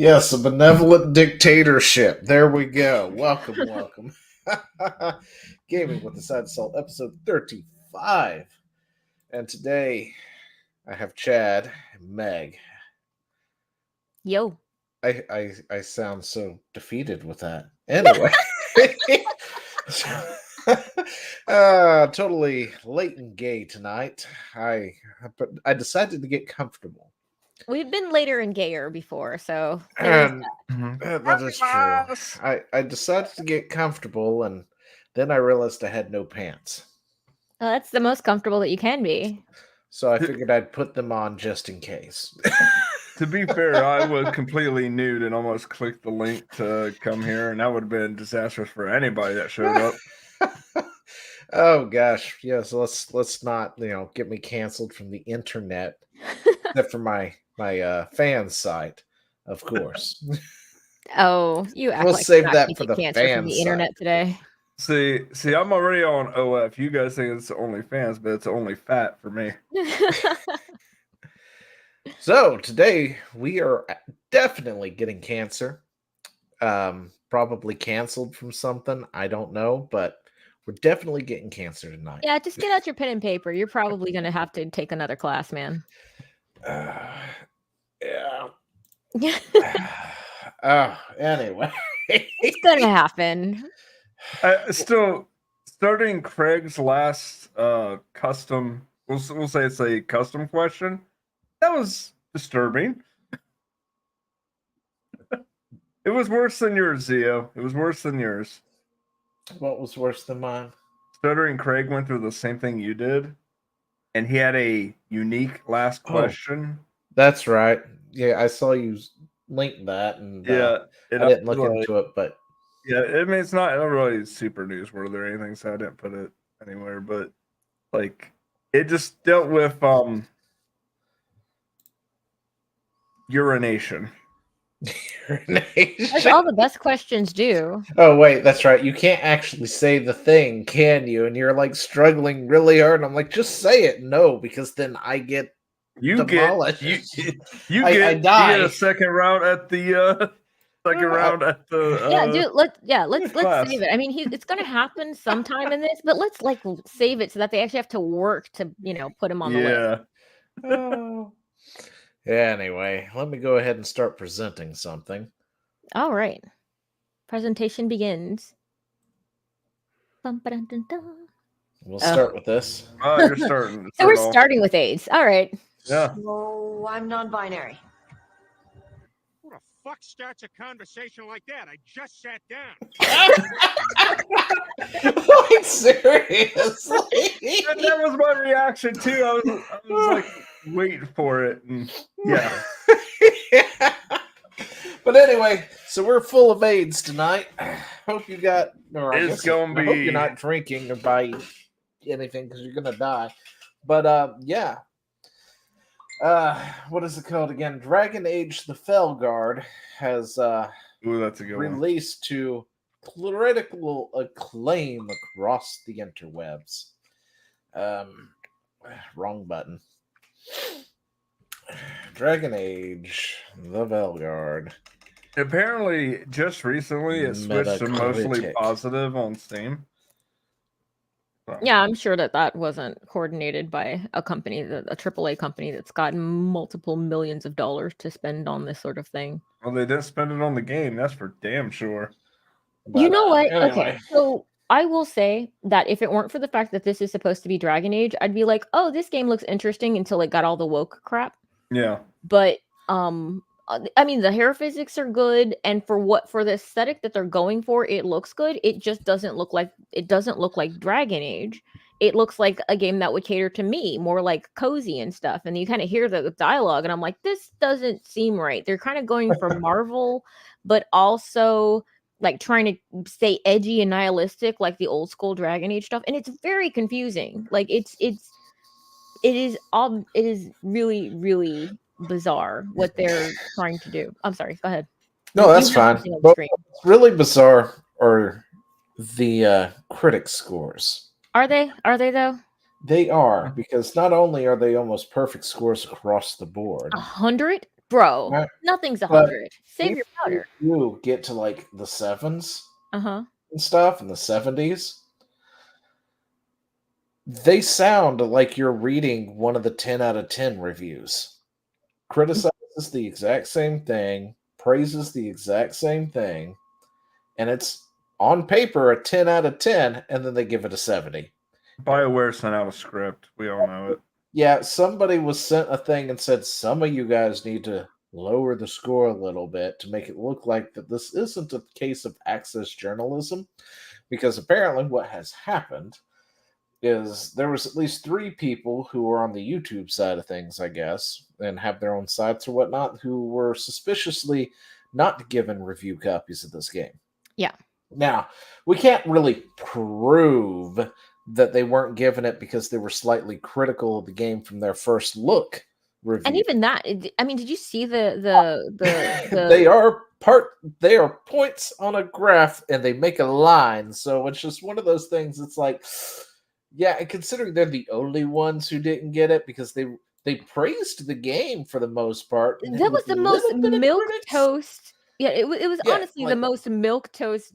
Yes, a benevolent dictatorship. There we go. Welcome, welcome. Gaming with the Side Salt, episode 35. And today I have Chad and Meg. Yo. I sound so defeated with that. Anyway. Totally late and gay tonight. I decided to get comfortable. We've been later and gayer before, so And that is true. I decided to get comfortable, and then I realized I had no pants. that's the most comfortable that you can be. So I figured I'd put them on just in case. To be fair, I was completely nude and almost clicked the link to come here, and that would have been disastrous for anybody that showed up. Oh gosh, yes. Let's not get me canceled from the internet, except for my fan site, of course. Oh, you act We'll like save you're not that gonna for get the cancer fan from the internet site. today. See, I'm already on OF. You guys think it's only fans, but it's only fat for me. So today we are definitely getting cancer. Probably canceled from something. I don't know, but we're definitely getting cancer tonight. Yeah, just get out your pen and paper. You're probably gonna have to take another class, man. Yeah. It's Anyway. gonna happen. Still, starting Craig's last custom, we'll say it's a custom question. That was disturbing. It was worse than yours, Zio. It was worse than yours. What was worse than mine? Stuttering Craig went through the same thing you did, and he had a unique last question. That's right. Yeah, I saw you link that, and Yeah, I didn't look into it, but yeah, I mean it's not really super newsworthy or anything, so I didn't put it anywhere. But like, it just dealt with urination. As all the best questions do. Oh wait, that's right. You can't actually say the thing, can you? And you're like struggling really hard. And I'm like, just say it. No, because then I get demolished. I get a second round at the Yeah, dude. Let's save it. I mean, it's gonna happen sometime in this, but let's save it so that they actually have to work to put him on the list. Oh. Anyway, let me go ahead and start presenting something. All right. Presentation begins. We'll start with this. Oh, you're starting. So we're starting with AIDS. All right. Yeah. Oh, I'm non-binary. Who the fuck starts a conversation like that? I just sat down. Like, seriously? That was my reaction too. I was like waiting for it. And yeah. Yeah. But anyway, so we're full of AIDS tonight. Hope you got. Or I It's guess, gonna I hope be- you're not drinking or buying anything because you're gonna die. But yeah. What is it called again? Dragon Age: The Failguard has Ooh, that's a good one. released to critical acclaim across the interwebs. Wrong button. Dragon Age: The Failguard. Apparently, just recently it switched to mostly Metacritic. positive on Steam. So, Yeah, I'm sure that wasn't coordinated by a company, a AAA company that's gotten multiple millions of dollars to spend on this sort of thing. well, they didn't spend it on the game. That's for damn sure. You know what? Anyway. Okay, so I will say that if it weren't for the fact that this is supposed to be Dragon Age, I'd be like, oh, this game looks interesting until it got all the woke crap. Yeah. But I mean, the hair physics are good, and for the aesthetic that they're going for, it looks good. It just doesn't look like Dragon Age. It looks like a game that would cater to me, more like cozy and stuff. And you kind of hear the dialogue, and I'm like, this doesn't seem right. They're kind of going for Marvel, but also like trying to stay edgy and nihilistic, like the old school Dragon Age stuff. And it's very confusing. Like it is really, really bizarre what they're trying to do. I'm sorry, go ahead. No, You that's have fine. something on the But screen. what's really bizarre are the critic scores. Are they though? They are, because not only are they almost perfect scores across the board, 100? bro. Right. Nothing's But 100. Save your powder. You get to like the 7s Uh-huh. and stuff in the 70s. They sound like you're reading one of the 10 out of 10 reviews. Criticizes the exact same thing, praises the exact same thing, and it's on paper a 10 out of 10, and then they give it a 70. BioWare sent out a script. We all know it. Yeah, somebody was sent a thing and said, some of you guys need to lower the score a little bit to make it look like that this isn't a case of access journalism, because apparently what has happened is there was at least 3 people who were on the YouTube side of things, I guess, and have their own sites or whatnot, who were suspiciously not given review copies of this game. Yeah. Now, we can't really prove that they weren't given it because they were slightly critical of the game from their first look review. And even that, I mean, did you see the they are points on a graph and they make a line, so it's just one of those things. It's like, yeah, and considering they're the only ones who didn't get it, because they praised the game for the most part. that was the most milk toast. Yeah, it was Yeah, honestly the like- most milk toast,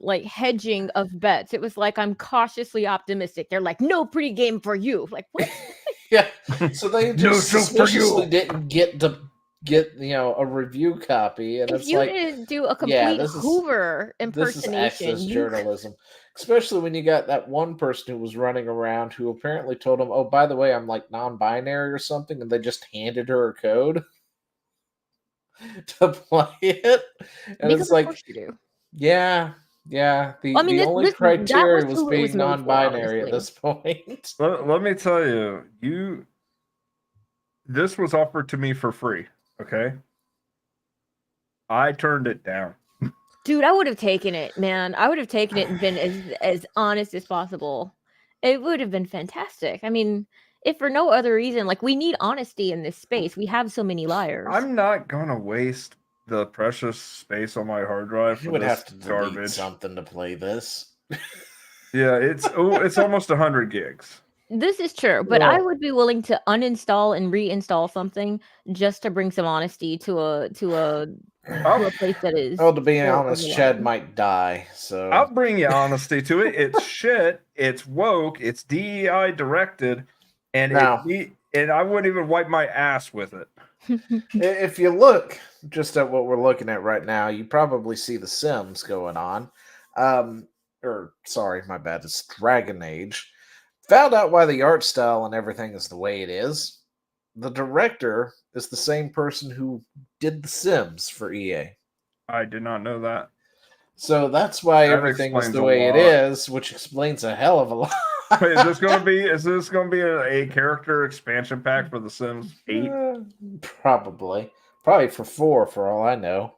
like hedging of bets. It was like, I'm cautiously optimistic. They're like, no pretty game for you. Like, what? Yeah, so they No just joke for suspiciously you. didn't get a review copy, and If it's you like, didn't do a complete yeah, this is- Hoover this is impersonation, access journalism, especially when you got that one person who was running around who apparently told them, oh, by the way, I'm like non-binary or something, and they just handed her a code to play it, and because it's of like, course you do. yeah. The I mean, the this- only this- that criteria was was who it was being made for, non-binary at honestly. this point. Let me tell you, this was offered to me for free. Okay, I turned it down. Dude, I would have taken it, man. I would have taken it and been as honest as possible. It would have been fantastic. I mean, if for no other reason, like, we need honesty in this space. We have so many liars. I'm not gonna waste the precious space on my hard drive for You would this have to delete garbage. something to play this. Yeah, it's almost 100 gigs. This is true, but I Ugh. would be willing to uninstall and reinstall something just to bring some honesty to a place that is. Well, to be so honest, Chad overwhelming. might die. So I'll bring you honesty to it. It's shit. It's woke. It's DEI directed, and Now- and I wouldn't even wipe my ass with it. if you look just at what we're looking at right now, you probably see The Sims going on. Sorry, my bad. It's Dragon Age. Found out why the art style and everything is the way it is. The director is the same person who did The Sims for EA. I did not know that. So that's why That everything is explains the a way it lot. is, which explains a hell of a lot. Wait, is this gonna be a character expansion pack for The Sims 8? Probably for 4, for all I know.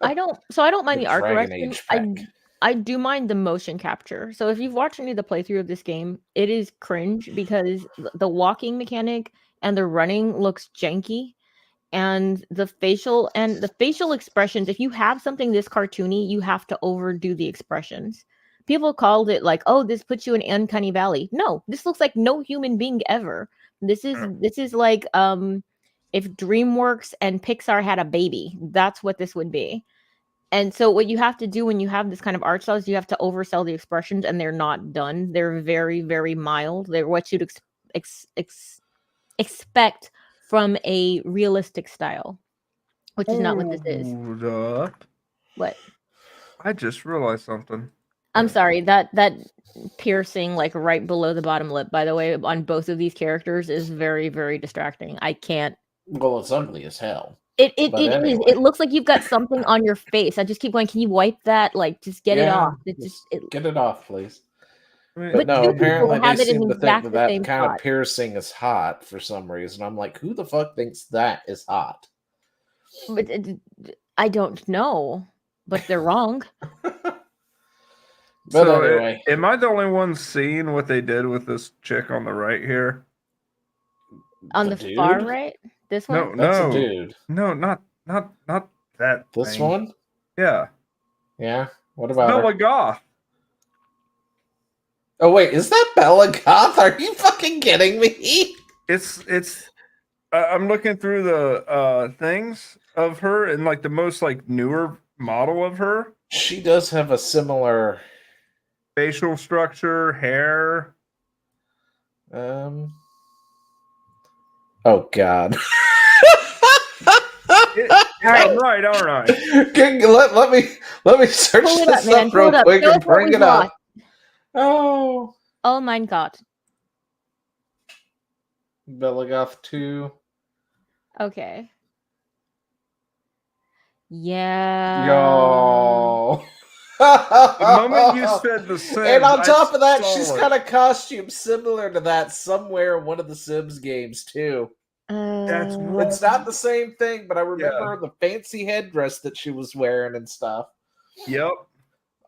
I don't mind The the art Dragon direction. Age pack. I do mind the motion capture. So if you've watched any of the playthrough of this game, it is cringe because the walking mechanic and the running looks janky, and the facial expressions. If you have something this cartoony, you have to overdo the expressions. People called it like, oh, this puts you in Uncanny Valley. No, this looks like no human being ever. This is like if DreamWorks and Pixar had a baby, that's what this would be. And so what you have to do when you have this kind of art style is you have to oversell the expressions, and they're not done. They're very, very mild. They're what you'd expect from a realistic style, which is not what this is. Hold up. What? I just realized something. I'm sorry, that piercing like right below the bottom lip, by the way, on both of these characters is very, very distracting. I can't. Well, it's ugly as hell. It But is. anyway. It looks like you've got something on your face. I just keep going, can you wipe that? Like, just get it Yeah, off. It's just just get it off, please. Wait, But no, two people apparently they have it in seem to exact think the that same kind of spot. piercing is hot for some reason. I'm like, who the fuck thinks that is hot? But I don't know, but they're wrong. But so anyway, am I the only one seeing what they did with this chick on the right here? On the the far dude? right, this No, one. That's no, a dude. no, not that. This thing. one? Yeah, Yeah. What about Bella her? Goth. Oh wait, is that Bella Goth? Are you fucking kidding me? It's I'm looking through the things of her and like the most like newer model of her. She does have a similar Facial structure, hair. Oh God. I'm right, aren't I? let me search Pull it this up, man. up Pull real it up. quick Show and us what bring we've it up. lost. Oh mein Gott. Belagoth 2. Okay. Yeah. Yo. The moment you said the Sims, and on I top of that, saw she's it. got a costume similar to that somewhere in one of the Sims games too. That's right. It's not the same thing, but I remember the fancy headdress that she was wearing and stuff. Yep.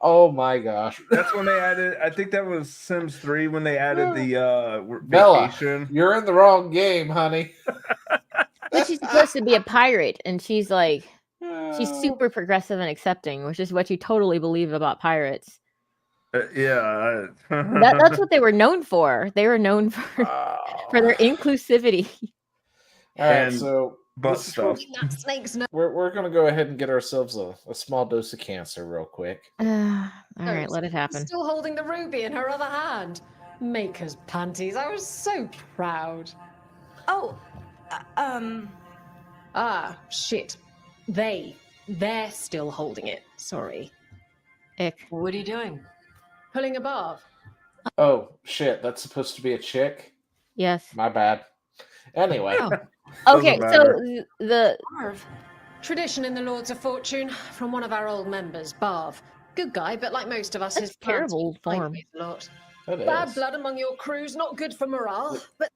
Oh my gosh. That's when they added, I think that was Sims 3 when they added the Bella, vacation. you're in the wrong game, honey. But she's supposed to be a pirate, and she's like, she's super progressive and accepting, which is what you totally believe about pirates. Yeah. That's what they were known for. They were known for their inclusivity. All right, And so butt this is stuff. we're going to go ahead and get ourselves a small dose of cancer real quick. All right, let it happen. Still holding the ruby in her other hand. Maker's panties. I was so proud. Oh, Ah, shit. They're still holding it. Sorry. Ick. what are you doing? Pulling a barb. Oh shit, that's supposed to be a chick. Yes. My bad. Anyway, Okay, Doesn't so matter. the Marv. Tradition in the Lords of Fortune from one of our old members, Barv. Good guy, but like most of us, That's his plans terrible went form. sideways a lot. that Bad is. blood among your crews, not good for morale. But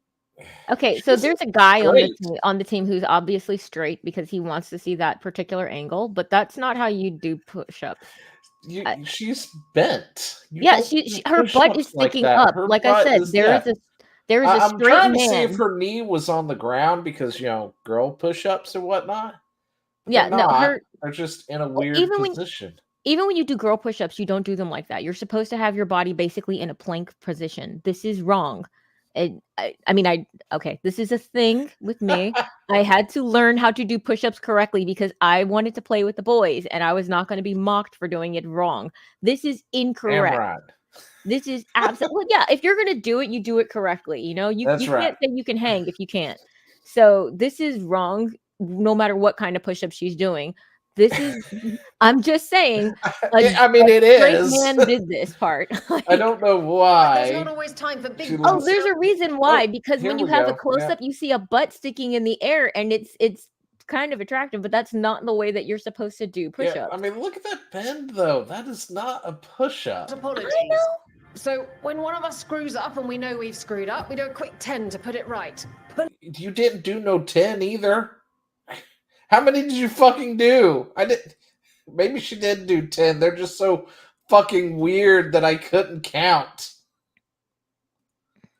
okay, so there's a guy straight. on the team who's obviously straight because he wants to see that particular angle, but that's not how you do push-ups. She's bent. You Yeah, don't she do her butt is push-ups like sticking that. up. Her Like I butt said, is- there yeah. is a I'm straight trying to man. see if her knee was on the ground because girl push-ups or whatnot. But Yeah, they're no, not. her They're just in a weird even when- position. even when you do girl push-ups, you don't do them like that. You're supposed to have your body basically in a plank position. This is wrong. This is a thing with me. I had to learn how to do push-ups correctly because I wanted to play with the boys and I was not going to be mocked for doing it wrong. This is incorrect. Damn right. This is absolutely yeah. If you're gonna do it, you do it correctly. You That's right. can't say you can hang if you can't. So this is wrong. No matter what kind of push-up she's doing, this is. I'm just saying. It Straight is. man did this part. I don't know there's why. not always time for big. She Oh, looks- there's a reason why. Oh, Because when here you we have a go. close-up, you see a butt sticking in the air, and it's kind of attractive. But that's not the way that you're supposed to do push-ups. Yeah, look at that bend though. That is not a push-up. Apologies. So when one of us screws up and we know we've screwed up, we do a quick 10 to put it right. You didn't do no 10 either. How many did you fucking do? I did. Maybe she did do 10. They're just so fucking weird that I couldn't count.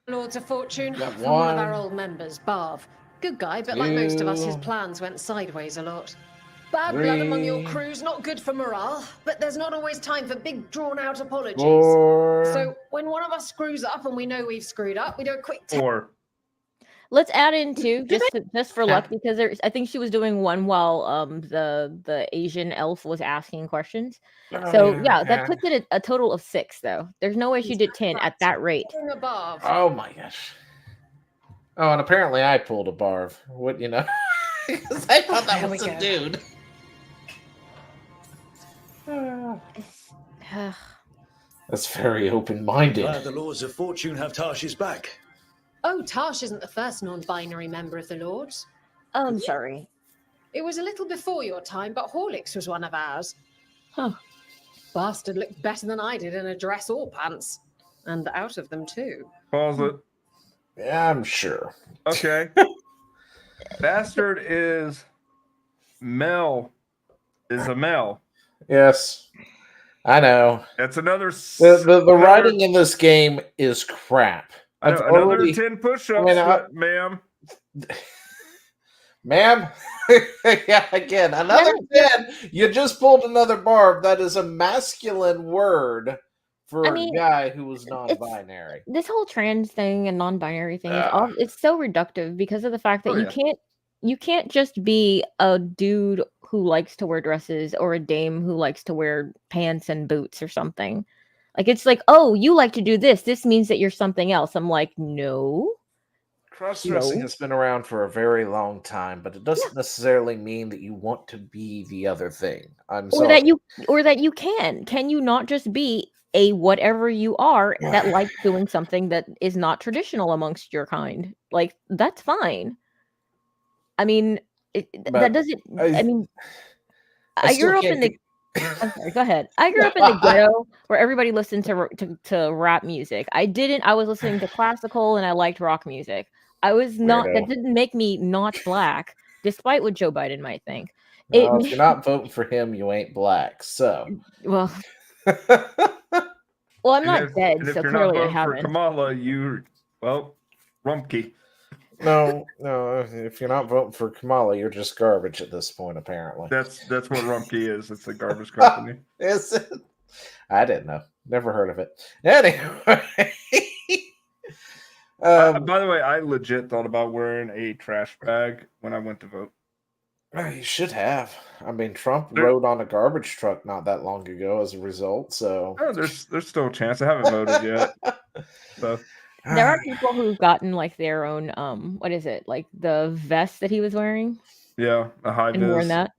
Lords of Fortune Got from one of our one, old members, Barv. Good guy, but like most of us, his two, plans went sideways a lot. Bad blood among your three, crews, not good for morale, but there's not always time for big drawn-out apologies. 4. So when one of us screws up and we know we've screwed up, we do a quick 10. 4. Let's add in two just for luck because I think she was doing one while the Asian elf was asking questions. So that puts it at a total of 6 though. There's no way she did 10 at that rate. Above. Oh my gosh. Oh, and apparently I pulled a barv. What you know? Because I thought that There was we a go. dude. That's very open-minded. Glad the Lords of Fortune have Tarsh's back. Oh, Tarsh isn't the first non-binary member of the Lords. I'm sorry. It was a little before your time, but Horlicks was one of ours. Huh. Bastard looked better than I did in a dress or pants. And out of them, too. Pause it. Yeah, I'm sure. Okay. Bastard is male. Is a male. Yes, I know. That's another. The writing in this game is crap. I know, I've another already- 10 push-ups, ma'am. Ma'am? Yeah, again, another 10. You just pulled another barb. That is a masculine word for I a mean, guy who was non-binary. This whole trans thing and non-binary thing is Ah. all it's so reductive because of the fact that Oh, yeah. you can't just be a dude who likes to wear dresses or a dame who likes to wear pants and boots or something. Like it's like, oh, you like to do this. This means that you're something else. I'm like, no. Cross-dressing No. has been around for a very long time, but it doesn't necessarily mean that you want to be the other thing. I'm Or sorry. that you can. Can you not just be a whatever you are that likes doing something that is not traditional amongst your kind? Like that's fine. I mean, that But doesn't. I- I mean, I I still grew up can't in the. think- I'm sorry. Go ahead. I grew up in the ghetto where everybody listened to rap music. I didn't. I was listening to classical and I liked rock music. I was not. That Weirdo. didn't make me not black, despite what Joe Biden might think. It Well, if you're not voting for him, you ain't black. So, well, I'm And not if, dead, and if so you're not clearly I voting for haven't. Kamala, Rumpke. no, if you're not voting for Kamala, you're just garbage at this point. Apparently, That's what Rumpke is. It's a garbage company. is it? I didn't know. Never heard of it. Anyway, By the way, I legit thought about wearing a trash bag when I went to vote. you should have. I mean, Trump There- rode on a garbage truck not that long ago as a result. So, Oh, there's still a chance. I haven't voted yet. So There are people who've gotten like their own what is it? Like the vest that he was wearing yeah, a high and worn vis. that.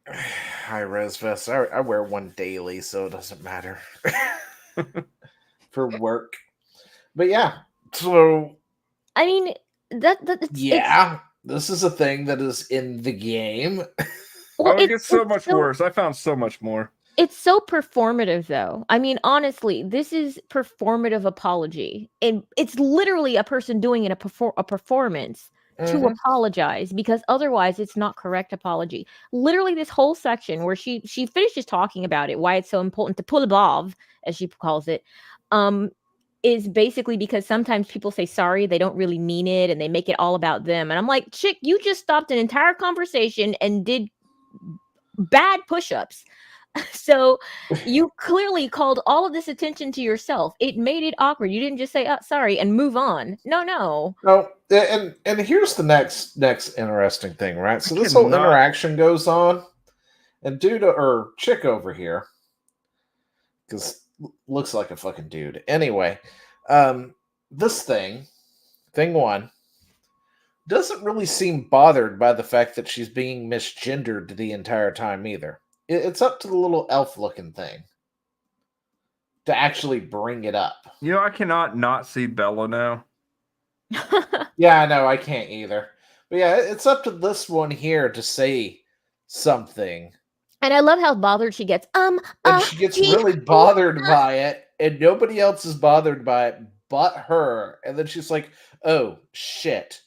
high res vest. I wear one daily, so it doesn't matter for work. But yeah, so I mean, it's, yeah, this is a thing that is in the game. well, Oh, it gets so it's much worse. I found so much more. It's so performative, though. I mean, honestly, this is performative apology, and it's literally a person doing a performance to Mhm. apologize because otherwise, it's not correct apology. Literally, this whole section where she finishes talking about it, why it's so important to pull above, as she calls it, is basically because sometimes people say sorry, they don't really mean it, and they make it all about them. And I'm like, chick, you just stopped an entire conversation and did bad push-ups. So you clearly called all of this attention to yourself. It made it awkward. You didn't just say sorry and move on. No. No, and here's the next interesting thing, right? So this whole cannot- interaction goes on, and dude or chick over here, because looks like a fucking dude. Anyway, this thing one, doesn't really seem bothered by the fact that she's being misgendered the entire time either. It's up to the little elf-looking thing to actually bring it up. You know, I cannot not see Bella now. Yeah, I know, I can't either. But yeah, it's up to this one here to say something. And I love how bothered she gets. And she gets really bothered by it, and nobody else is bothered by it but her. And then she's like, oh, shit.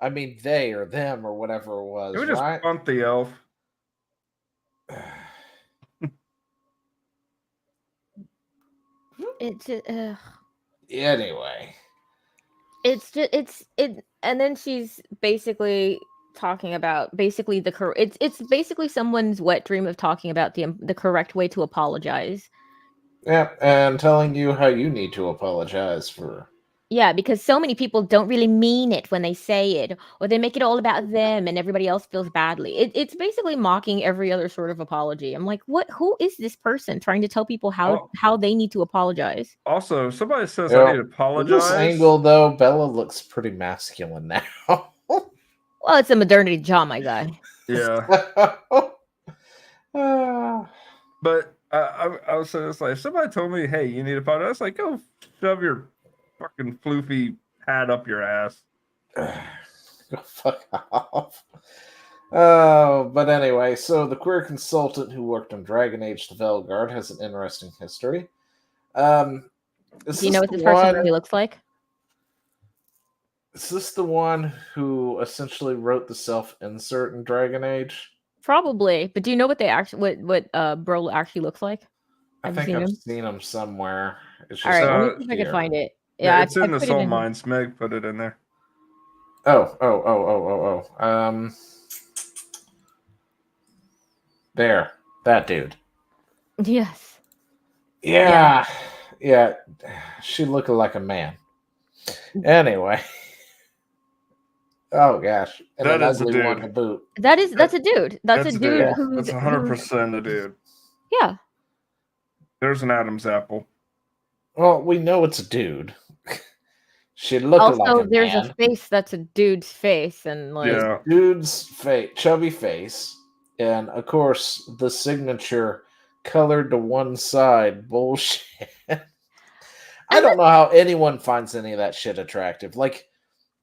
I mean, they or them or whatever it was, Can we just right? punt the elf? It's Anyway. it's just and then she's basically talking about it's basically someone's wet dream of talking about the correct way to apologize. Yeah, and telling you how you need to apologize for. Yeah, because so many people don't really mean it when they say it, or they make it all about them and everybody else feels badly. It's basically mocking every other sort of apology. I'm like, what? Who is this person trying to tell people how they need to apologize? Also, somebody says Yeah, I need to From apologize. this angle, though, Bella looks pretty masculine now. Well, it's a modernity job, my guy. Yeah, Ah. but I was saying, it's like if somebody told me, "Hey, you need to apologize," like go shove your fucking floofy hat up your ass. Go fuck off. Oh, but anyway, so the queer consultant who worked on Dragon Age the Failguard has an interesting history. Do you know what this person really looks like? Is this the one who essentially wrote the self-insert in Dragon Age? Probably, but do you know what they actually what Bro actually looks like? I Have you think seen I've him? seen him somewhere. It's All right, let me not see if I can here. find it. Yeah, Yeah, it's in the put it soul in- mines. Meg put it in there. Oh. There, that dude. Yes. Yeah, yeah. She looking like a man. Anyway. Oh gosh, and That an is a ugly one dude. to boot. That's a dude. That's a That's a dude dude. who's That's 100% a dude. yeah. There's an Adam's apple. Well, we know it's a dude. She looking like Also, a there's a man. face that's a dude's face, and like Yeah. Dude's face, chubby face, and of course the signature colored to one side bullshit. I don't know how anyone finds any of that shit attractive. Like,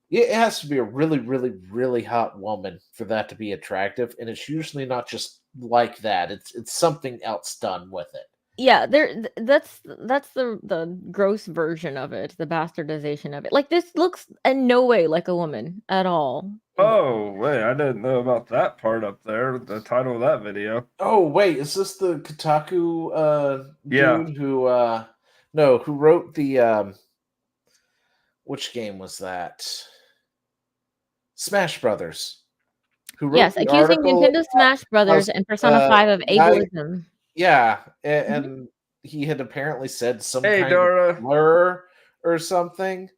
it has to be a really, really, really hot woman for that to be attractive, and it's usually not just like that. It's something else done with it. yeah, that's the gross version of it, the bastardization of it. Like this looks in no way like a woman at all. Oh, wait, I didn't know about that part up there. The title of that video. Oh wait, is this the Kotaku Yeah. dude who no, who wrote the which game was that? Smash Brothers. Who wrote Yes, the accusing article Nintendo Smash Brothers and Persona 5 of guy- ableism. Yeah, and he had apparently said some Hey, kind Dara. of slur or something.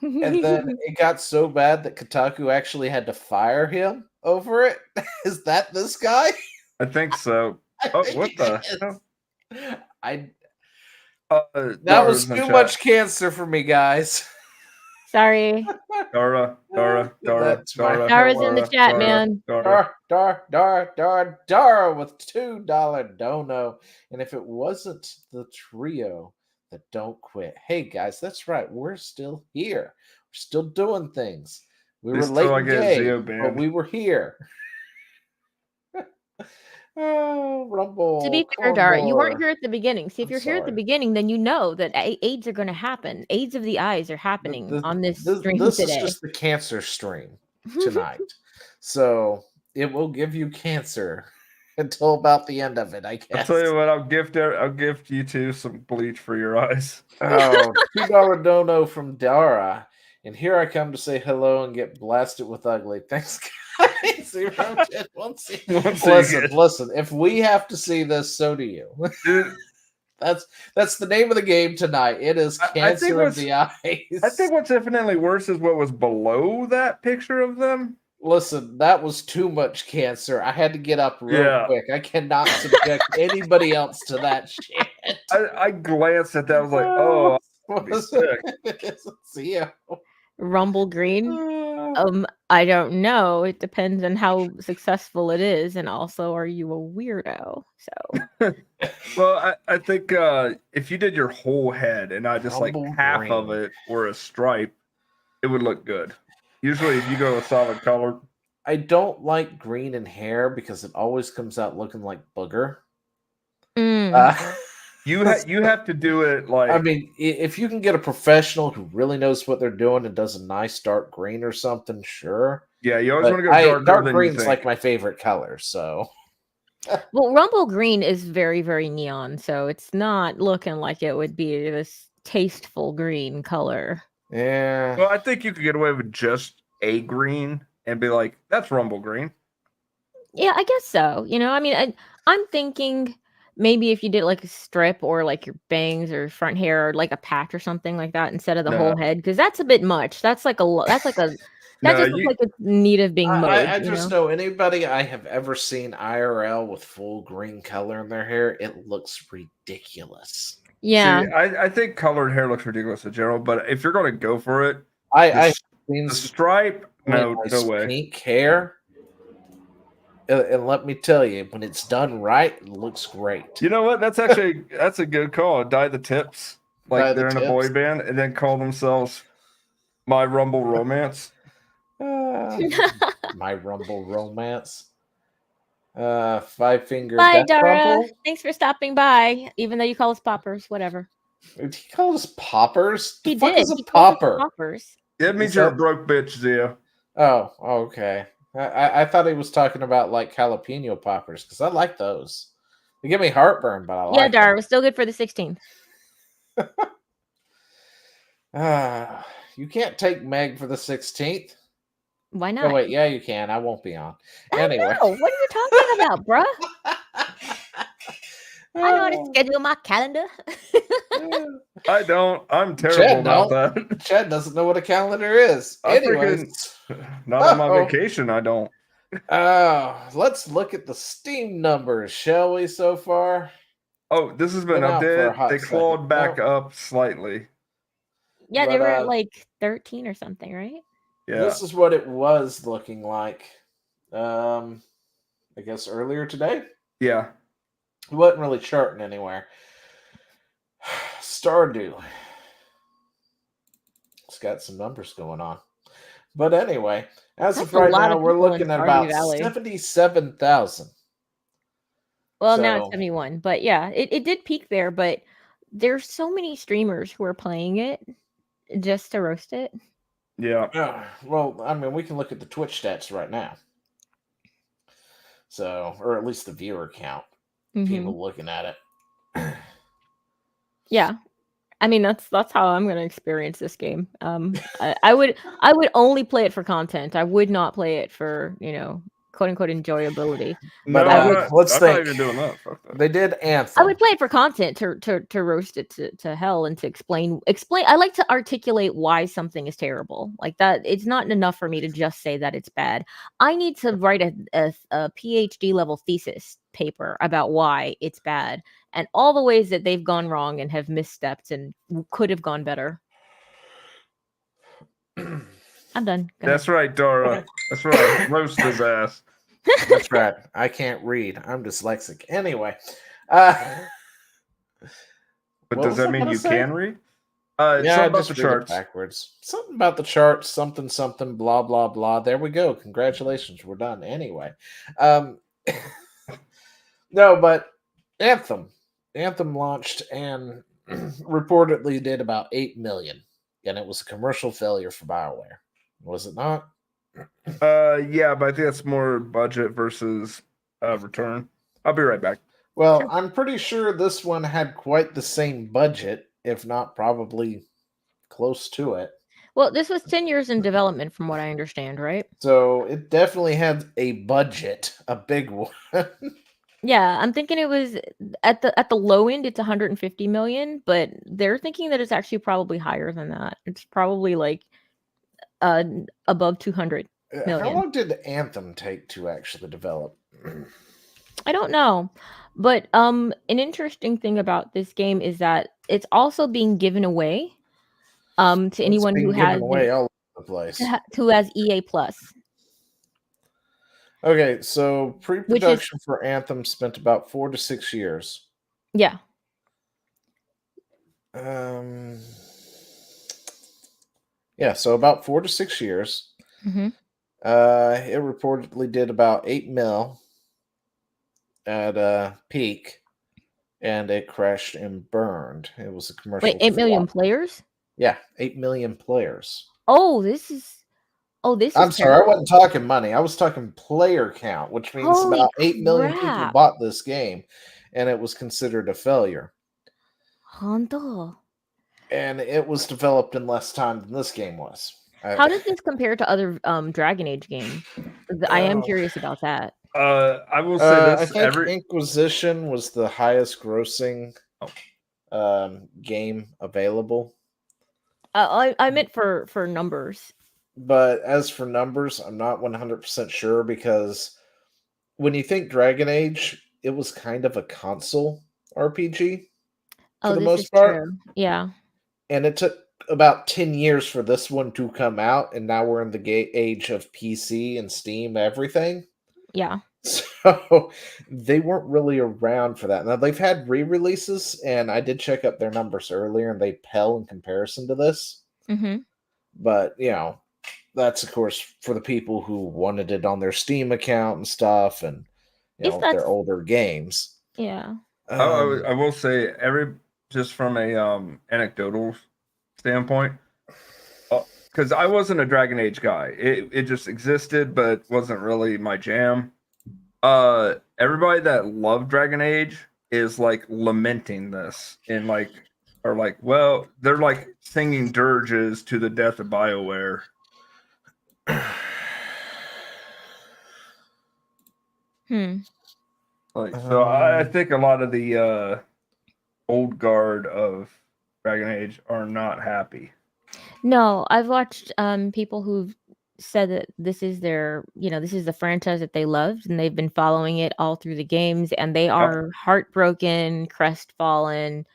And then it got so bad that Kotaku actually had to fire him over it. Is that this guy? I think so. I Oh, think what it the is. hell? I That that was too much cancer for me, guys. Sorry. Dara. That's my Dara's in the chat, man. Dara. Dara with $2 dono. And if it wasn't the trio that don't quit, hey guys, that's right. We're still here. We're still doing things. We were This late till I in get game, Zio but banned. we were here. Oh, Rumble. To be fair, Dara, you weren't Cornbore. here at the beginning. See, if I'm you're here at the sorry. beginning, then you know that AIDS are going to happen. AIDS of the eyes are happening on this stream This today. is just the cancer stream tonight. So it will give you cancer until about the end of it, I I'll guess. tell you what, I'll gift you two some bleach for your eyes. Oh, $2 dono from Dara. And here I come to say hello and get blasted with ugly. Thanks, guys. Listen. If we have to see this, so do you. Dude, That's the name of the game tonight. It is cancer of the eyes. I think what's infinitely worse is what was below that picture of them. Listen, that was too much cancer. I had to get up real Yeah. quick. I cannot subject anybody else to that shit. I glanced at that. I was like, oh, Let's see ya. Rumble Green. I don't know. It depends on how successful it is, and also, are you a weirdo? So, well, I think if you did your whole head and not just Rumble like half green. of it or a stripe, it would look good. Usually, if you go a solid color, I don't like green in hair because it always comes out looking like booger. you have to do it like. I mean, if you can get a professional who really knows what they're doing and does a nice dark green or something, sure. Yeah, you always But want to go dark than green's you think. like my favorite color, so. well, Rumble Green is very, very neon, so it's not looking like it would be this tasteful green color. Yeah. Well, I think you could get away with just a green and be like, "That's Rumble Green." Yeah, I guess so. You know, I mean, I'm thinking maybe if you did like a strip or like your bangs or front hair or like a patch or something like that instead of the whole head, because that's a bit much. That's like that just looks like it's in need of being mowed. I just know anybody I have ever seen IRL with full green color in their hair, it looks ridiculous. Yeah. See, I think colored hair looks ridiculous in general, but if you're going to go for it, I've seen the stripe, no way. Pink hair. And let me tell you, when it's done right, it looks great. You know what? That's a good call. Dye the tips like they're in a boy tips. band, and then call themselves My Rumble Romance. My Rumble Romance. 5-finger. Bye, Death Dara. Rumble? Thanks for stopping by, even though you call us poppers. Whatever. Did he call us poppers? He The fuck did. is a He called us popper? poppers. It means Is you're a that- broke bitch, Zia. Oh, okay. I thought he was talking about like jalapeno poppers because I like those. They give me heartburn, but I like Yeah, Dara them. was still good for the 16th. You can't take Meg for the 16th. Why not? Oh wait, yeah, you can. I won't be on. I Anyway, know. What are you talking about, bruh? I know how to schedule my calendar. I don't. I'm terrible Chad about don't. that. Chad doesn't know what a calendar is. I Anyways, Not on my Uh-oh. vacation. I don't. let's look at the Steam numbers, shall we? So far, Oh, this has been Been out for a updated. hot They second. clawed back No. up slightly. Yeah, they But, were at like 13 or something, right? Yeah. this is what it was looking like. I guess earlier today. Yeah. It wasn't really charting anywhere. Stardew. It's got some numbers going on. But anyway, as That's of a right lot now, of we're people in looking at Stardew about Valley. 77,000. Well, now it's So- 71. But yeah, it did peak there, but there's so many streamers who are playing it just to roast it. Yeah. Well, I mean, we can look at the Twitch stats right now. So, or at least the viewer count. Mhm. People looking at it. Yeah. I mean that's how I'm gonna experience this game. I would only play it for content. I would not play it for, quote unquote enjoyability. But No, I I'm let's not think. even doing that. Fuck that. They did I Anthem. would play it for content to roast it to hell and to explain. I like to articulate why something is terrible. Like that, it's not enough for me to just say that it's bad. I need to write a PhD level thesis paper about why it's bad and all the ways that they've gone wrong and have misstepped and could have gone better. I'm done. Go That's right, Dara. That's right. Roast his ass. That's right. I can't read. I'm dyslexic. Anyway. But But What does was that I mean gonna you say? can read? Yeah, Something I about just the read it charts. backwards. Something about the charts, something, blah, blah, blah. There we go. Congratulations. We're done. Anyway. No, but Anthem. Anthem launched and reportedly did about 8 million. And it was a commercial failure for BioWare. Was it not? Yeah, but I think that's more budget versus return. I'll be right back. Well, I'm pretty sure this one had quite the same budget, if not probably close to it. Well, this was 10 years in development, from what I understand, right? So it definitely had a budget, a big one. Yeah, I'm thinking it was at the low end, it's 150 million, but they're thinking that it's actually probably higher than that. It's probably like above 200 How million. long did Anthem take to actually develop? I don't know. But an interesting thing about this game is that it's also being given away to anyone It's who been given has away all over the place. who has EA Plus. Okay, so pre-production for Anthem spent about 4 to 6 years. Yeah. Yeah, so about 4 to 6 years. Mhm. It reportedly did about 8 mil at peak, and it crashed and burned. It was a commercial. Wait, 8 million flop. players? Yeah, 8 million players. Oh, this is I'm sorry, I terrible. wasn't talking money. I was talking player count, which means Holy about 8 million people crap. bought this game, and it was considered a failure. Hondo. And it was developed in less time than this game was. How does this compare to other Dragon Age games? I am Oh. curious about that. I will say I this: think Inquisition was the highest grossing game available. I meant for numbers. But as for numbers, I'm not 100% sure because when you think Dragon Age, it was kind of a console RPG for the This most is part. true. Yeah. And it took about 10 years for this one to come out, and now we're in the age of PC and Steam, everything. Yeah. So they weren't really around for that. Now they've had re-releases, and I did check up their numbers earlier, and they pale in comparison to this. Mm-hmm. But that's of course for the people who wanted it on their Steam account and stuff, and their older games. Yeah. I will say just from a anecdotal standpoint, because I wasn't a Dragon Age guy. It just existed, but wasn't really my jam. Everybody that loved Dragon Age is like lamenting this and they're like singing dirges to the death of BioWare. Like, so I think a lot of the old guard of Dragon Age are not happy. No, I've watched people who've said that this is their, this is the franchise that they loved and they've been following it all through the games and they are heartbroken, crestfallen,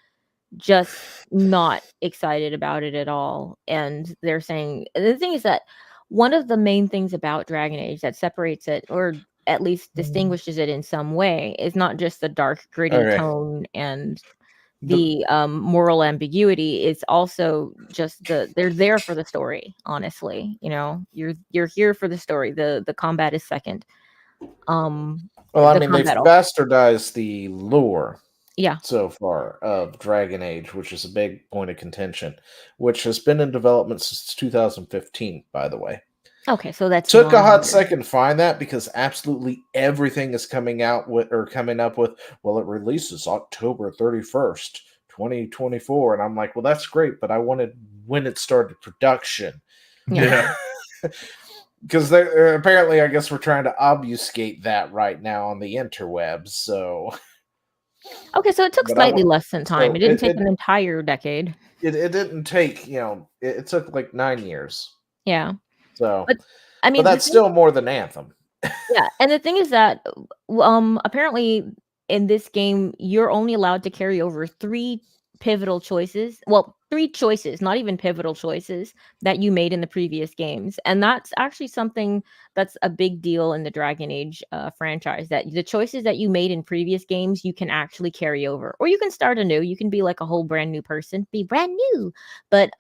just not excited about it at all. And they're saying the thing is that one of the main things about Dragon Age that separates it or at least distinguishes it in some way is not just the dark, gritty Okay. tone and the moral ambiguity. It's also just they're there for the story. Honestly, you're here for the story. The combat is second. Well, I mean, they've bastardized the lore. Yeah. So far of Dragon Age, which is a big point of contention, which has been in development since 2015, by the way. Okay, so that's took a hot second to find that because absolutely everything is coming up with, well, it releases October 31st, 2024. And I'm like, well, that's great, but I wanted when it started production. Yeah. Because they're apparently, I guess we're trying to obfuscate that right now on the interwebs. So, okay, so it took slightly less than time. It didn't take an entire decade. It didn't take, it took like 9 years. Yeah. So, but I mean, but that's still more than Anthem. Yeah, and the thing is that apparently in this game you're only allowed to carry over 3 pivotal choices. Well, 3 choices, not even pivotal choices that you made in the previous games. And that's actually something that's a big deal in the Dragon Age franchise, that the choices that you made in previous games you can actually carry over. Or you can start anew. You can be like a whole brand new person, be brand new. But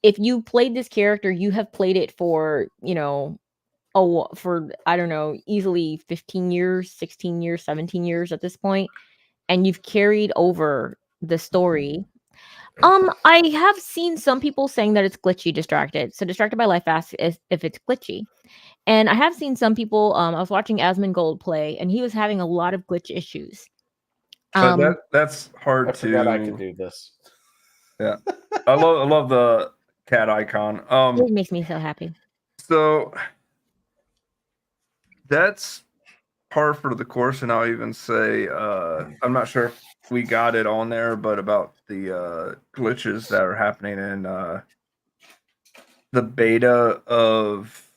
if you played this character, you have played it for, for, I don't know, easily 15 years, 16 years, 17 years at this point, and you've carried over the story. I have seen some people saying that it's glitchy distracted. So Distracted by Life asks if it's glitchy. And I have seen some people, I was watching Asmongold play, and he was having a lot of glitch issues. But that's hard I to... forgot I could do this. Yeah. I love the cat icon. It makes me so happy. So that's par for the course, and I'll even say I'm not sure if we got it on there, but about the glitches that are happening in the beta of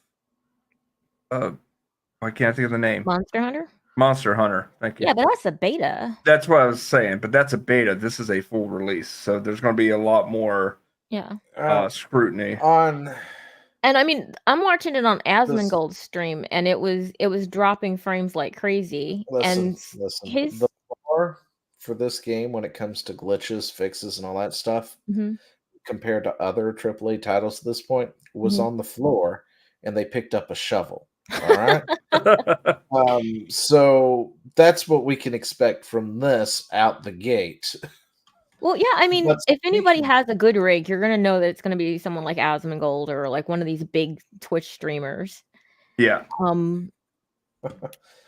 I can't think of the name. Monster Hunter. Thank you. Yeah, but that's a beta. That's what I was saying, but that's a beta. This is a full release, so there's going to be a lot more scrutiny And I mean, I'm watching it on Asmongold's stream, and it was dropping frames like crazy. Listen. The bar for this game when it comes to glitches, fixes, and all that stuff, compared to other AAA titles at this point, was on the floor, and they picked up a shovel. All right. So that's what we can expect from this out the gate. Well, yeah, I mean, if anybody has a good rig, you're gonna know that it's gonna be someone like Asmongold or like one of these big Twitch streamers. Yeah.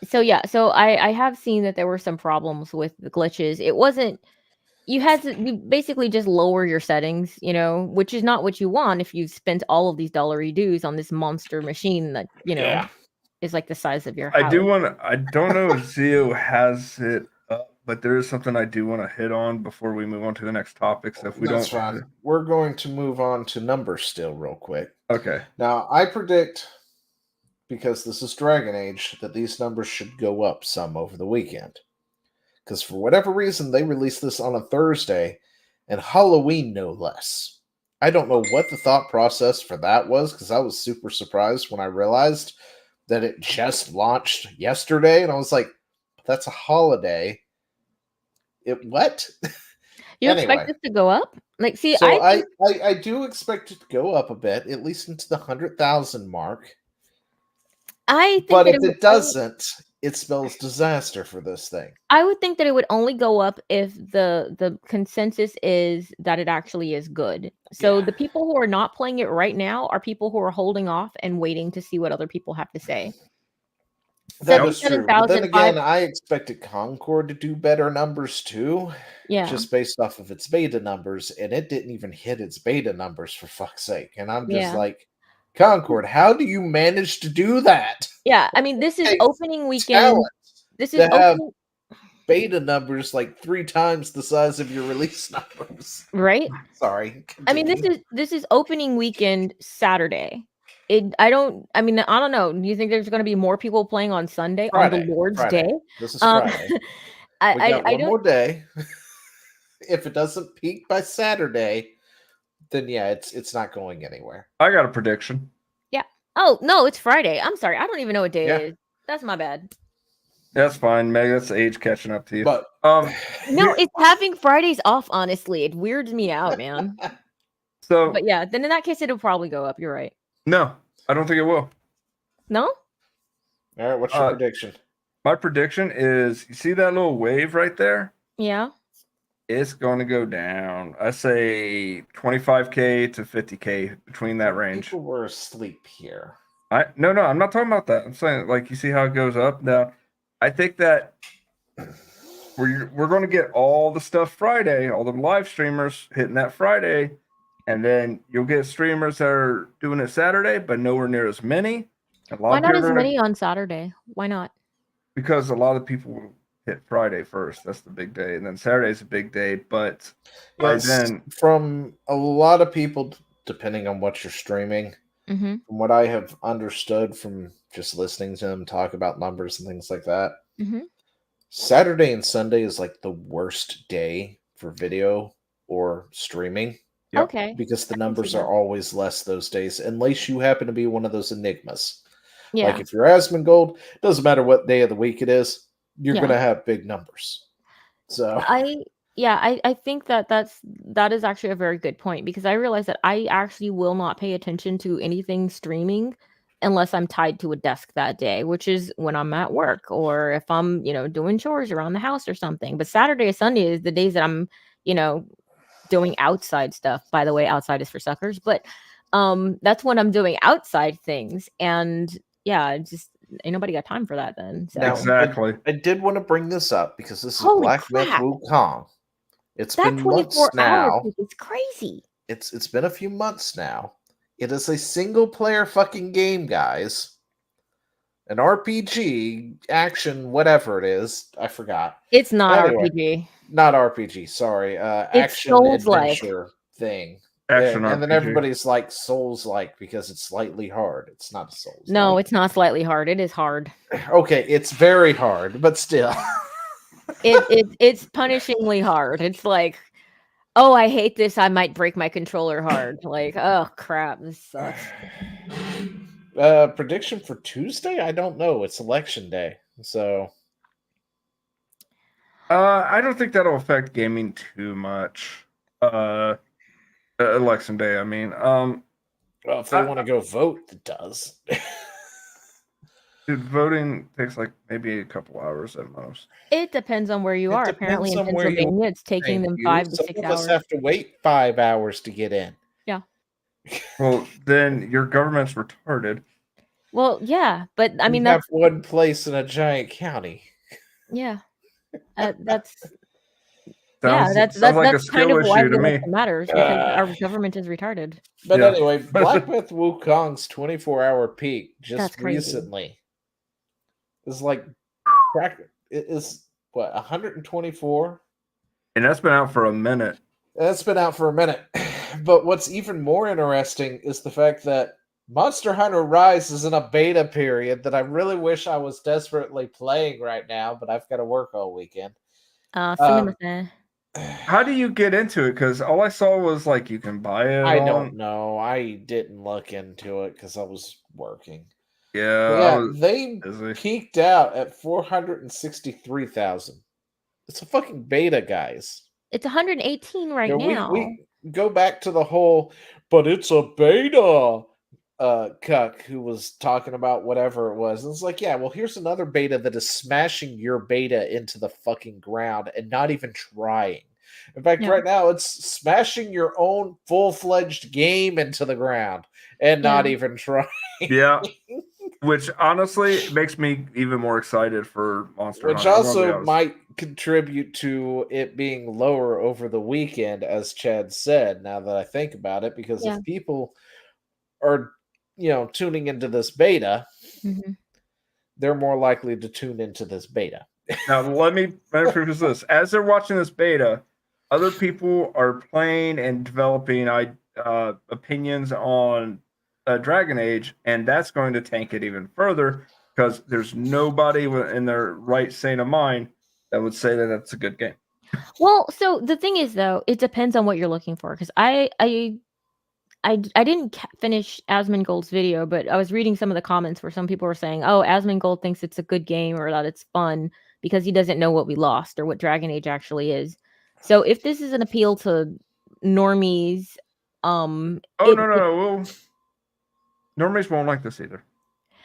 So I have seen that there were some problems with the glitches. It wasn't. You basically just lower your settings, which is not what you want if you've spent all of these dollary dues on this monster machine that is like the size of your house. I don't know if Zio has it up, but there is something I do want to hit on before we move on to the next topic. So if we That's fine. We're going to move on to numbers still real quick. Okay. Now, I predict, because this is Dragon Age, that these numbers should go up some over the weekend. Because for whatever reason, they released this on a Thursday, and Halloween no less. I don't know what the thought process for that was, because I was super surprised when I realized that it just launched yesterday, and I was like, that's a holiday. What? You expect it to go up? Like, see, so I do expect it to go up a bit, at least into the 100,000 mark. But if it doesn't, it spells disaster for this thing. I would think that it would only go up if the consensus is that it actually is good. So the people who are not playing it right now are people who are holding off and waiting to see what other people have to say. That is true. But then again, I expected Concord to do better numbers too. Yeah. Just based off of its beta numbers, and it didn't even hit its beta numbers for fuck's sake. And I'm just like, Concord, how do you manage to do that? Yeah, I mean, this is opening weekend. This is to have open, beta numbers like 3 times the size of your release numbers. right? Sorry. I mean, continue. this is opening weekend Saturday. I don't know. Do you think there's going to be more people playing on Sunday on the Lord's Friday. Day? This is Um, Friday. I We got I one don't. more day. If it doesn't peak by Saturday, then yeah, it's not going anywhere. I got a prediction. Yeah. Oh no, it's Friday. I'm sorry. I don't even know what day Yeah. it is. That's my bad. That's fine, Meg. That's age catching up to you. But No, here- it's having Fridays off. Honestly, it weirds me out, man. so But yeah, then in that case, it'll probably go up. You're right. no, I don't think it will. No. all right, what's your prediction? My prediction is, you see that little wave right there? Yeah. It's going to go down. I say 25K to 50K, between that range. People were asleep here. No, I'm not talking about that. I'm saying, like, you see how it goes up now. I think that we're going to get all the stuff Friday, all the live streamers hitting that Friday, and then you'll get streamers that are doing it Saturday, but nowhere near as many. Why not as many on Saturday? Why not? Because a lot of people will hit Friday first. That's the big day, and then Saturday's a big day. But by Yes, then, from a lot of people, depending on what you're streaming, Mm-hmm. from what I have understood from just listening to them talk about numbers and things like that, Mm-hmm. Saturday and Sunday is like the worst day for video or streaming Yep. Okay. because the I can see numbers that. are always less those days, unless you happen to be one of those enigmas. Yeah. Like if you're Asmongold, doesn't matter what day of the week it is, you're Yeah. gonna have big numbers. So I think that is actually a very good point, because I realize that I actually will not pay attention to anything streaming unless I'm tied to a desk that day, which is when I'm at work or if I'm, doing chores around the house or something. But Saturday or Sunday is the days that I'm, doing outside stuff. By the way, outside is for suckers, but that's when I'm doing outside things. And yeah, just ain't nobody got time for that then. So Now, exactly. I did want to bring this up because this is Holy Black Myth crap. Wukong. It's that been months 24 hours now. is crazy. It's been a few months now. It is a single player fucking game, guys. An RPG, action, whatever it is. I forgot. It's not Anyway. RPG. Not RPG, sorry. Action Souls-like. adventure thing. Action and then RPG. everybody's like Souls-like because it's slightly hard. It's not a Souls. No, it's not slightly hard. It is hard. Okay, it's very hard, but still. It's punishingly hard. It's like, oh, I hate this. I might break my controller hard. Like, oh crap, this sucks. Prediction for Tuesday? I don't know. It's election day, so I don't think that'll affect gaming too much. Election day, I mean. well, if they want to go vote, it does. Dude, voting takes like maybe a couple hours at most. It depends on where you It are. Apparently, in depends on where you Pennsylvania, it's taking Thank them you. 5 to Some 6 of us hours. have to wait 5 hours to get in. Well, then your government's retarded. Well, yeah, but I mean we have that's one place in a giant county. yeah, that's Sounds that's like a kind skill of why issue the to me. election matters, because our government is retarded. But Yeah. anyway, Black Myth Wukong's 24-hour peak just That's crazy. recently is like it is what 124. And that's been out for a minute. That's been out for a minute. But what's even more interesting is the fact that Monster Hunter Rise is in a beta period that I really wish I was desperately playing right now, but I've got to work all weekend. How do you get into it? Because all I saw was like you can buy it. I don't know. I didn't look into it because I was working. But Yeah, I yeah, was they busy. peaked out at 463,000. It's a fucking beta, guys. It's 118 right You know, now. we go back to the whole, but it's a beta. Cuck who was talking about whatever it was. And it's like, yeah, well, here's another beta that is smashing your beta into the fucking ground and not even trying. In fact, Yeah. right now it's smashing your own full-fledged game into the ground and not Yeah. even trying. Yeah, which honestly makes me even more excited for Monster Which Hunter. I'm gonna be also honest. might contribute to it being lower over the weekend, as Chad said, now that I think about it, because Yeah. if people are, tuning into this beta, Mhm. they're more likely to tune into this beta. Now, let me preface this. As they're watching this beta, other people are playing and developing opinions on Dragon Age, and that's going to tank it even further because there's nobody in their right sane of mind that would say that that's a good game. Well, so the thing is, though, it depends on what you're looking for. Because I didn't finish Asmongold's video, but I was reading some of the comments where some people were saying, "Oh, Asmongold thinks it's a good game or that it's fun because he doesn't know what we lost or what Dragon Age actually is." So if this is an appeal to normies, no. Well, normies won't like this either,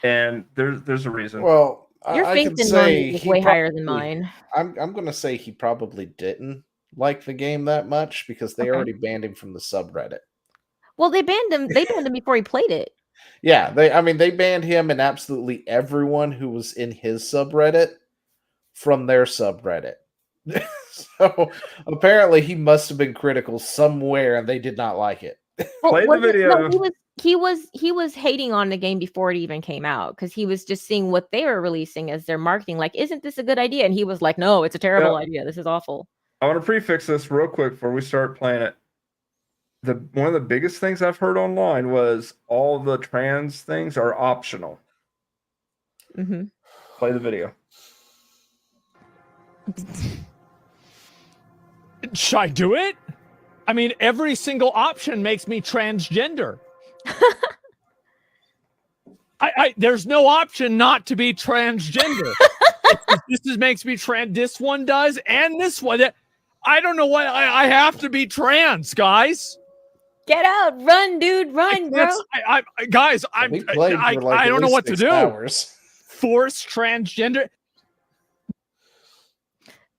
and there's a reason. Well, your I faith can in say normies is he way higher than probably- mine. I'm going to say he probably didn't like the game that much because they Okay. already banned him from the subreddit. Well, they banned him. They banned him before he played it. Yeah, they banned him and absolutely everyone who was in his subreddit from their subreddit. So apparently he must have been critical somewhere and they did not like it. Play the video. No, he was hating on the game before it even came out because he was just seeing what they were releasing as their marketing. Like, isn't this a good idea? And he was like, "No, it's a terrible idea. This is awful." I want to prefix this real quick before we start playing it. One of the biggest things I've heard online was all the trans things are optional. Mm-hmm. Play the video. Should I do it? I mean, every single option makes me transgender. There's no option not to be transgender. Makes me trans. This one does, and this one. I don't know what I have to be trans, guys. Get out, run, dude, run, bro. Guys, I don't know what to do. Hours. Force transgender.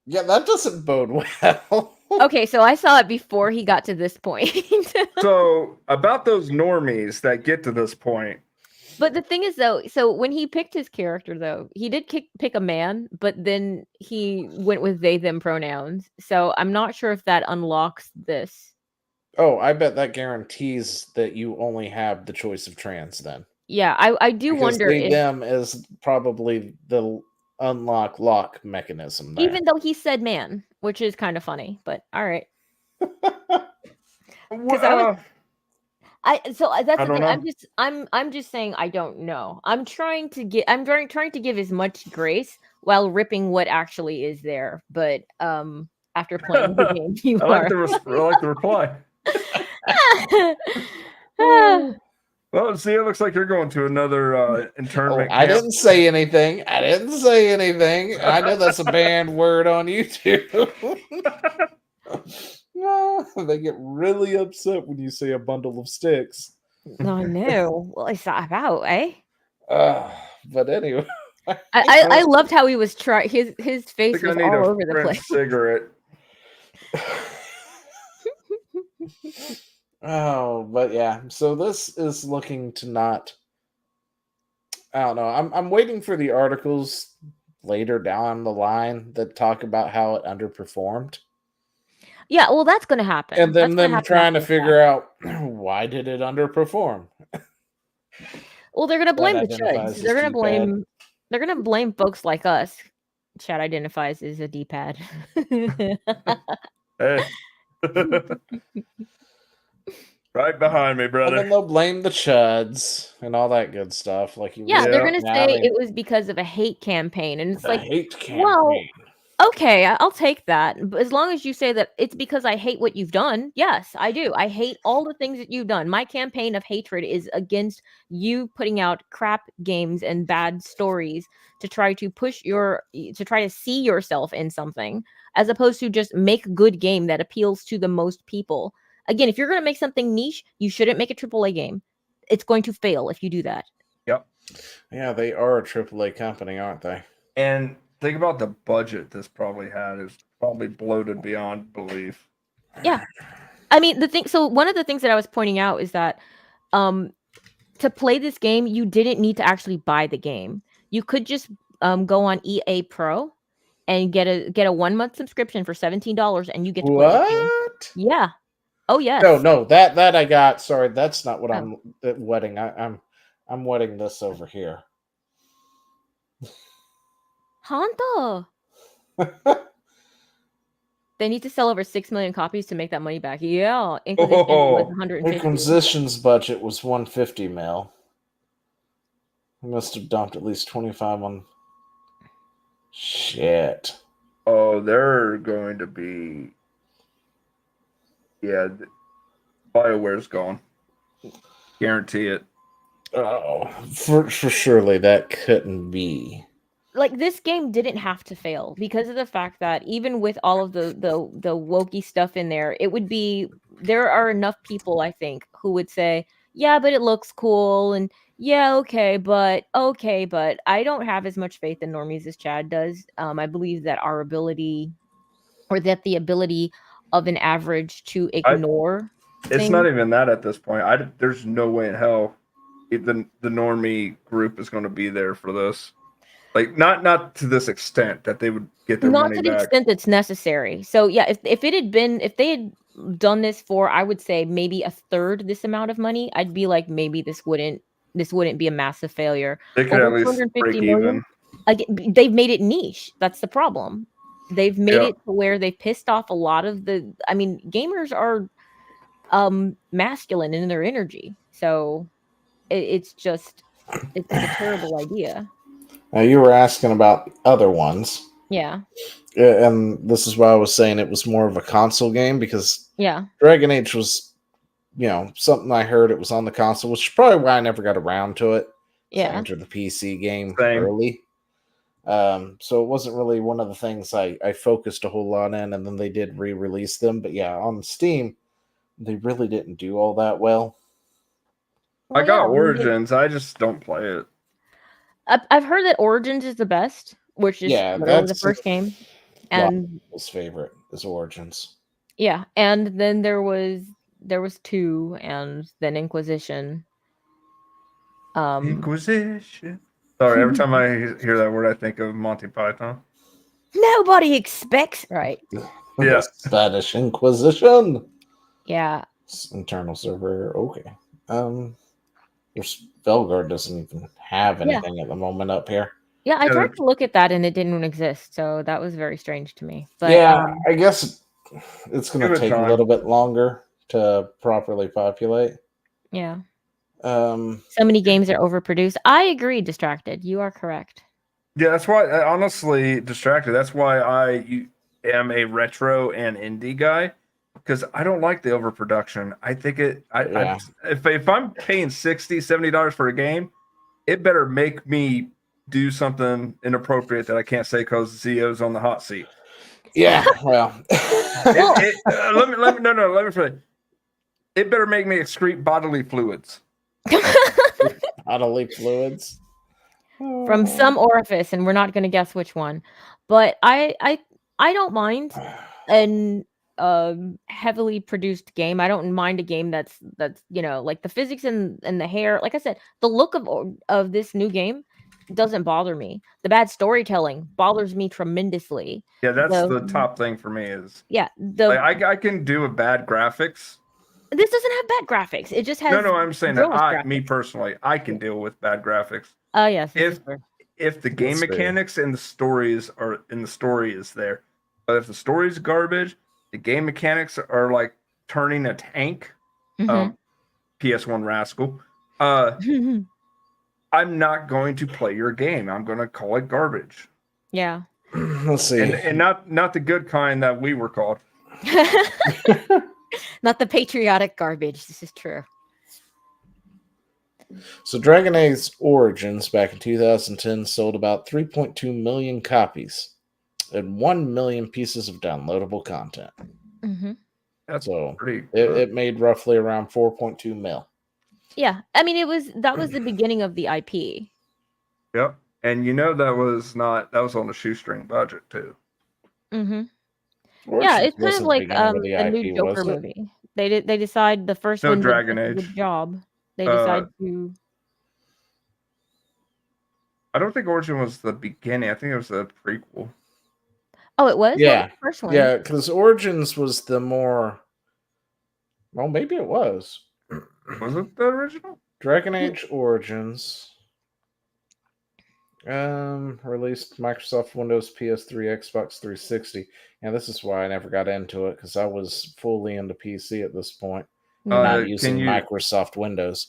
Yeah, that doesn't bode well. Okay, so I saw it before he got to this point. So about those normies that get to this point. But the thing is, though, so when he picked his character, though, he did pick a man, but then he went with they, them pronouns. So I'm not sure if that unlocks this. Oh, I bet that guarantees that you only have the choice of trans then. Yeah, I do Because wonder they, if... them is probably the lock mechanism there. Even though he said man, which is kind of funny, but all right. Because that's the thing. I'm just saying I don't know. I'm trying to give as much grace while ripping what actually is there. But after playing the game, you I like the reply. Well, see, it looks like you're going to another internment. I didn't say anything. I know that's a banned word on YouTube. They get really upset when you say a bundle of sticks. No, no. What is that about, eh? But anyway, I loved how he was trying. His face was all over the place. Cigarette. Oh, but yeah. So this is looking to not. I don't know. I'm waiting for the articles later down the line that talk about how it underperformed. Yeah, well, that's going to happen. And then them trying to figure out why did it underperform. Well, they're going to blame the chuds. They're going to blame folks like us. Chat identifies as a D-pad. Hey. Right behind me, brother. And then they'll blame the chuds and all that good stuff. They're going to say it was because of a hate campaign. And it's like, hate campaign. Well, okay, I'll take that. But as long as you say that it's because I hate what you've done. Yes, I do. I hate all the things that you've done. My campaign of hatred is against you putting out crap games and bad stories to try to try to see yourself in something, as opposed to just make a good game that appeals to the most people. Again, if you're going to make something niche, you shouldn't make a AAA game. It's going to fail if you do that. Yep. Yeah, they are a AAA company, aren't they? And think about the budget this probably had. Is probably bloated beyond belief. Yeah. I mean, one of the things that I was pointing out is that to play this game, you didn't need to actually buy the game. You could just go on EA Pro and get a 1-month subscription for $17 and you get to play the game. What? Yeah. Oh yes. No, that I got. Sorry, that's not what I'm wetting. I'm wetting this over here. Honda. They need to sell over 6 million copies to make that money back. Yeah, Inquisition was 150. Inquisition's budget was 150 mil. He must have dumped at least 25 on. Shit. Oh, they're going to be. Yeah, BioWare's gone. Guarantee it. Oh, for surely that couldn't be. Like, this game didn't have to fail because of the fact that even with all of the wokey stuff in there, it would be, there are enough people, I think, who would say, yeah, but it looks cool, and yeah, okay, but I don't have as much faith in normies as Chad does. I believe that our ability, or that the ability of an average to ignore It's not even that at this point. There's no way in hell the normie group is going to be there for this. Like, not to this extent that they would get their money not to the back. extent that's necessary. So yeah, if they had done this for, I would say, maybe a third this amount of money, I'd be like, maybe this wouldn't be a massive failure. They could at least break even. Again, they've made it niche. That's the problem. They've made it to where they pissed off a lot of the. I mean, gamers are masculine in their energy, so it's a terrible idea. Now, you were asking about other ones. Yeah. And this is why I was saying it was more of a console game, because Dragon Age was, something I heard it was on the console, which is probably why I never got around to it. Yeah. I entered the PC game early. So it wasn't really one of the things I focused a whole lot in, and then they did re-release them. But yeah, on Steam, they really didn't do all that well. I got Origins. I just don't play it. I've heard that Origins is the best, which is literally the first game. And his favorite is Origins. Yeah, and then there was 2, and then Inquisition. Inquisition. Sorry, every time I hear that word, I think of Monty Python. Nobody expects, right? Yeah. Spanish Inquisition. Yeah. Internal server. Okay. Failguard doesn't even have anything at the moment up here. Yeah, I tried to look at that and it didn't exist, so that was very strange to me. But I guess it's going to take a little bit longer to properly populate. Yeah. So many games are overproduced. I agree, Distracted. You are correct. Yeah, that's why, honestly, Distracted, that's why I am a retro and indie guy, because I don't like the overproduction. I think if I'm paying $60, $70 for a game, it better make me do something inappropriate that I can't say because Zio's on the hot seat. Yeah, well. Let me say, it better make me excrete bodily fluids. Bodily fluids? From some orifice, and we're not going to guess which one. But I don't mind an heavily produced game. I don't mind a game that's like the physics and the hair. Like I said, the look of this new game doesn't bother me. The bad storytelling bothers me tremendously. Yeah, that's the top thing for me is I can do a bad graphics. This doesn't have bad graphics. It just has I'm saying that me personally, I can deal with bad graphics. Oh yes. If the game mechanics and the story is there, but if the story is garbage, the game mechanics are like turning a tank. PS1 rascal. I'm not going to play your game. I'm going to call it garbage. Yeah. Let's see. And not the good kind that we were called. Not the patriotic garbage. This is true. So Dragon Age Origins back in 2010 sold about 3.2 million copies and 1 million pieces of downloadable content. That's so pretty. It made roughly around 4.2 mil. Yeah, I mean that was the beginning of the IP. Yep, and that was on a shoestring budget too. Yeah, it's kind of like the new Joker movie. They decide the first one Dragon did a Age good job. They decide to. I don't think Origin was the beginning. I think it was the prequel. Oh, it was? Yeah, what was the first one. Yeah, because Origins was the more. Well, maybe it was. Was it the original? Dragon Age Origins. Released Microsoft Windows, PS3, Xbox 360. And this is why I never got into it, because I was fully into PC at this point, not Can using you Microsoft Windows.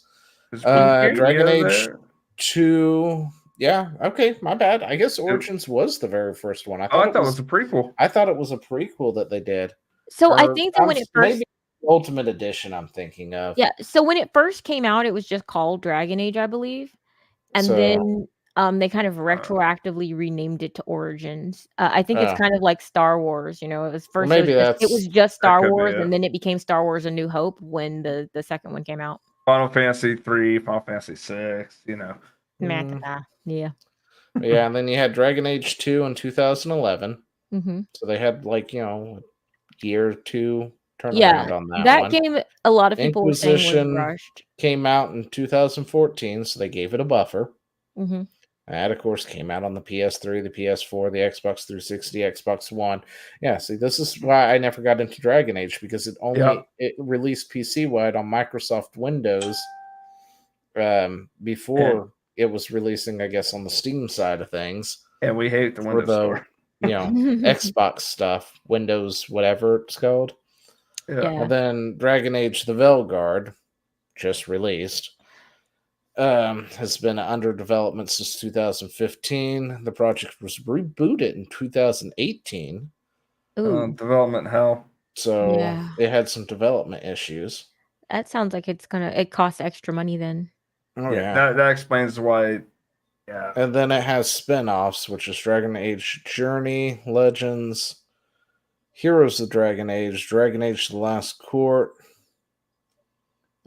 is Boot Dragon Cameo Age there? 2. Yeah, okay, my bad. I guess Origins was the very first one. Oh, I thought it was a prequel. I thought it was a prequel that they did. So I Or think that when it first maybe Ultimate Edition I'm thinking of. Yeah, so when it first came out, it was just called Dragon Age, I believe. And So- then they kind of retroactively renamed it to Origins. I think it's Oh. kind of like Star Wars, you know. It was first maybe it was that's- just Star could be Wars, it. and then it became Star Wars: A New Hope when the second one came out. Final Fantasy 3, Final Fantasy 6, you know. Yeah. Yeah, and then you had Dragon Age 2 in 2011. hmm So they had like, a year or two turnaround Yeah, on that that one. game a lot of people were saying was Inquisition rushed. came out in 2014, so they gave it a buffer. hmm And that, of course, came out on the PS3, the PS4, the Xbox 360, Xbox One. Yeah, see, this is why I never got into Dragon Age, because it released PC-wide on Microsoft Windows before it was releasing, I guess, on the Steam side of things. And we hate the For Windows the, Store. Xbox stuff, Windows, whatever it's called. Yeah. And then Dragon Age the Failguard, just released, has been under development since 2015. The project was rebooted in 2018. Ooh, Development hell. So Yeah. it had some development issues. that sounds like it costs extra money then. Oh, yeah. That explains why. Yeah. And then it has spin-offs, which is Dragon Age Journey, Legends, Heroes of Dragon Age The Last Court.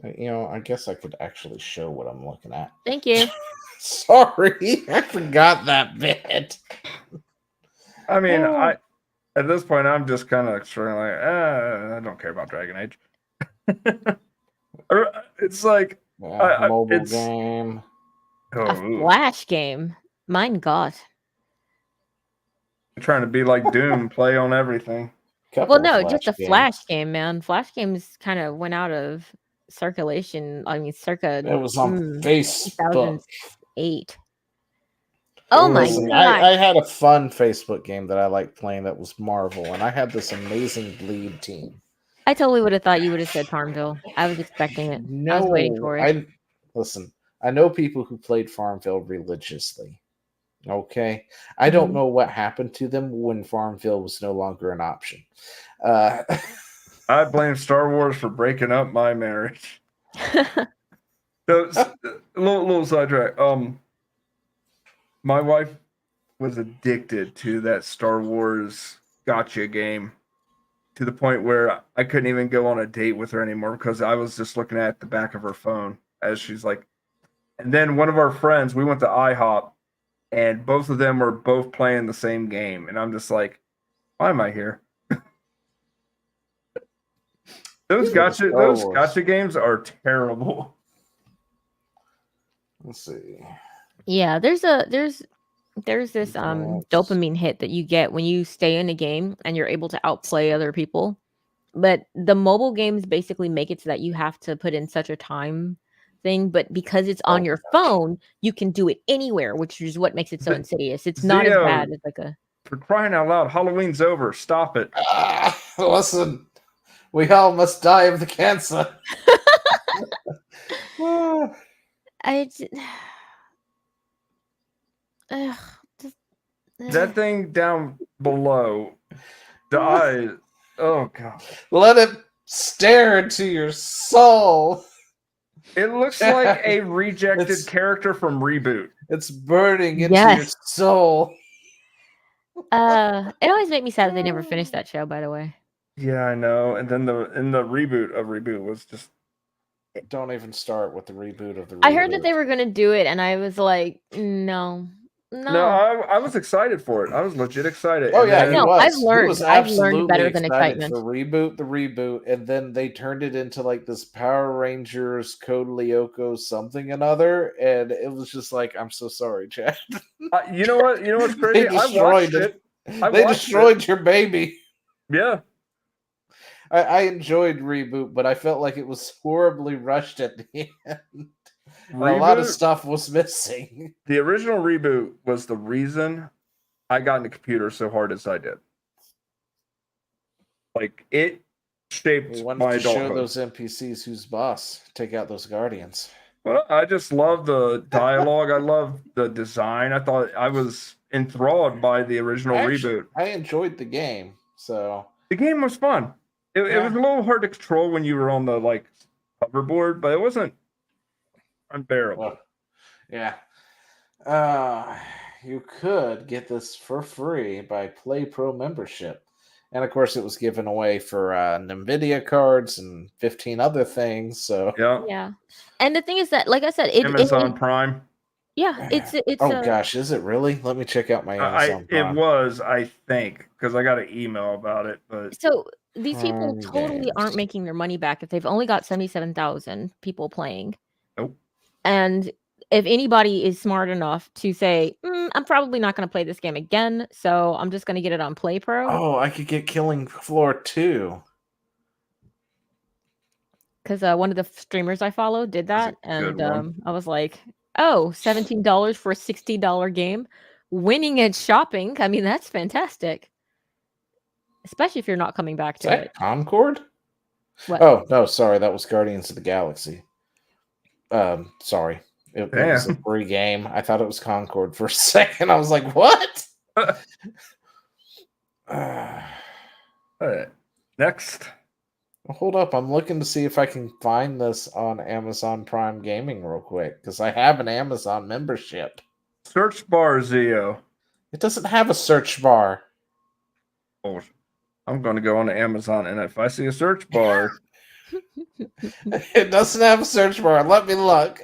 I guess I could actually show what I'm looking at. Thank you. Sorry, I forgot that bit. I mean, Oh. at this point, I'm just kind of like, I don't care about Dragon Age. It's like Mobile it's- game. A Flash game. Mein Gott. trying to be like Doom, play on everything. Couple Well, of no, just a games. Flash game, man. Flash games kind of went out of circulation. I mean, circa It was on Facebook. 2008. Oh my Listen, god! I had a fun Facebook game that I liked playing that was Marvel, and I had this amazing bleed team. I totally would have thought you would have said Farmville. I was expecting it. No, I was waiting for it. Listen, I know people who played Farmville religiously. Okay, I don't Mhm. know what happened to them when Farmville was no longer an option. I blame Star Wars for breaking up my marriage. So, little sidetrack. My wife was addicted to that Star Wars gotcha game to the point where I couldn't even go on a date with her anymore because I was just looking at the back of her phone as she's like. And then one of our friends, we went to IHOP, and both of them were both playing the same game, and I'm just like, why am I here? Those gotcha games are terrible. Let's see. Yeah, there's this dopamine hit that you get when you stay in a game and you're able to outplay other people. But the mobile games basically make it so that you have to put in such a time thing, but because it's on your phone, you can do it anywhere, which is what makes it so insidious. It's not as Zio, bad as like a For crying out loud, Halloween's over. Stop it. Listen, we all must die of the cancer. That thing down below, the eyes. Oh god! Let it stare into your soul. It looks like a rejected character from Reboot. It's burning into your soul. It always made me sad that they never finished that show, by the way. Yeah, I know. And then the reboot of Reboot was just. Don't even start with the reboot of the. I heard that they were gonna do it, and I was like, no. I was excited for it. I was legit excited. Oh yeah, no, I've learned better than excited excitement. for the reboot, and then they turned it into like this Power Rangers Code Lyoko something another, and it was just like, I'm so sorry, Chad. You know what? You know what's crazy? They destroyed your baby. Yeah. I enjoyed Reboot, but I felt like it was horribly rushed at the end. A lot of Reboot, stuff was missing. the original reboot was the reason I got into computers so hard as I did. Like it shaped We wanted my to show adulthood. those NPCs who's boss. Take out those guardians. Well, I just love the dialogue. I love the design. I thought I was enthralled by the original reboot. I enjoyed the game, so The game was fun. It Yeah. was a little hard to control when you were on the like hoverboard, but it wasn't unbearable. well, yeah. You could get this for free by Play Pro membership. And of course, it was given away for NVIDIA cards and 15 other things. So, Yeah. Yeah. And the thing is that, like I said, Amazon Prime. yeah, it's oh gosh, is it really? Let me check out my Amazon It Prime. was, I think, because I got an email about it. But so these people Prime totally games. aren't making their money back if they've only got 77,000 people playing. Nope. And if anybody is smart enough to say, I'm probably not going to play this game again, so I'm just going to get it on Play Pro. Oh, I could get Killing Floor 2. Because one of the streamers I follow did That's that, a good and one. I was like, "Oh, $17 for a $60 game, winning at shopping. I mean, that's fantastic, especially if you're not coming back Is to that it." Concord? What? Oh, no, sorry. That was Guardians of the Galaxy. Sorry. It was a free game. I thought it was Concord for a second. I was like, what? All right. Next. Hold up. I'm looking to see if I can find this on Amazon Prime Gaming real quick because I have an Amazon membership. Search bar Zio. It doesn't have a search bar. Oh, I'm going to go on to Amazon, and if I see a search bar, It doesn't have a search bar. Let me look.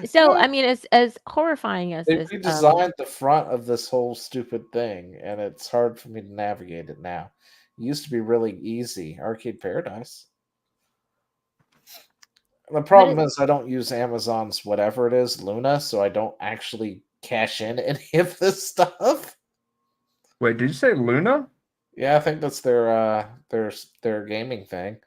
So, I mean, as horrifying as They this, redesigned the front of this whole stupid thing, and it's hard for me to navigate it now. It used to be really easy. Arcade Paradise. The problem is I don't use Amazon's whatever it is, Luna, so I don't actually cash in any of this stuff. wait, did you say Luna? Yeah, I think that's their gaming thing.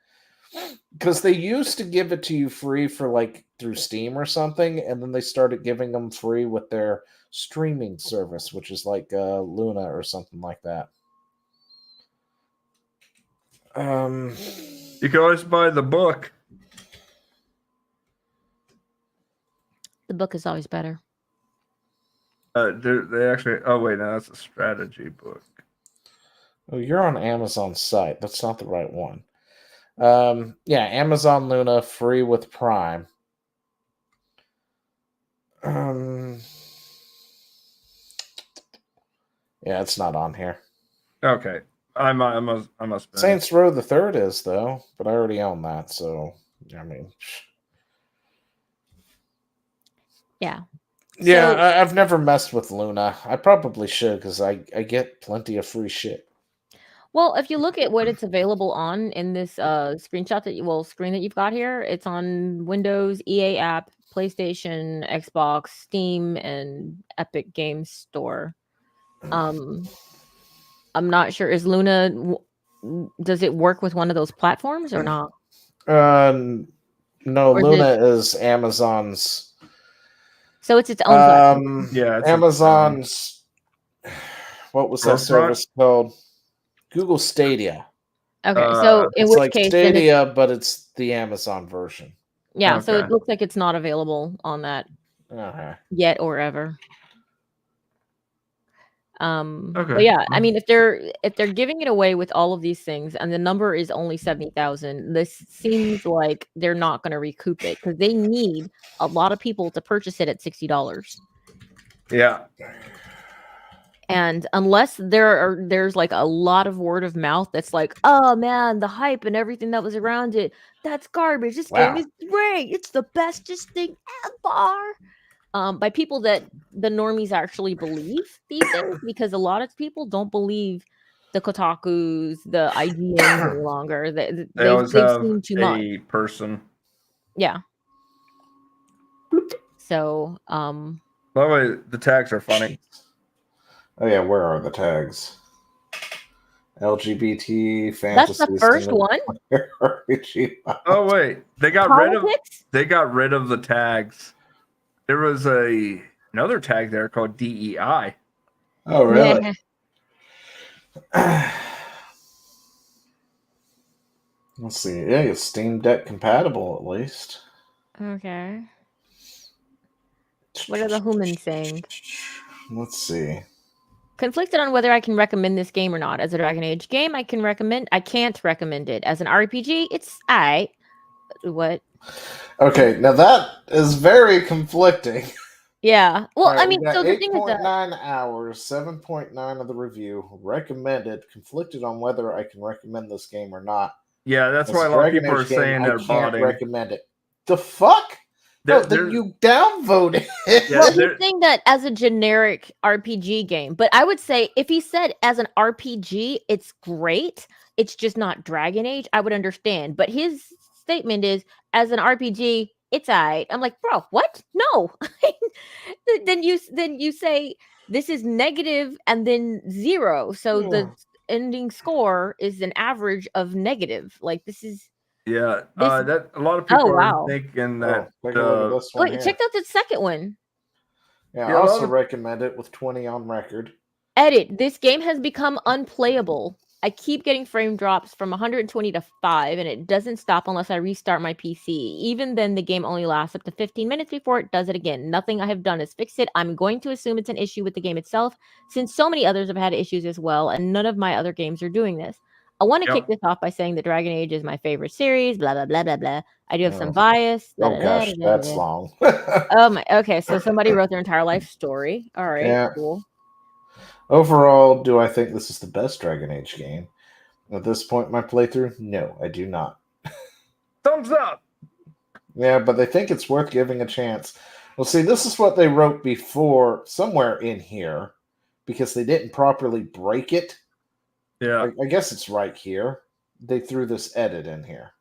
Because they used to give it to you free for like through Steam or something, and then they started giving them free with their streaming service, which is like Luna or something like that. You can always buy the book. the book is always better. They actually. Oh wait, no, that's a strategy book. Oh, you're on Amazon's site. That's not the right one. Yeah, Amazon Luna free with Prime. Yeah, it's not on here. Okay, I must. Be. Saints Row the Third is though, but I already own that, so I mean, Yeah. yeah, So- I've never messed with Luna. I probably should because I get plenty of free shit. Well, if you look at what it's available on in this screenshot screen that you've got here, it's on Windows, EA app, PlayStation, Xbox, Steam, and Epic Games Store. I'm not sure. Is Luna? Does it work with one of those platforms or not? No, Or is Luna is Amazon's. So it's its own platform. Yeah, it's Amazon's. What was that Storefront? service called? Google Stadia. Okay, so in It's which like case, then Stadia, but it's the Amazon version. yeah. So Okay. it looks like it's not available on that Okay. yet or ever. Okay. But yeah, I mean, if they're giving it away with all of these things, and the number is only 70,000, this seems like they're not going to recoup it because they need a lot of people to purchase it at $60. Yeah. And unless there's like a lot of word of mouth that's like, oh man, the hype and everything that was around it, that's garbage. This game Wow. is great. It's the bestest thing ever. By people that the normies actually believe these days, because a lot of people don't believe the Kotakus, the IGNs any longer. They always they've have seen too much. a person. Yeah. So, By the way, the tags are funny. Oh yeah, where are the tags? LGBT That's fantasy. the first single one. player RPG. Oh wait, they got Politics? rid of the tags. There was another tag there called DEI. Oh, really? Meh. Let's see. Yeah, it's Steam Deck compatible at least. Okay. What are the humans saying? Let's see. Conflicted on whether I can recommend this game or not. As a Dragon Age game, I can't recommend it. As an RPG, it's what? Okay, now that is very conflicting. Yeah. Well, All right, I mean, we got so the thing is that 8.9 hours, 7.9 of the review, recommended, conflicted on whether I can recommend this game or not. Yeah, that's As why a lot of Dragon people are Age game, saying they're I can't botting. recommend it. The fuck? No, then you downvoted it. Yeah, well, he's saying that as a generic RPG game, but I would say if he said as an RPG, it's great. It's just not Dragon Age. I would understand, but his statement is as an RPG, it's alright. I'm like, bro, what? No. then you say this is negative and then 0. So the ending score is an average of negative. Like this is. Yeah, This- that a lot of people wow. are thinking that. Take a look at this one Wait, here. check out the second one. Yeah, Yeah, I a lot also of- recommend it with 20 on record. Edit. This game has become unplayable. I keep getting frame drops from 120 to 5, and it doesn't stop unless I restart my PC. Even then, the game only lasts up to 15 minutes before it does it again. Nothing I have done has fixed it. I'm going to assume it's an issue with the game itself, since so many others have had issues as well, and none of my other games are doing this. I want to kick this off by saying that Dragon Age is my favorite series, blah, blah, blah, blah, blah. I do have some bias. Oh, gosh, that's long. Oh, my. Okay, so somebody wrote their entire life story. All right, Yeah. cool. Overall, do I think this is the best Dragon Age game? At this point in my playthrough, no, I do not. Thumbs up! Yeah, but they think it's worth giving a chance. Well, see, this is what they wrote before, somewhere in here, because they didn't properly break it. Yeah. I guess it's right here. They threw this edit in here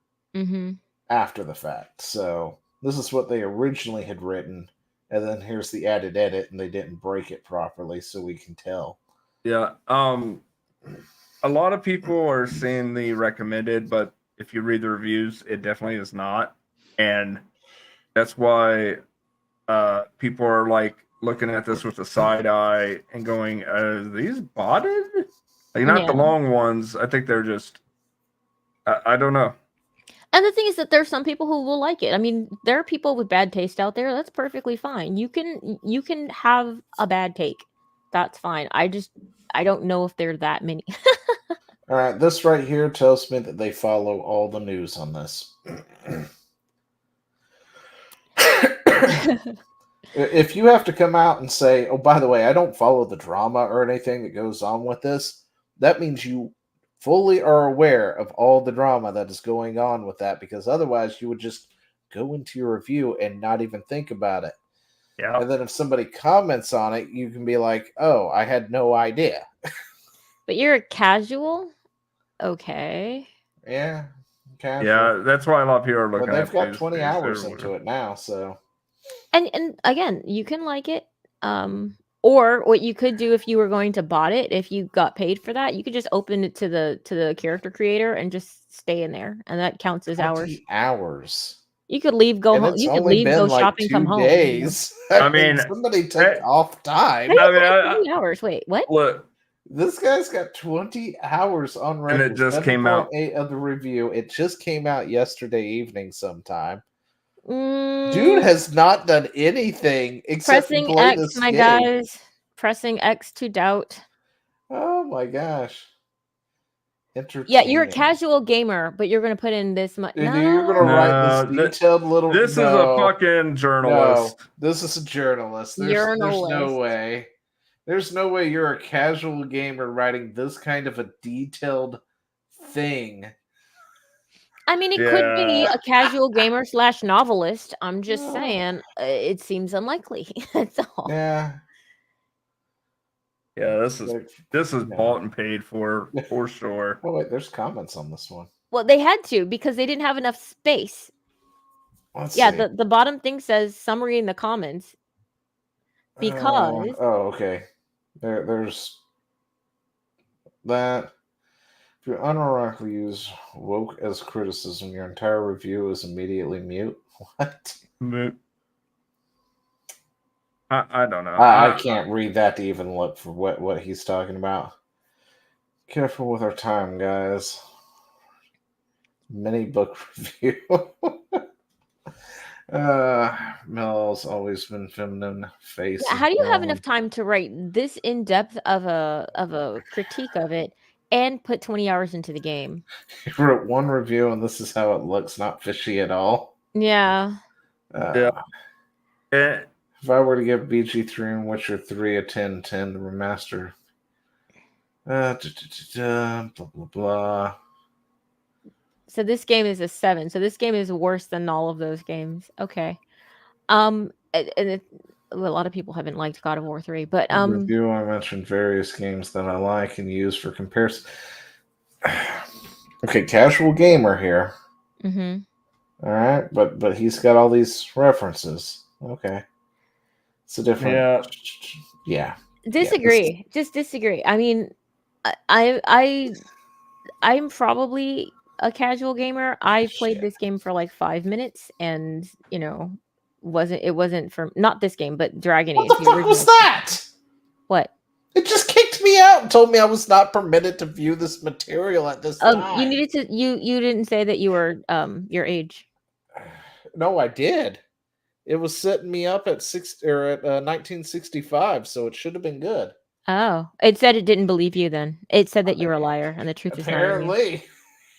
after the fact. So this is what they originally had written, and then here's the added edit, and they didn't break it properly, so we can tell. Yeah. A lot of people are saying the recommended, but if you read the reviews, it definitely is not. And that's why people are like looking at this with a side eye and going, are these botted? Like, not the long ones. I think they're just, I don't know. And the thing is that there's some people who will like it. I mean, there are people with bad taste out there. That's perfectly fine. You can have a bad take. That's fine. I don't know if there are that many. All right, this right here tells me that they follow all the news on this. If you have to come out and say, oh, by the way, I don't follow the drama or anything that goes on with this, that means you fully are aware of all the drama that is going on with that, because otherwise you would just go into your review and not even think about it. Yeah. And then if somebody comments on it, you can be like, oh, I had no idea. But you're a casual? Okay. Yeah. Casual. Yeah, that's why a lot of people are looking But at they've got news 20 or hours whatever. into it now, so. And again, you can like it. Or what you could do if you were going to bot it, if you got paid for that, you could just open it to the character creator and just stay in there, and that counts as hours. Hours. You could leave, go And home. it's You could only leave, been go like shopping, 2 come home. days. I mean, somebody took off time. How I do you mean, have 20 hours? Wait, what? Look, This guy's got 20 hours on record. And it just came out. 7.8 of the review. It just came out yesterday evening sometime. Dude Mm, has not done anything except pressing play X, this my game. guys. Pressing X to doubt. Oh my gosh. Yeah, you're a Entertaining. casual gamer, but you're gonna put in this much. Dude, No, you're gonna write this detailed little. This is a fucking journalist. No, this is a journalist. There's no Journalist. way. There's no way you're a casual gamer writing this kind of a detailed thing. I mean, it could be Yeah. a casual gamer / novelist. I'm just saying, it seems unlikely. That's all. Yeah. Yeah, this is No. bought and paid for sure. Oh wait, there's comments on this one. Well, they had to because they didn't have enough space. Let's Yeah, see. the bottom thing says summary in the comments. Because oh, okay. There's that. If you unironically use woke as criticism, your entire review is immediately mute. What? I don't know. I can't read that to even look for what he's talking about. Careful with our time, guys. Mini book review. Mel's always been feminine face. Yeah, how do you have enough time to write this in depth of a critique of it and put 20 hours into the game? He wrote one review, and this is how it looks. Not fishy at all. Yeah. Yeah. If I were to give BG3 and Witcher 3 a 10, the remaster. Blah blah blah. So this game is a 7. So this game is worse than all of those games. Okay. And a lot of people haven't liked God of War 3, but review, I mentioned various games that I like and use for comparison. Okay, casual gamer here. Mhm. All right, but he's got all these references. Okay, it's a different. Yeah. Disagree. Just disagree. I mean, I'm probably a casual gamer. I played this game for like 5 minutes, and it wasn't for not this game, but Dragon Age. What the fuck was that? What? It just kicked me out and told me I was not permitted to view this material at this time. You needed to. You didn't say that you were your age. No, I did. It was setting me up at 1965, so it should have been good. Oh, it said it didn't believe you. Then it said that you were a liar, and the truth is not in you. Apparently,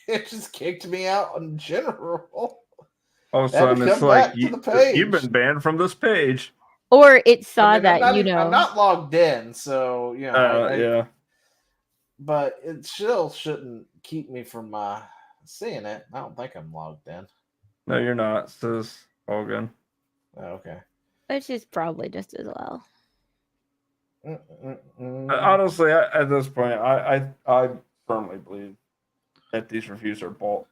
it just kicked me out in general. All of a sudden, it's like you've been banned from this page. Or it saw I'm that not I'm not logged in, so yeah. But it still shouldn't keep me from seeing it. I don't think I'm logged in. No, you're not. It says all good. Oh, okay. Which is probably just as well. Honestly, at this point, I firmly believe that these reviews are bull.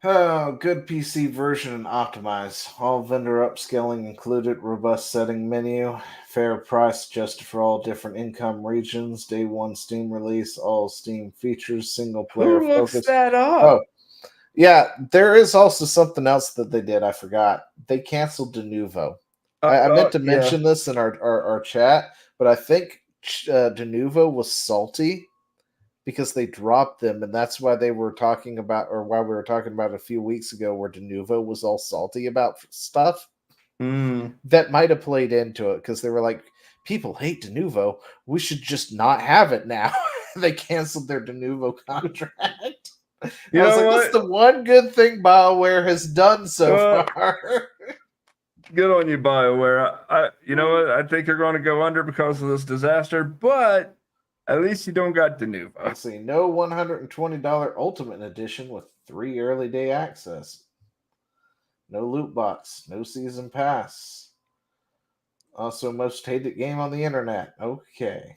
Oh, good PC version and optimize. All vendor upscaling included, robust setting menu, fair price adjusted for all different income regions, day one Steam release, all Steam features, single player Who looks focus. that up? Oh, yeah, there is also something else that they did. I forgot. They canceled Denuvo. I meant to mention this in our chat, but I think Denuvo was salty because they dropped them, and that's why they were talking about, or why we were talking about a few weeks ago, where Denuvo was all salty about stuff. That might have played into it, because they were like, people hate Denuvo. We should just not have it now. They canceled their Denuvo contract. I was like, that's the one good thing BioWare has done so far. Good on you, BioWare. You know what? I think you're going to go under because of this disaster, but at least you don't got Denuvo. Let's see. No $120 Ultimate Edition with 3 early day access. No loot box. No season pass. Also, most hated game on the internet. Okay.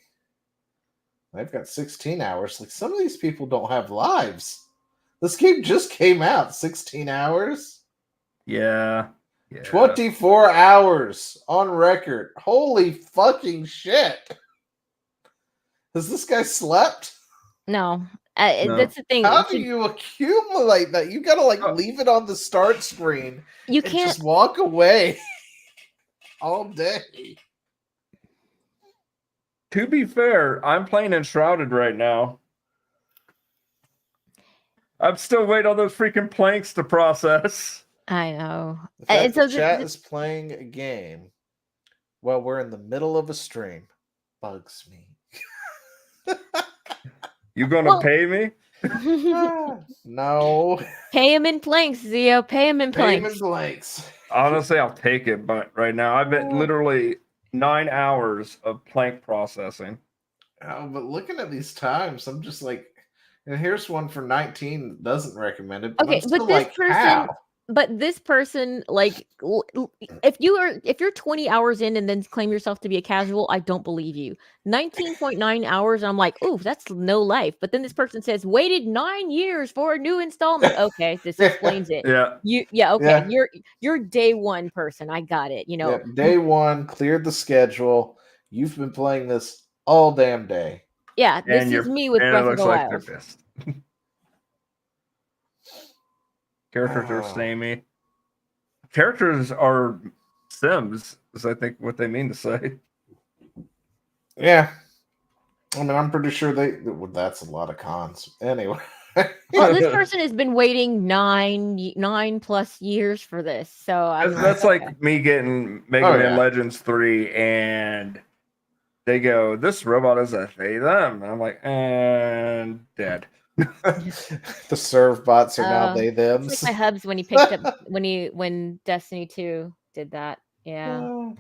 They've got 16 hours. Like, some of these people don't have lives. This game just came out. 16 hours? Yeah. 24 hours on record. Holy fucking shit. Has this guy slept? No. That's the thing. How do you accumulate that? You gotta leave it on the start screen. You and can't just walk away all day. To be fair, I'm playing Enshrouded right now. I'm still waiting on those freaking planks to process. I know. The fact that chat is playing a game while we're in the middle of a stream bugs me. You gonna pay me? No. Pay him in planks, Zio. Pay him in planks. Pay him in blanks. Honestly, I'll take it, but right now I've been literally 9 hours of plank processing. Oh, but looking at these times, I'm just like, and here's one for 19 that doesn't recommend it. But okay, but this person, like, if you're 20 hours in and then claim yourself to be a casual, I don't believe you. 19.9 hours, and I'm like, ooh, that's no life. But then this person says waited 9 years for a new installment. Okay, this explains it. Yeah. You're day one person. I got it. Day one, cleared the schedule. You've been playing this all damn day. Yeah, this is me with Breath of the Wild. Characters are samey. Characters are Sims, is I think what they mean to say. Yeah. I mean, I'm pretty sure well, that's a lot of cons. Anyway. Well, this person has been waiting 9+ years for this, so That's like me getting Mega Oh, Man yeah. Legends 3 and they go, this robot is a they them. And I'm like, and dead. The serve bots are now they it's them. like my hubs when he picked up when Destiny 2 did that. Yeah.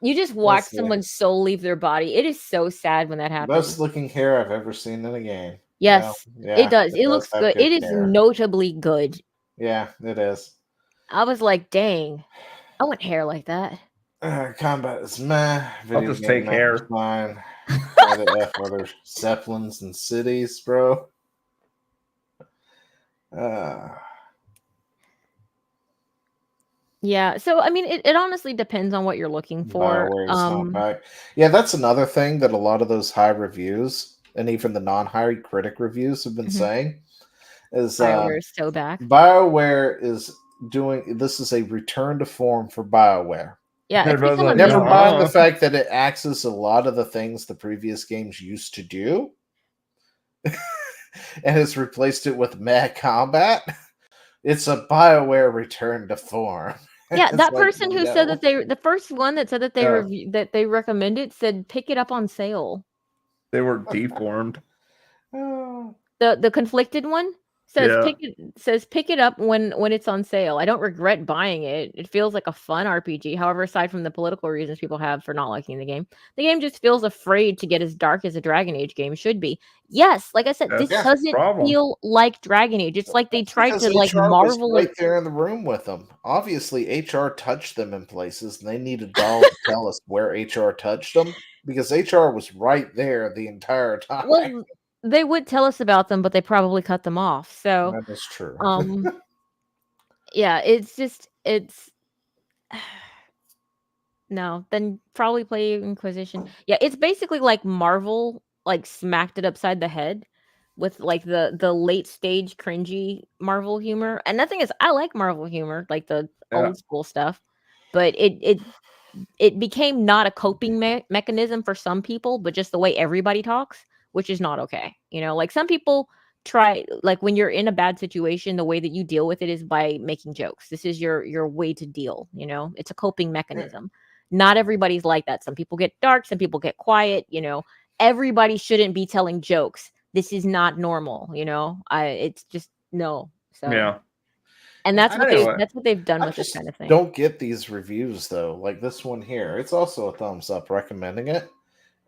You just watch someone's soul leave their body. It is so sad when that happens. Best looking hair I've ever seen in a game. Yes, yeah, it does. It looks have good. It is hair. notably good. Yeah, it is. I was like, dang, I want hair like that. Combat is meh. I'll just take hair. Fine. Why the F are there zeppelins and cities, bro? Yeah, so I mean, it honestly depends on what you're looking for. Yeah, that's another thing that a lot of those high reviews and even the non-high critic reviews have been saying is BioWare is so back. BioWare is doing this is a return to form for BioWare. Yeah, it's become a never mind the fact that it axes a lot of the things the previous games used to do, and has replaced it with MEGG combat. It's a BioWare return to form. Yeah, that person who said that the first one that said that they recommended said pick it up on sale. They were deformed. The conflicted one says pick it up when it's on sale. I don't regret buying it. It feels like a fun RPG. However, aside from the political reasons people have for not liking the game just feels afraid to get as dark as a Dragon Age game should be. Yes, like I said, this doesn't feel like Dragon Age. It's like they tried to like marvel right there in the room with them. Obviously, HR touched them in places, and they needed Dahl to tell us where HR touched them because HR was right there the entire time. Well, they would tell us about them, but they probably cut them off. So that is true. Yeah, it's no, then probably play Inquisition. Yeah, it's basically like Marvel like smacked it upside the head with like the late stage cringy Marvel humor. And the thing is, I like Marvel humor, like the old school stuff, but it became not a coping mechanism for some people, but just the way everybody talks, which is not okay. You know, like some people try, like when you're in a bad situation, the way that you deal with it is by making jokes. This is your way to deal, you know, it's a coping mechanism. Not everybody's like that. Some people get dark, some people get quiet, you know, everybody shouldn't be telling jokes. This is not normal, you know, it's just no. So yeah. And that's what they've done with this kind of thing. Don't get these reviews though, like this one here. It's also a thumbs up recommending it.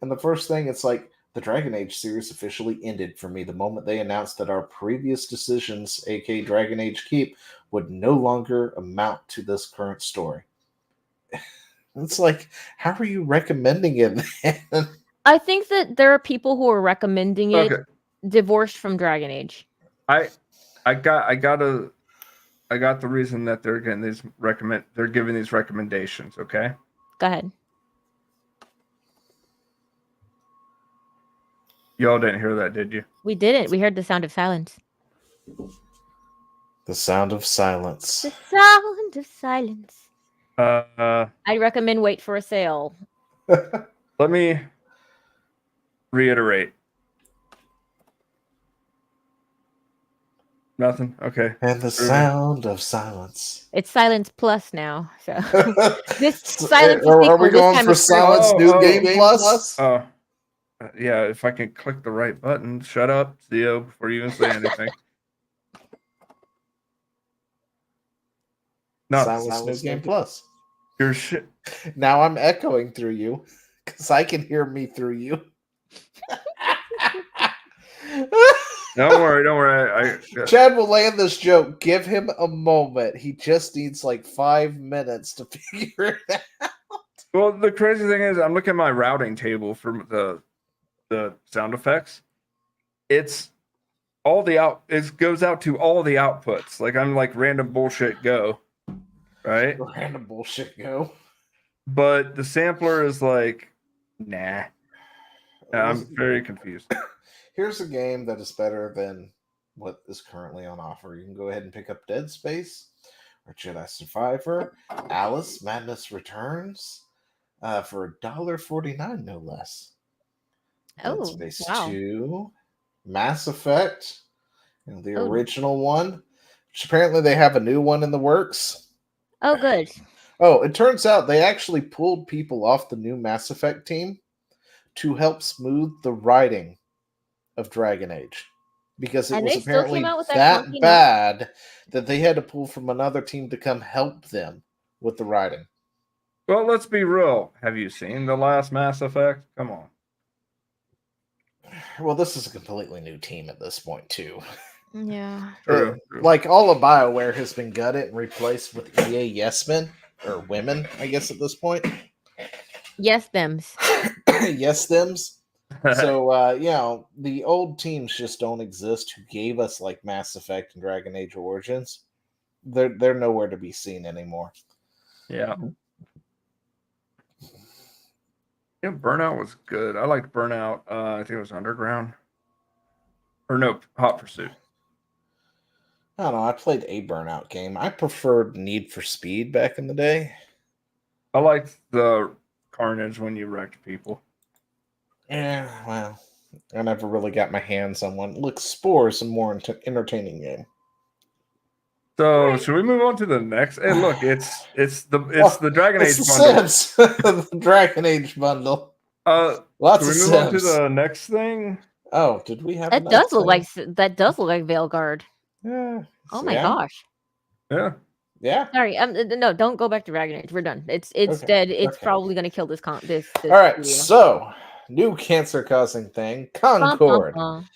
And the first thing, it's like the Dragon Age series officially ended for me the moment they announced that our previous decisions, aka Dragon Age Keep, would no longer amount to this current story. It's like, how are you recommending it then? I think that there are people who are recommending it divorced from Dragon Age. I got the reason that they're getting these they're giving these recommendations, okay? Go ahead. Y'all didn't hear that, did you? We didn't. We heard the sound of silence. The sound of silence. The sound of silence. I recommend wait for a sale. Let me reiterate. Nothing. Okay. And the sound of silence. It's Silence Plus now. So this Silence. Are we going for Silence New Game Plus? Oh, yeah. If I can click the right button, shut up, Theo, before you even say anything. No, Silence New Game Plus. Your shit. Now I'm echoing through you because I can hear me through you. Don't worry. Chad will land this joke. Give him a moment. He just needs like 5 minutes to figure it out. Well, the crazy thing is, I'm looking at my routing table for the sound effects. It's all the it goes out to all the outputs. Like I'm like random bullshit go, right? Random bullshit go. But the sampler is like, nah. I'm very confused. here's a game that is better than what is currently on offer. You can go ahead and pick up Dead Space or Jedi Survivor, Alice Madness Returns for $1.49, no less. Dead Oh, Space wow. 2, Mass Effect, the Oh. original one, which apparently they have a new one in the works. Oh, good. Oh, it turns out they actually pulled people off the new Mass Effect team to help smooth the writing of Dragon Age. Because it And was they still apparently came out with that clunky bad that they had to pull from another team to come help them with the writing. Well, let's be real. Have you seen the last Mass Effect? Come on. Well, this is a completely new team at this point, too. Yeah. True. Like, all of BioWare has been gutted and replaced with EA yes men, or women, I guess, at this point. Yes, thems. Yes, thems. So, the old teams just don't exist who gave us, like, Mass Effect and Dragon Age Origins. They're nowhere to be seen anymore. Yeah. Yeah, Burnout was good. I liked Burnout. I think it was Underground. Or no, Hot Pursuit. I don't know. I played a Burnout game. I preferred Need for Speed back in the day. I liked the carnage when you wrecked people. Yeah, well, I never really got my hands on one. Look, Spore is a more entertaining game. So should we move on to the next? Hey, look, it's the Dragon It's Age the bundle. Sims, the Dragon Age bundle. Should Lots we of move on to Sims. the next thing? Oh, did we have? That another does look thing? like Failguard. Yeah. Oh my yeah, gosh. Yeah. Yeah. Sorry. No, don't go back to Dragon Age. We're done. It's Okay, dead. It's okay. probably gonna kill this this All right. studio. So, new cancer-causing thing, Bum, bum, Concord. bum.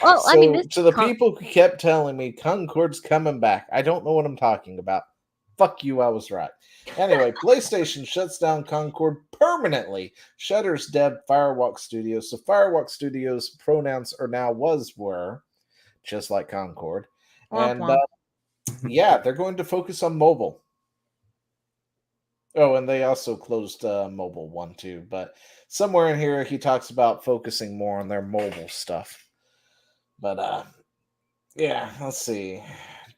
Well, So, I mean, this to the people who kept telling me Concord's coming back, I don't know what I'm talking about. Fuck you, I was right. Anyway, PlayStation shuts down Concord permanently, shutters dead Firewalk Studios. So Firewalk Studios pronouns are now were, just like Concord. Womp And womp. yeah, they're going to focus on mobile. Oh, and they also closed mobile one too. But somewhere in here, he talks about focusing more on their mobile stuff. But yeah, let's see.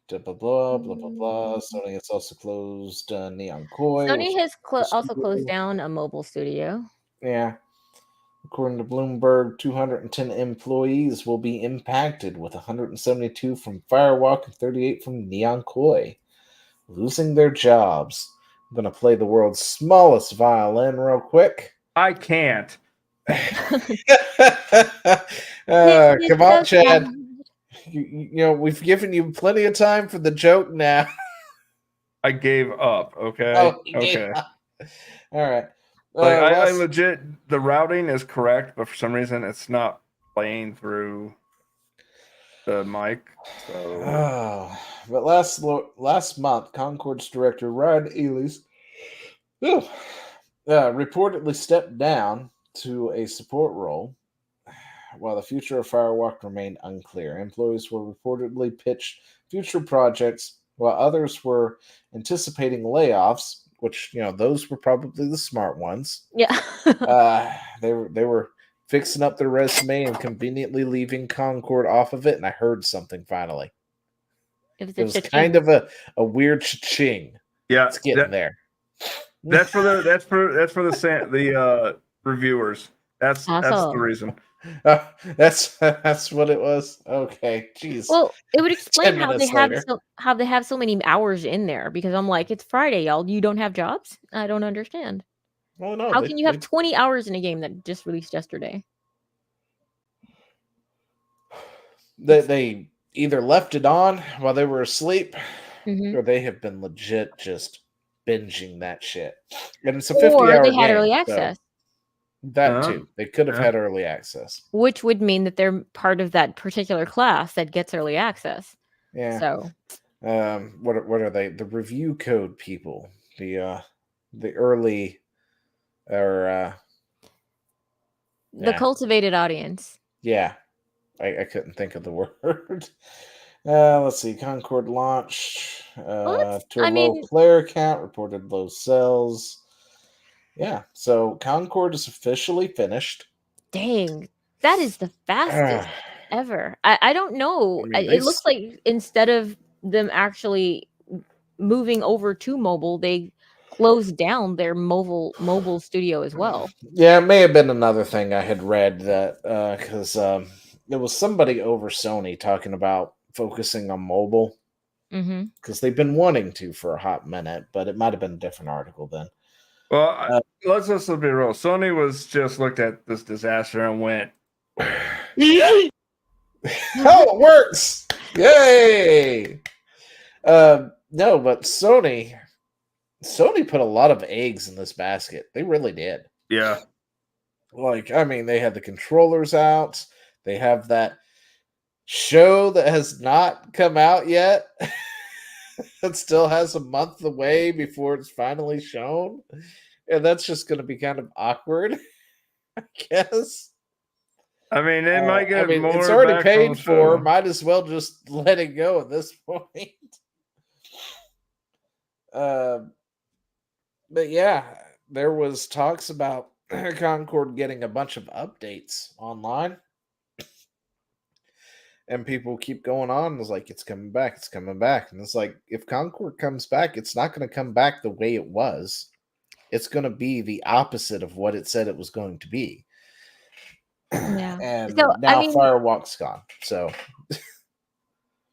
Blah blah blah blah blah. Sony has also closed Neon Koi. Sony has also studio. closed down a mobile studio. Yeah. According to Bloomberg, 210 employees will be impacted, with 172 from Firewalk and 38 from Neon Koi, losing their jobs. I'm going to play the world's smallest violin real quick. I can't. Come on, Chad. You know, we've given you plenty of time for the joke now. I gave up. Okay. Oh, okay. All right. Like I legit, the routing is correct, but for some reason it's not playing through the mic. So. But last month, Concord's director Ryan Ely's reportedly stepped down to a support role, while the future of Firewalk remained unclear. Employees were reportedly pitched future projects, while others were anticipating layoffs, which, you know, those were probably the smart ones. Yeah. They were fixing up their resume and conveniently leaving Concord off of it, and I heard something finally. It was kind of a weird cha-ching. Yeah, it's getting there. That's for the reviewers. That's the reason. That's what it was. Okay, jeez. Well, it would explain 10 how they minutes have so many hours in there, because I'm like, it's Friday, y'all. You don't have jobs? I don't understand. Well, no, how can you have 20 hours in a game that just released yesterday? They either left it on while they were asleep, Mhm. or they have been legit just binging that shit. And it's a 50-hour Or they game, had early so access. that too. They could have had early access. Which would mean that they're part of that particular class that gets early access. Yeah. So what are they? The review code people. The early or the cultivated audience. Yeah. I couldn't think of the word. Let's see. Concord launched to a low player count, reported low sales. Yeah, so Concord is officially finished. Dang. That is the fastest ever. I don't know. I mean, they It looks like instead of them actually moving over to mobile, they closed down their mobile studio as well. Yeah, it may have been another thing I had read that because there was somebody over Sony talking about focusing on mobile Mm-hmm. because they've been wanting to for a hot minute, but it might have been a different article then. Well, let's just be real. Sony was just looked at this disaster and went, Oh, it works! Yay! No, but Sony put a lot of eggs in this basket. They really did. yeah. Like, I mean, they had the controllers out. They have that show that has not come out yet. It still has a month away before it's finally shown. And that's just going to be kind of awkward, I guess. I mean, it might get more. It's already back paid on the for. show. Might as well just let it go at this point. But yeah, there was talks about Concord getting a bunch of updates online. And people keep going on. It's like, it's coming back. It's coming back. And it's like, if Concord comes back, it's not going to come back the way it was. It's going to be the opposite of what it said it was going to be. Yeah. And So, now I mean, Firewalk's gone. So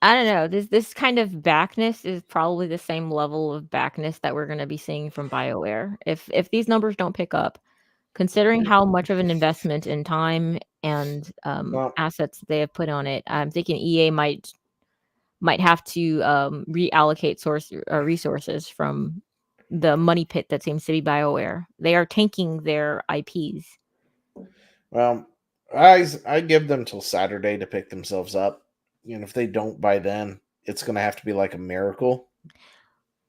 I don't know. This kind of backness is probably the same level of backness that we're going to be seeing from BioWare. If these numbers don't pick up, considering how much of an investment in time and Well- assets that they have put on it, I'm thinking EA might have to reallocate resources from the money pit that seems to be BioWare. They are tanking their IPs. well, I give them till Saturday to pick themselves up. And if they don't by then, it's going to have to be like a miracle.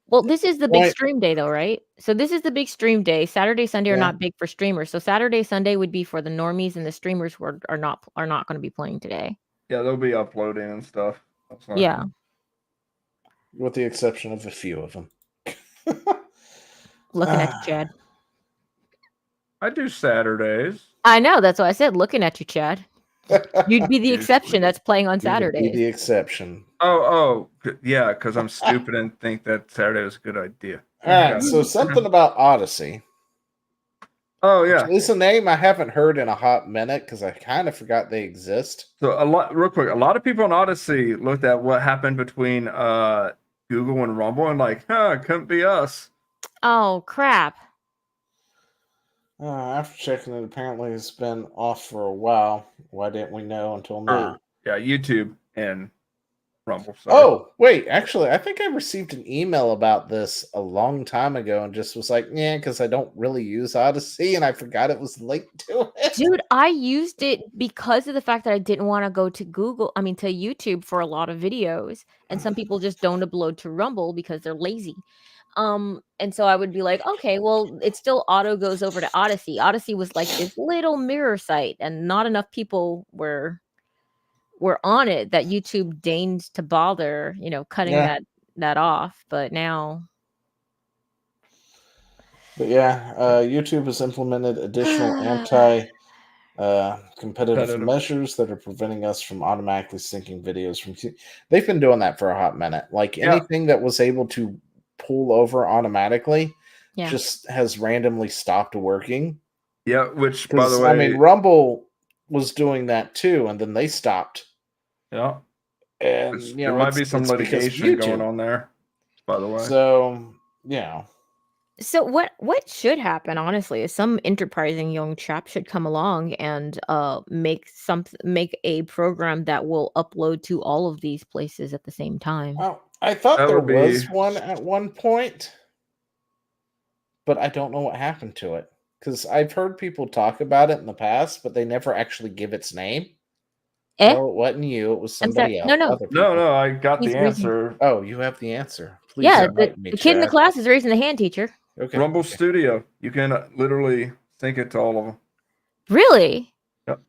Well, this is the big Right. stream day, though, right? So this is the big stream day. Saturday, Sunday are Yeah. not big for streamers. So Saturday, Sunday would be for the normies, and the streamers who are not going to be playing today. Yeah, they'll be uploading and stuff. That's not- Yeah. With the exception of a few of them. Looking at you, Chad. I do Saturdays. I know. That's why I said looking at you, Chad. You'd be the exception that's playing on You would be Saturdays. the exception. Yeah, because I'm stupid and think that Saturday was a good idea. All right, so something about Odyssey. Oh yeah. It's a name I haven't heard in a hot minute because I kind of forgot they exist. So a lot of people on Odyssey looked at what happened between Google and Rumble and like, it couldn't be us. Oh crap! After checking it, apparently it's been off for a while. Why didn't we know until now? Yeah, YouTube and Rumble. Sorry. Oh, wait, actually, I think I received an email about this a long time ago and just was like, yeah, because I don't really use Odyssey and I forgot it was linked to it. Dude, I used it because of the fact that I didn't want to go to to YouTube for a lot of videos. And some people just don't upload to Rumble because they're lazy. And so I would be like, okay, well, it still auto goes over to Odyssey. Odyssey was like this little mirror site, and not enough people were on it that YouTube deigned to bother, cutting that off. But now, But yeah, YouTube has implemented additional competitive measures that are preventing us from automatically syncing videos from. They've been doing that for a hot minute. Like anything that was able to pull over automatically just has randomly stopped working. Yeah, which by the way, I mean, Rumble was doing that too, and then they stopped. Yeah, and there might be some litigation going on there. By the way, so So what should happen, honestly, is some enterprising young chap should come along and make a program that will upload to all of these places at the same time. Oh, I thought there was one at one point, but I don't know what happened to it because I've heard people talk about it in the past, but they never actually give its name. No, it wasn't you. It was somebody else. No. I got the answer. Oh, you have the answer. Please the kid in the class is raising the hand, teacher. Okay. Rumble Studio. You can literally sync it to all of them. Really? Yep.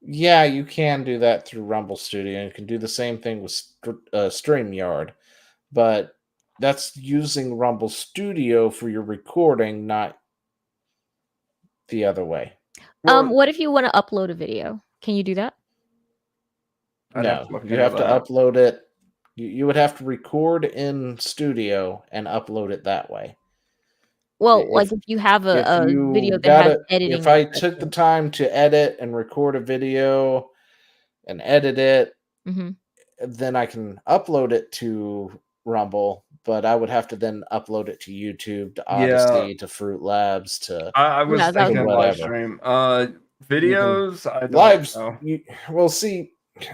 Yeah, you can do that through Rumble Studio. You can do the same thing with StreamYard, but that's using Rumble Studio for your recording, not the other way. What if you want to upload a video? Can you do that? I'd No, have to look you into have to that. upload it. You would have to record in studio and upload it that way. Well, like if you have If a you video that got has it, editing if I attached took to the it. time to edit and record a video and edit it, Mhm. then I can upload it to Rumble, but I would have to then upload it to YouTube, to Yeah, Odyssey, to Fruit Labs, to I was Yeah, that was thinking my live whatever. stream. You can Videos, I don't lives. know. Well, see,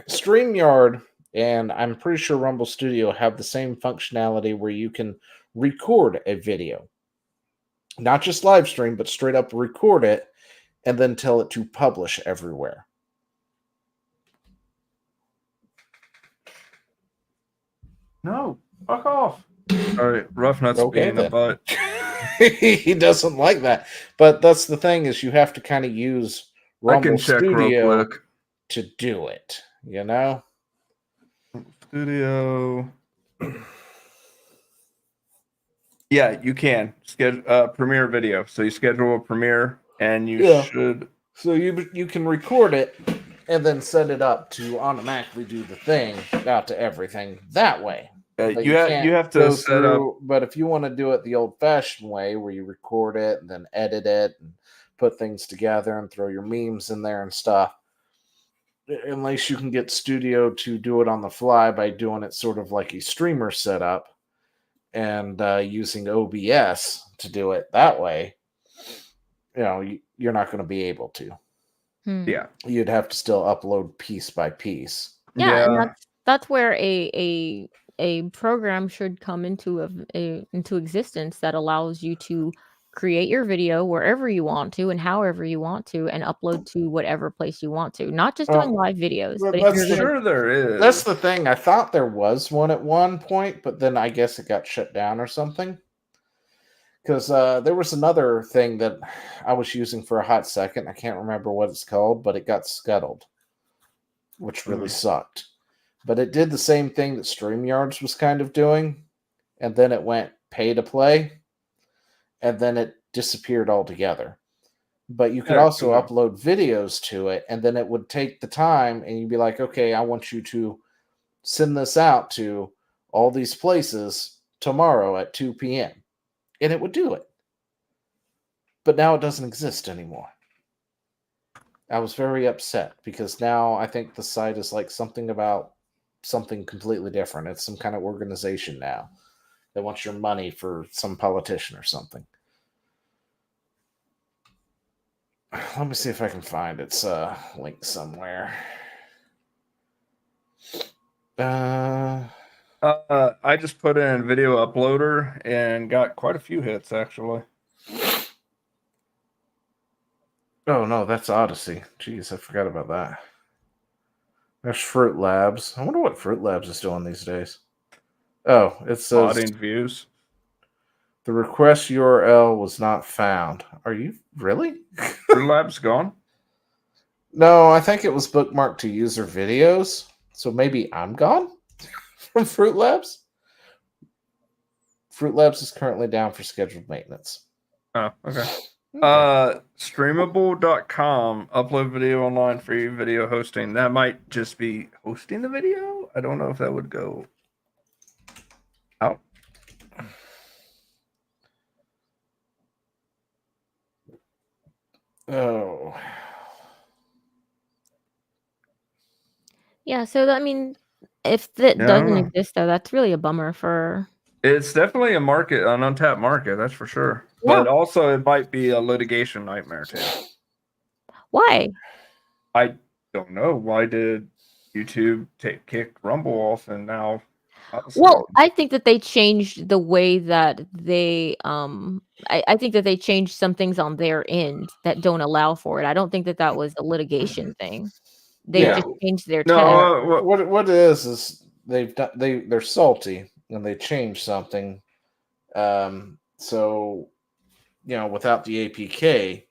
StreamYard and I'm pretty sure Rumble Studio have the same functionality where you can record a video, not just live stream, but straight up record it and then tell it to publish everywhere. No, fuck off. All right, rough nuts Okay, being a then. butt. He doesn't like that. But that's the thing is you have to kind of use I can Rumble check real Studio quick. to do it, you know? Studio. Yeah, you can schedule premiere video. So you schedule a premiere, and you Yeah. should. So you can record it and then set it up to automatically do the thing out to everything that way. But You can't have to go set up. through. But if you want to do it the old-fashioned way, where you record it and then edit it and put things together and throw your memes in there and stuff, unless you can get Studio to do it on the fly by doing it sort of like a streamer setup and using OBS to do it that way, you're not going to be able to. Yeah, You'd have to still upload piece by piece. Yeah, and that's where a program should come into into existence that allows you to create your video wherever you want to and however you want to and upload to whatever place you want to. Not just doing live videos, Well, but if that's you're the- gonna, sure there is. That's the thing. I thought there was one at one point, but then I guess it got shut down or something. Because there was another thing that I was using for a hot second. I can't remember what it's called, but it got scuttled, which really sucked. But it did the same thing that StreamYards was kind of doing, and then it went pay to play, and then it disappeared altogether. But you could also upload videos to it, and then it would take the time, and you'd be like, okay, I want you to send this out to all these places tomorrow at 2 p.m. And it would do it. But now it doesn't exist anymore. I was very upset because now I think the site is like something about something completely different. It's some kind of organization now that wants your money for some politician or something. Let me see if I can find its link somewhere. I just put in video uploader and got quite a few hits actually. Oh no, that's Odyssey. Jeez, I forgot about that. There's Fruit Labs. I wonder what Fruit Labs is doing these days. Oh, it says Modding views. the request URL was not found. Are you really? Fruit Lab's gone. No, I think it was bookmarked to user videos. So maybe I'm gone from Fruit Labs. Fruit Labs is currently down for scheduled maintenance. Oh, okay. Streamable.com, upload video online, free video hosting. That might just be hosting the video. I don't know if that would go out. Oh. yeah. So I mean, if that doesn't Yeah. exist though, that's really a bummer for. It's definitely a market, an untapped market, that's for sure. Yeah. But also, it might be a litigation nightmare too. Why? I don't know. Why did YouTube kick Rumble off and now? Well, I think that they changed the way that they I think that they changed some things on their end that don't allow for it. I don't think that that was a litigation thing. They Yeah. just changed their No, tag. What it is they're salty and they changed something. So without the APK,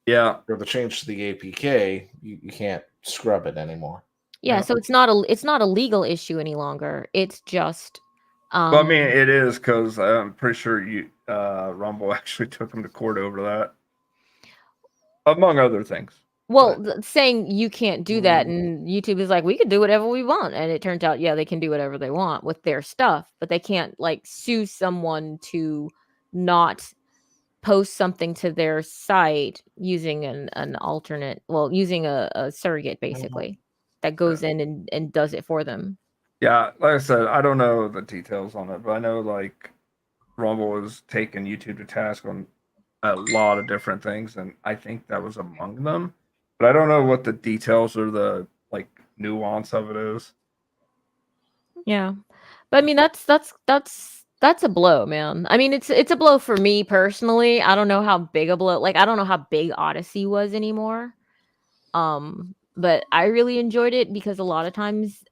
yeah, or the change to the APK, you can't scrub it anymore. Yeah, so it's not a legal issue any longer. It's just well, I mean, it is because I'm pretty sure Rumble actually took them to court over that, among other things. Well, saying you can't do that, and YouTube is like, we could do whatever we want, and it turns out, yeah, they can do whatever they want with their stuff, but they can't like sue someone to not post something to their site using an alternate, well, using a surrogate basically that goes in and does it for them. Yeah, like I said, I don't know the details on it, but I know like Rumble is taking YouTube to task on a lot of different things, and I think that was among them. But I don't know what the details or the like nuance of it is. Yeah, but I mean that's a blow, man. I mean it's a blow for me personally. I don't know how big a blow. Like I don't know how big Odyssey was anymore. But I really enjoyed it because a lot of times,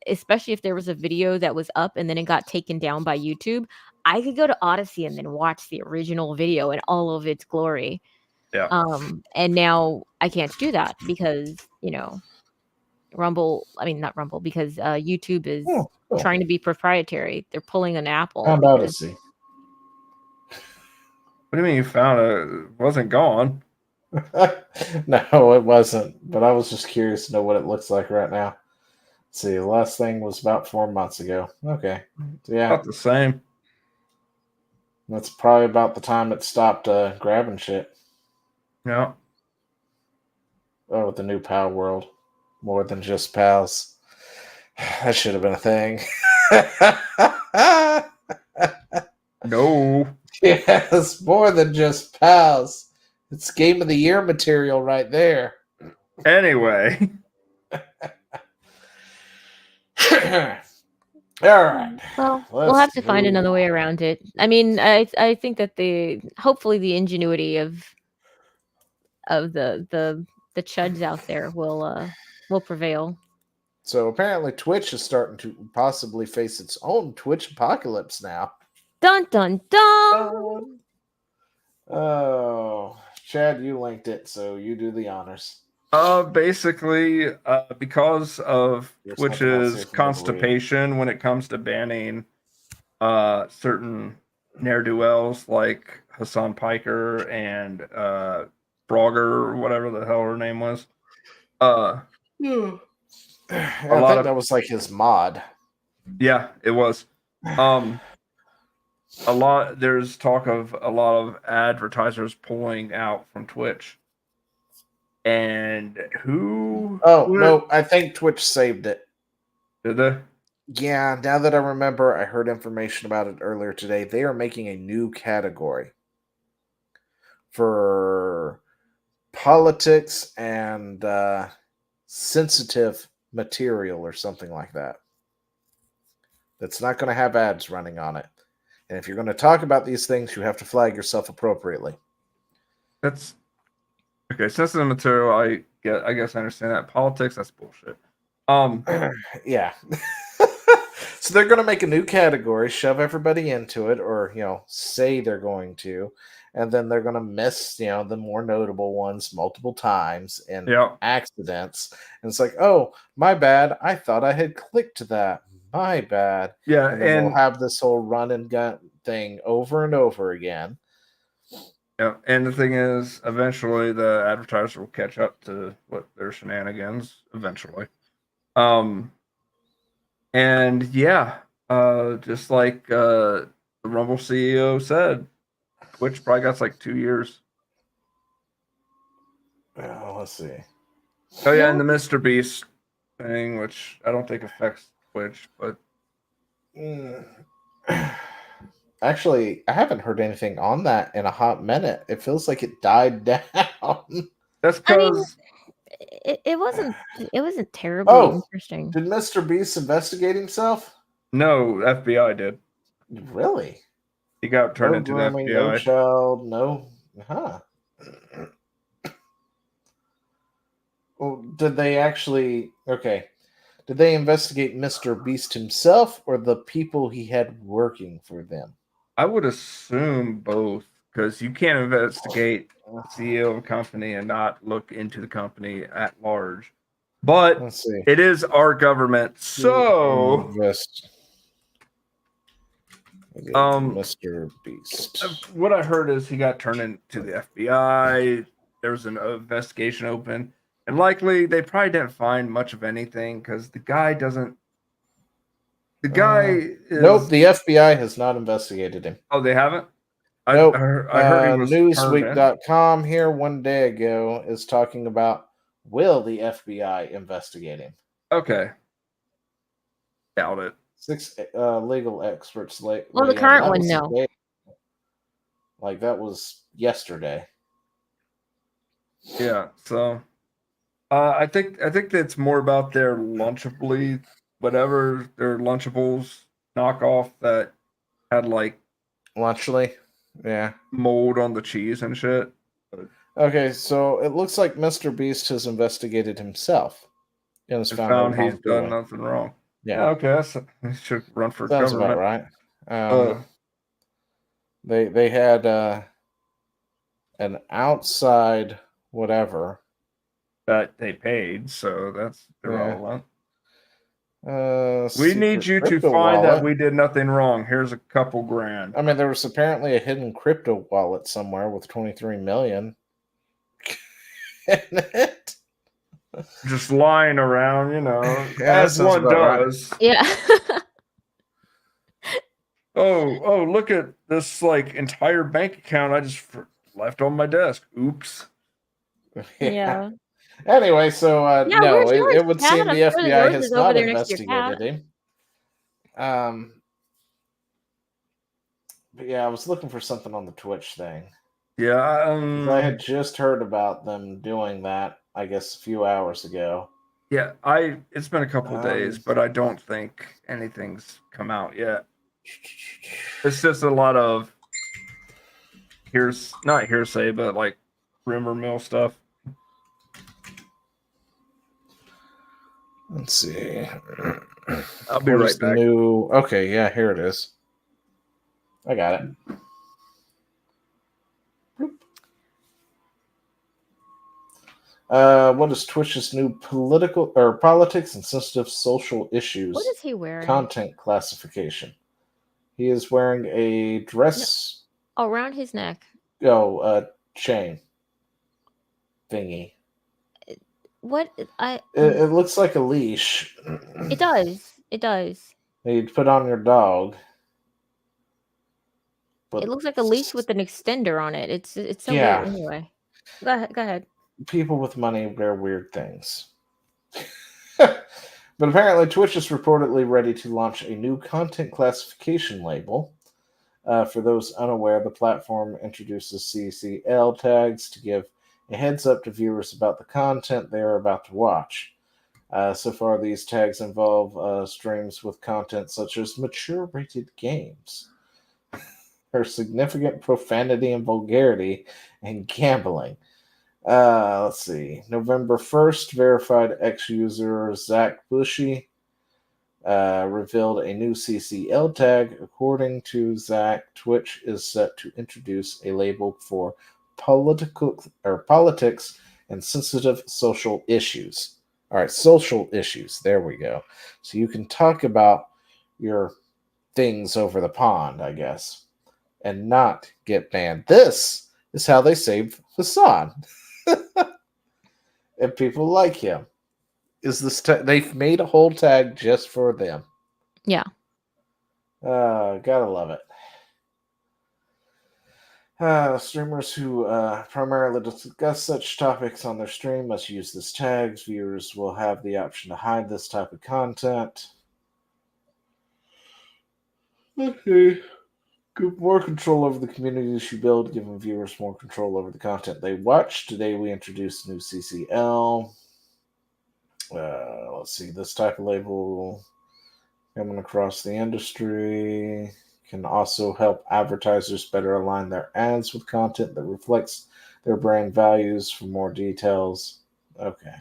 especially if there was a video that was up and then it got taken down by YouTube, I could go to Odyssey and then watch the original video in all of its glory. Yeah. And now I can't do that because, you know, Rumble, I mean, not Rumble, because YouTube is trying to be proprietary. They're pulling an Apple. Found Odyssey. What do you mean you found it? It wasn't gone. No, it wasn't. But I was just curious to know what it looks like right now. Let's see, the last thing was about 4 months ago. Okay. Yeah. About the same. That's probably about the time it stopped grabbing shit. Yeah. Oh, with the new PAL world. More than just pals. That should have been a thing. No. Yes, more than just pals. It's Game of the Year material right there. Anyway. All right. Well, we'll have to find another way around it. I mean, I think that hopefully the ingenuity of the chuds out there will prevail. So apparently Twitch is starting to possibly face its own Twitch apocalypse now. Dun dun dun. Oh, Chad, you linked it, so you do the honors. Basically, because of There's nothing else here Twitch's for me to constipation when it comes to banning certain ne'er-do-wells like Hassan Piker and Frogger or whatever the hell her name was. I think that was like his mod. Yeah, it was. There's talk of a lot of advertisers pulling out from Twitch. And who? No, I think Twitch saved it. Did they? Yeah, now that I remember, I heard information about it earlier today. They are making a new category for politics and sensitive material or something like that. That's not going to have ads running on it. And if you're going to talk about these things, you have to flag yourself appropriately. That's okay. Sensitive material, I guess I understand that. Politics, that's bullshit. Yeah. So they're going to make a new category, shove everybody into it, or say they're going to, and then they're going to miss the more notable ones multiple times in accidents. And it's like, oh, my bad. I thought I had clicked that. My bad. Yeah, and then we'll have this whole run and gun thing over and over again. Yeah, and the thing is, eventually the advertiser will catch up to what their shenanigans eventually. And yeah, just like the Rumble CEO said, Twitch probably got like 2 years. Let's see. Oh yeah, and the Mr. Beast thing, which I don't think affects Twitch, but actually, I haven't heard anything on that in a hot minute. It feels like it died down. That's because it wasn't terribly interesting. Did Mr. Beast investigate himself? No, FBI did. Really? He got turned into the grooming, FBI. No child, no. Huh. Well, did they actually? Okay. Did they investigate Mr. Beast himself or the people he had working for them? I would assume both, because you can't investigate the CEO of a company and not look into the company at large. But Let's see. It is our government, so Mr. Beast. What I heard is he got turned into the FBI. there's an investigation open, and likely they probably didn't find much of anything because the guy doesn't. The guy is Nope, the FBI has not investigated him. Oh, they haven't. Nope. I heard he was turned in. Newsweek.com here one day ago is talking about, will the FBI investigate him? Okay. Doubt it. 6 legal experts late. Well, the current one, no. Like that was yesterday. Yeah. So, I think it's more about their Lunchably, whatever their Lunchables knockoff that had like Lunchly, yeah, mold on the cheese and shit. Okay, so it looks like Mr. Beast has investigated himself and has Found he's done wrongdoing. nothing wrong. Yeah, Okay, he should run for sounds government. about right. They had an outside whatever that they paid, so that's irrelevant. We need you to crypto find wallet. that we did nothing wrong. Here's a couple grand. I mean, there was apparently a hidden crypto wallet somewhere with 23 million in it. Just lying around, Yeah, as sounds one about does. right. Yeah. Oh, look at this entire bank account I just left on my desk. Oops. Yeah. Anyway, so Yeah, no, where's yours, it would Kat? seem I'm the sure FBI yours has is over not there next to your cat. investigated him. But yeah, I was looking for something on the Twitch thing. Yeah, I had just heard about them doing that, I guess, a few hours ago. Yeah, it's been a couple days, but I don't think anything's come out yet. It's just a lot of not hearsay, but like rumor mill stuff. Let's see. I'll be right back. Okay, yeah, here it is. I got it. What is Twitch's new politics and sensitive social issues? What is he wearing? Content classification. He is wearing a dress. No. Around his neck. Chain thingy. What It looks like a leash. It does. It does. You'd put on your dog. But It looks like a leash with an extender on it. It's so Yeah. weird anyway. Go ahead. People with money wear weird things. But apparently Twitch is reportedly ready to launch a new content classification label. For those unaware, the platform introduces CCL tags to give a heads up to viewers about the content they are about to watch. So far, these tags involve streams with content such as mature rated games, or significant profanity and vulgarity, and gambling. Let's see. November 1st, verified ex-user Zach Bushy revealed a new CCL tag. According to Zach, Twitch is set to introduce a label for politics and sensitive social issues. All right, social issues. There we go. So you can talk about your things over the pond, I guess, and not get banned. This is how they saved Hassan. And people like him. Is this they've made a whole tag just for them? Yeah. Gotta love it. Streamers who primarily discuss such topics on their stream must use this tag. Viewers will have the option to hide this type of content. Okay. Give more control over the communities you build, giving viewers more control over the content they watch. Today we introduced new CCL. Let's see, this type of label coming across the industry can also help advertisers better align their ads with content that reflects their brand values. For more details. Okay.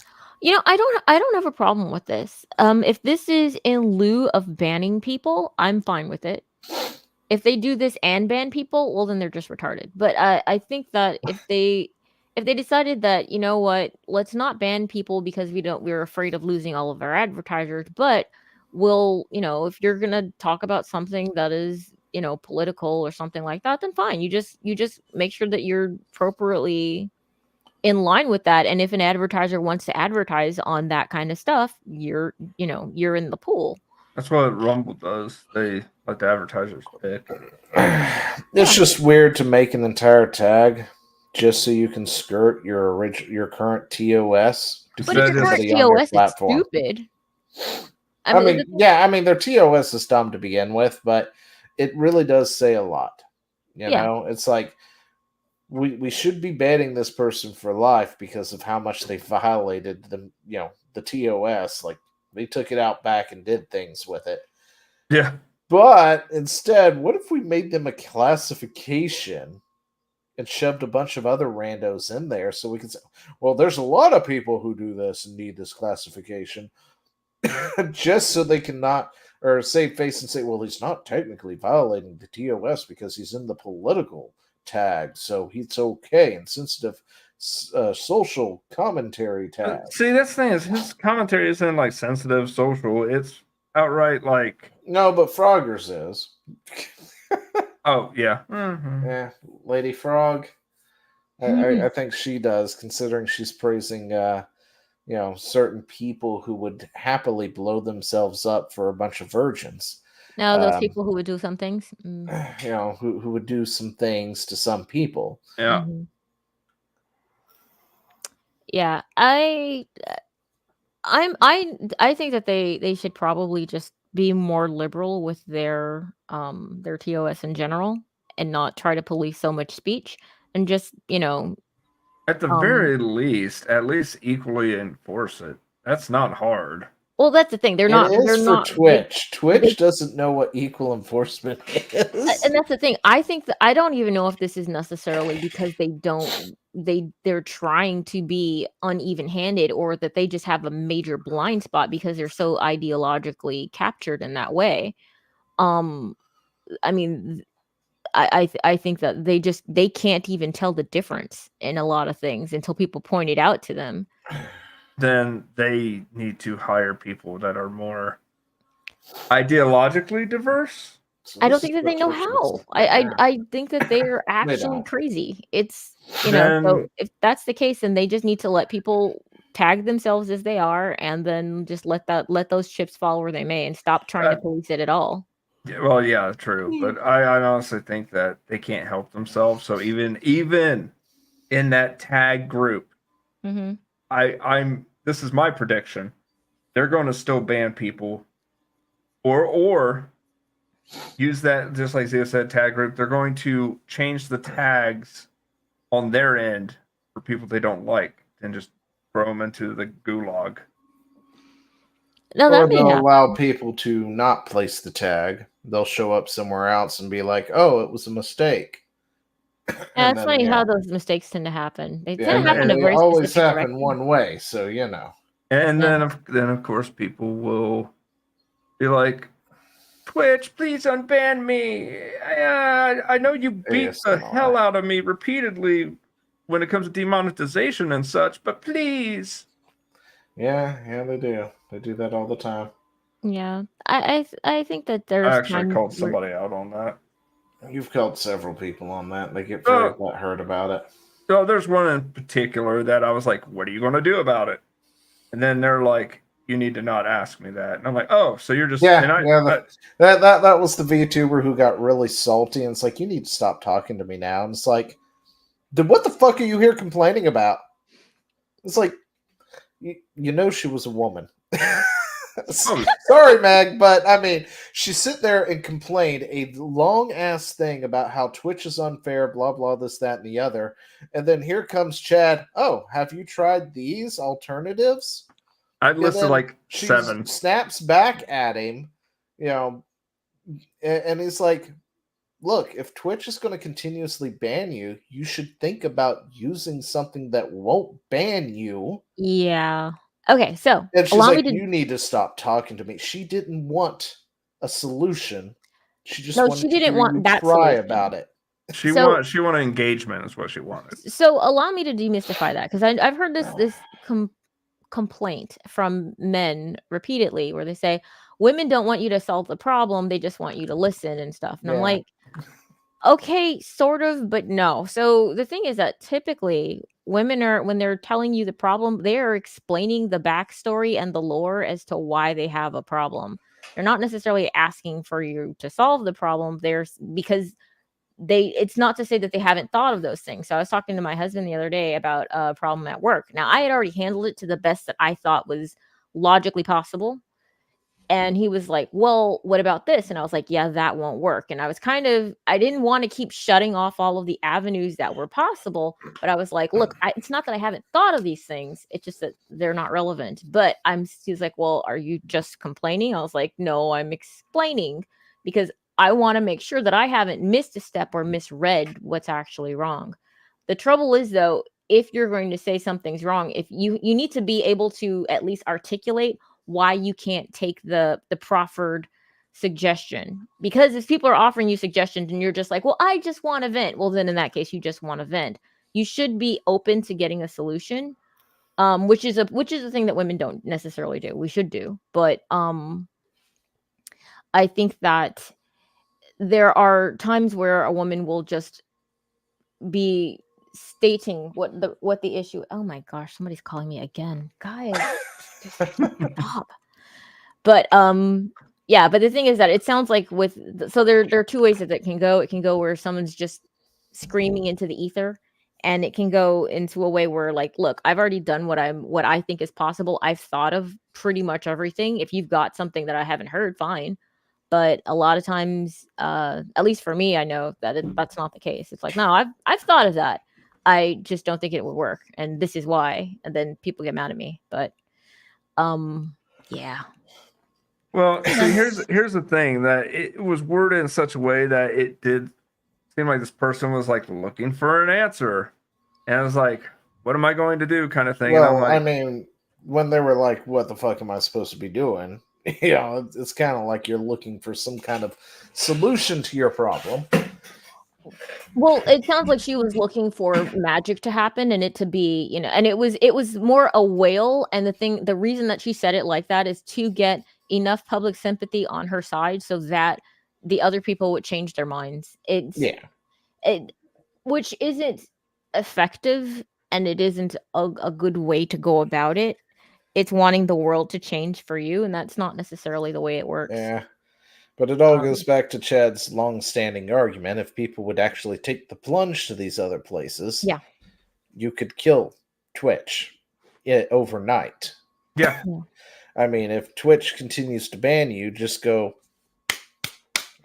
I don't have a problem with this. If this is in lieu of banning people, I'm fine with it. If they do this and ban people, well, then they're just retarded. But I think that if they decided that, you know what, let's not ban people because we're afraid of losing all of our advertisers, but we'll, if you're gonna talk about something that is, political or something like that, then fine. You just make sure that you're appropriately in line with that. And if an advertiser wants to advertise on that kind of stuff, you're in the pool. That's what Rumble does. They let the advertisers pick. It's just weird to make an entire tag just so you can skirt your current TOS. To But keep if your current somebody on your TOS is platform. stupid. I mean, their TOS is dumb to begin with, but it really does say a lot. You know, it's like we should be banning this person for life because of how much they violated the TOS. Like they took it out back and did things with it. Yeah. But instead, what if we made them a classification and shoved a bunch of other randos in there so we can say, well, there's a lot of people who do this and need this classification just so they cannot, or save face and say, well, he's not technically violating the TOS because he's in the political tag, so he's okay, and sensitive social commentary tag. See, that's the thing is his commentary isn't like sensitive social. It's outright like No, but Frogger's is. oh yeah. Mm-hmm. Yeah, Lady Frog. I think she does, considering she's praising certain people who would happily blow themselves up for a bunch of virgins. No, those people who would do some things. Who would do some things to some people. Yeah. Mm-hmm. Yeah, I think that they should probably just be more liberal with their TOS in general and not try to police so much speech and just, At the very least, at least equally enforce it. That's not hard. well, that's the thing. They're not Twitch. Twitch doesn't know what equal enforcement is. And that's the thing. I think that I don't even know if this is necessarily because they're trying to be uneven-handed, or that they just have a major blind spot because they're so ideologically captured in that way. I mean, I think that they can't even tell the difference in a lot of things until people point it out to them. Then they need to hire people that are more ideologically diverse. So I don't this think is that they what know Twitch how. is. I think that they're actually don't. crazy. It's so if that's the case, then they just need to let people tag themselves as they are, and then just let those chips fall where they may, and stop trying to police it at all. Yeah, well, yeah, true. But I honestly think that they can't help themselves. So even in that tag group, Mm-hmm. this is my prediction. They're going to still ban people or use that, just like Zia said, tag group. They're going to change the tags on their end for people they don't like and just throw them into the gulag. No, Or that may they'll happen. allow people to not place the tag. They'll show up somewhere else and be like, oh, it was a mistake. Yeah, And it's then, funny how those mistakes tend to happen. They Yeah, tend to happen and in a they very always specific happen direction. one way, so And Yeah. then of course people will be like, Twitch, please unban me. I know you beat the hell out of me repeatedly when it comes to demonetization and such, but please. Yeah, they do. They do that all the time. Yeah, I think that there's I actually times called where- somebody out on that. You've called several people on that. They get very hurt about it. So there's one in particular that I was like, what are you going to do about it? And then they're like, you need to not ask me that. And I'm like, oh, so you're just... that was the VTuber who got really salty, and it's like, you need to stop talking to me now. And it's like, then what the fuck are you here complaining about? It's like, you know she was a woman. Sorry, Meg, but I mean, she sit there and complained a long ass thing about how Twitch is unfair, blah blah, this, that, and the other, and then here comes Chad. Oh, have you tried these alternatives? I listed like she 7. Snaps back at him, and he's like, "Look, if Twitch is going to continuously ban you, you should think about using something that won't ban you." Yeah. Okay, so And she's allow like, me to. you need to stop talking to me. She didn't want a solution. She just No, wanted she didn't to want that cry solution. about it. She So- wanted engagement is what she wanted. So allow me to demystify that, because I've heard this complaint from men repeatedly, where they say women don't want you to solve the problem; they just want you to listen and stuff. And I'm Yeah. like, Okay, sort of, but no. So the thing is that typically women are, when they're telling you the problem, they are explaining the backstory and the lore as to why they have a problem. They're not necessarily asking for you to solve the problem. Because it's not to say that they haven't thought of those things. So I was talking to my husband the other day about a problem at work. Now I had already handled it to the best that I thought was logically possible. And he was like, "Well, what about this?" And I was like, "Yeah, that won't work." And I didn't want to keep shutting off all of the avenues that were possible, but I was like, "Look, it's not that I haven't thought of these things. It's just that they're not relevant." But he's like, "Well, are you just complaining?" I was like, "No, I'm explaining because I want to make sure that I haven't missed a step or misread what's actually wrong." The trouble is though, if you're going to say something's wrong, if you need to be able to at least articulate why you can't take the proffered suggestion. Because if people are offering you suggestions and you're just like, "Well, I just want to vent," well then in that case you just want to vent. You should be open to getting a solution, which is a thing that women don't necessarily do. We should do, but I think that there are times where a woman will just be stating what the issue. Oh my gosh, somebody's calling me again, guys. Just stop. But yeah, but the thing is that it sounds like so there are two ways that it can go. It can go where someone's just screaming into the ether, and it can go into a way where like, "Look, I've already done what I think is possible. I've thought of pretty much everything. If you've got something that I haven't heard, fine." But a lot of times, at least for me, I know that that's not the case. It's like, "No, I've thought of that. I just don't think it would work, and this is why." And then people get mad at me. But yeah. Well, see, here's the thing, that it was worded in such a way that it did seem like this person was like looking for an answer, and I was like, "What am I going to do?" kind of thing. And I'm Well, like, I mean, when they were like, "What the fuck am I supposed to be doing?" You know, it's kind of like you're looking for some kind of solution to your problem. Well, it sounds like she was looking for magic to happen and it to be, and it was more a wail. And the reason that she said it like that is to get enough public sympathy on her side so that the other people would change their minds. Which isn't effective, and it isn't a good way to go about it. It's wanting the world to change for you, and that's not necessarily the way it works. Yeah. But it all goes back to Chad's long-standing argument. If people would actually take the plunge to these other places, Yeah. you could kill Twitch overnight. yeah, I mean, if Twitch continues to ban you, just go,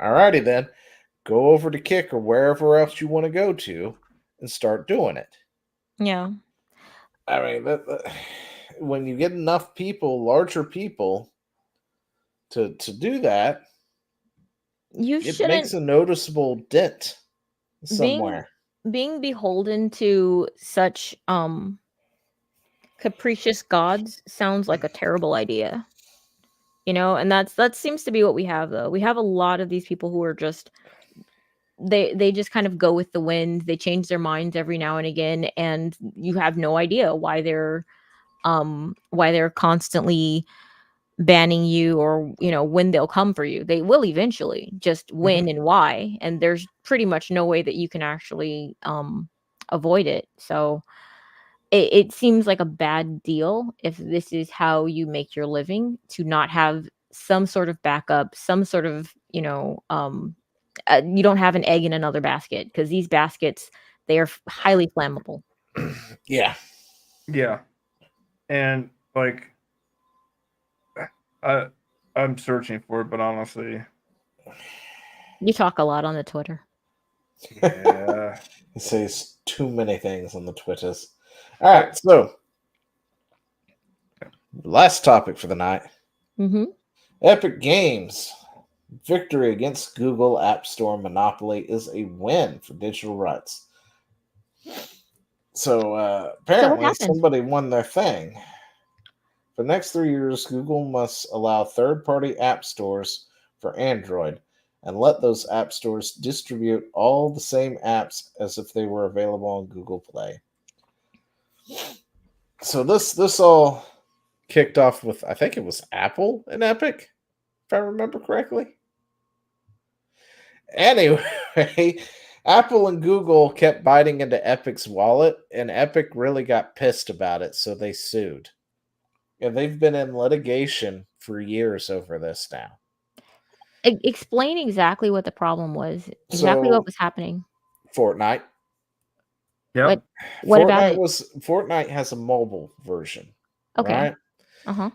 "Alrighty then, go over to Kick or wherever else you want to go to and start doing it." Yeah. I mean, when you get enough people, larger people, to do that, it makes a noticeable dent somewhere. Being beholden to such capricious gods sounds like a terrible idea. And that seems to be what we have, though. We have a lot of these people who are just they just kind of go with the wind. They change their minds every now and again, and you have no idea why they're constantly banning you, or when they'll come for you. They will eventually, just when and why, and there's pretty much no way that you can actually avoid it. So it seems like a bad deal if this is how you make your living, to not have some sort of backup, some sort of you don't have an egg in another basket, because these baskets, they are highly flammable. Yeah. and like, I'm searching for it, but honestly, You talk a lot on the Twitter. yeah. He says too many things on the Twitters. All right, so last topic for the night. Mm-hmm. Epic Games victory against Google App Store monopoly is a win for digital rights. So apparently somebody won their thing. For the next 3 years, Google must allow third-party app stores for Android and let those app stores distribute all the same apps as if they were available on Google Play. So this all kicked off with, I think it was Apple and Epic, if I remember correctly. Anyway, Apple and Google kept biting into Epic's wallet, and Epic really got pissed about it, so they sued. And they've been in litigation for years over this now. Explain exactly what the problem was. Exactly what So, was happening. Fortnite. Yep. What about it? Fortnite has a mobile version. Okay. Right? Uh-huh.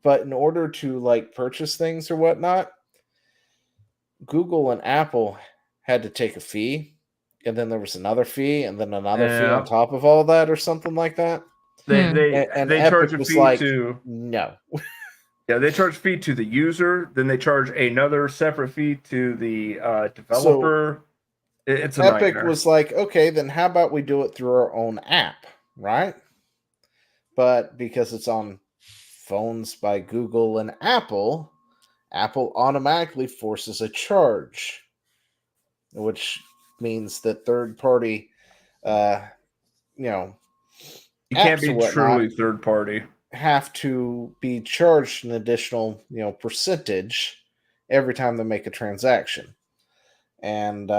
But in order to like purchase things or whatnot, Google and Apple had to take a fee, and then there was another fee, and then another fee on Yeah. top of all that, or something like that. They And charge Epic a was fee like, to no. yeah, they charge a fee to the user, then they charge another separate fee to the developer. It's a Epic nightmare. was like, okay, then how about we do it through our own app, right? But because it's on phones by Google and Apple automatically forces a charge, which means that third party, you can't apps be or whatnot truly third party. have to be charged an additional, percentage every time they make a transaction. And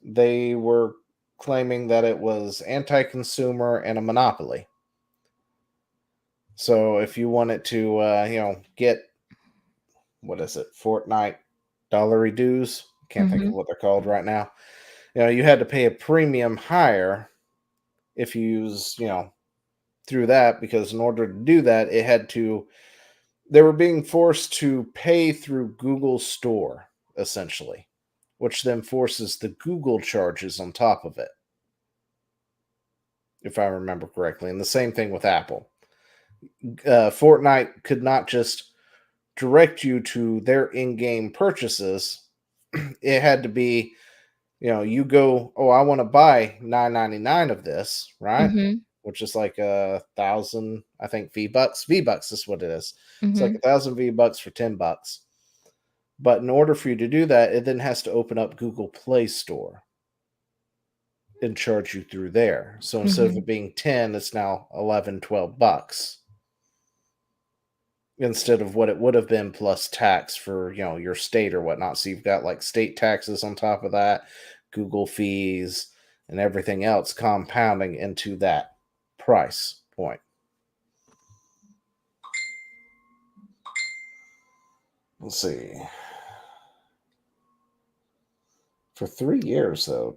they were claiming that it was anti-consumer and a monopoly. So if you wanted to, get, what is it, Fortnite dollary dues? Can't think of what they're called right now. You had to pay a premium higher if you use, through that, because in order to do that, they were being forced to pay through Google Store, essentially, which then forces the Google charges on top of it, if I remember correctly. And the same thing with Apple. Fortnite could not just direct you to their in-game purchases. It had to be, you go, oh, I want to buy $9.99 of this, right? Which is like 1,000, I think, V-Bucks. V-Bucks is what it is. It's like 1,000 V-Bucks for $10. But in order for you to do that, it then has to open up Google Play Store and charge you through there. So instead of it being 10, it's now 11, $12 instead of what it would have been plus tax for, your state or whatnot. So you've got like state taxes on top of that, Google fees, and everything else compounding into that price point. Let's see. For 3 years, though,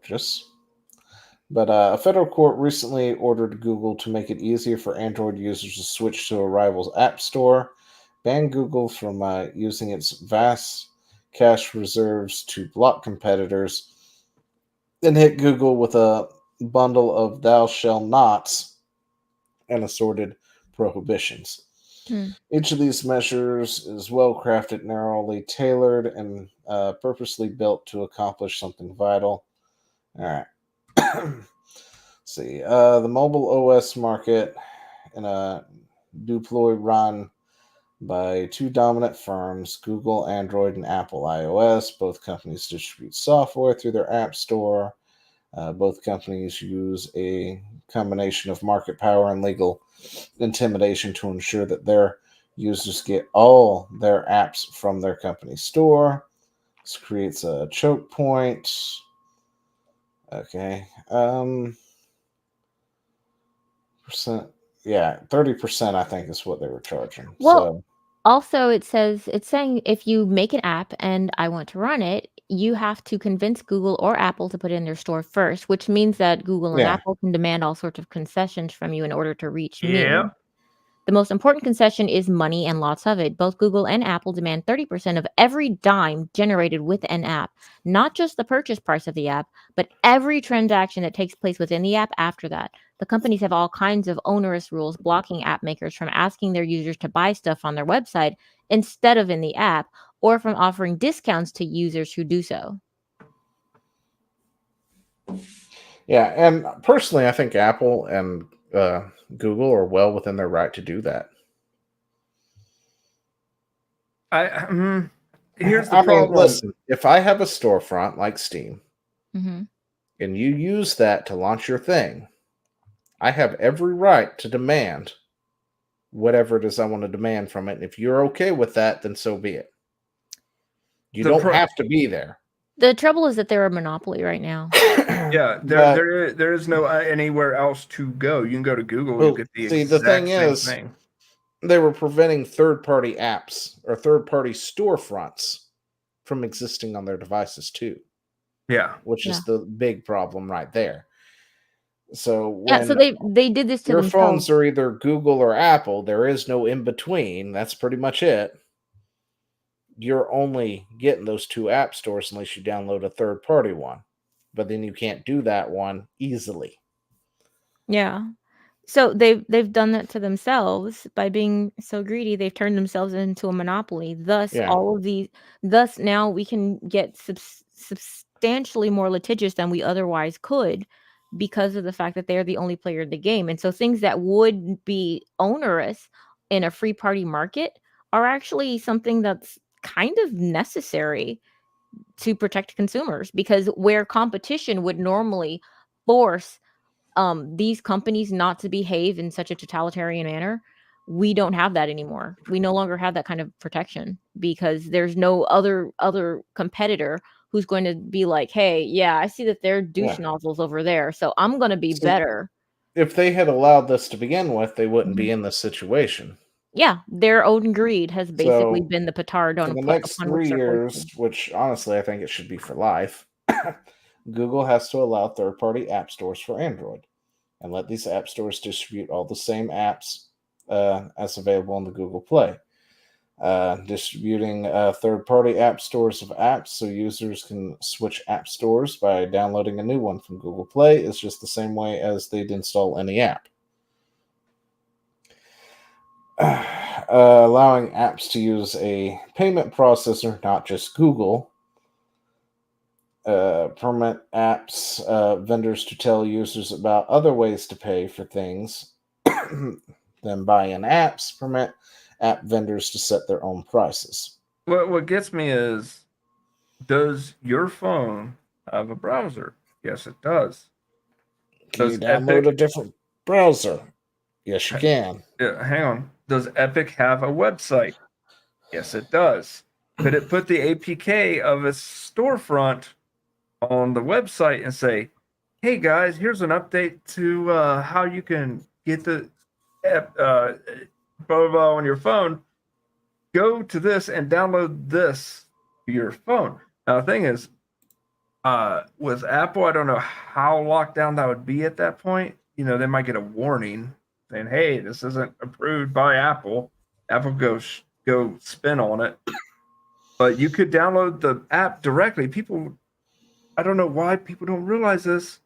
But a federal court recently ordered Google to make it easier for Android users to switch to a rival's app store, ban Google from using its vast cache reserves to block competitors, and hit Google with a bundle of thou shall nots and assorted prohibitions. Each of these measures is well crafted, narrowly tailored, and purposely built to accomplish something vital. All right. See, the mobile OS market in a deploy run by two dominant firms, Google Android and Apple iOS. Both companies distribute software through their app store. Both companies use a combination of market power and legal intimidation to ensure that their users get all their apps from their company store. This creates a choke point. Okay. Percent. Yeah, 30%, I think, is what they were charging. Well, also it's saying if you make an app and I want to run it, you have to convince Google or Apple to put it in their store first, which means that Google and Apple can demand all sorts of concessions from you in order to reach me. The most important concession is money, and lots of it. Both Google and Apple demand 30% of every dime generated with an app, not just the purchase price of the app, but every transaction that takes place within the app after that. The companies have all kinds of onerous rules blocking app makers from asking their users to buy stuff on their website instead of in the app, or from offering discounts to users who do so. Yeah, and personally, I think Apple and Google are well within their right to do that. Here's the problem. Listen, if I have a storefront like Steam, and you use that to launch your thing, I have every right to demand whatever it is I want to demand from it. And if you're okay with that, then so be it. You don't have to be there. The trouble is that they're a monopoly right now. Yeah, But- there is no anywhere else to go. You can go to Google, Well, you get the see, the exact thing same is, thing. they were preventing third-party apps or third-party storefronts from existing on their devices too, Yeah. which is the big problem right there. So when Yeah, so they did this to your themselves. phones are either Google or Apple, there is no in between. That's pretty much it. You're only getting those two app stores unless you download a third-party one, but then you can't do that one easily. Yeah. So they've done that to themselves by being so greedy. They've turned themselves into a monopoly. Thus, Yeah. all of these. Thus, now we can get substantially more litigious than we otherwise could because of the fact that they're the only player in the game. And so, things that would be onerous in a free party market are actually something that's kind of necessary to protect consumers, because where competition would normally force these companies not to behave in such a totalitarian manner, we don't have that anymore. We no longer have that kind of protection because there's no other competitor who's going to be like, hey, yeah, I see that they're douche nozzles over there, so I'm going to be better. If they had allowed this to begin with, they wouldn't be in this situation. Yeah, their own greed has basically So, been the petard for the next 3 years, which honestly I think it should be for life, Google has to allow third-party app stores for Android and let these app stores distribute all the same apps as available on the Google Play. Distributing third-party app stores of apps so users can switch app stores by downloading a new one from Google Play is just the same way as they'd install any app. Allowing apps to use a payment processor, not just Google. Permit apps, vendors to tell users about other ways to pay for things than buy-in apps. Permit app vendors to set their own prices. What gets me is, does your phone have a browser? Yes, it does. Can you download a different browser? Yes, you can. Yeah, hang on. Does Epic have a website? Yes, it does. Could it put the APK of its storefront on the website and say, hey guys, here's an update to how you can get the blah, blah, blah on your phone. Go to this and download this to your phone. Now, the thing is, with Apple, I don't know how locked down that would be at that point. You know, they might get a warning saying, hey, this isn't approved by Apple. Apple go spin on it. But you could download the app directly. People, I don't know why people don't realize this.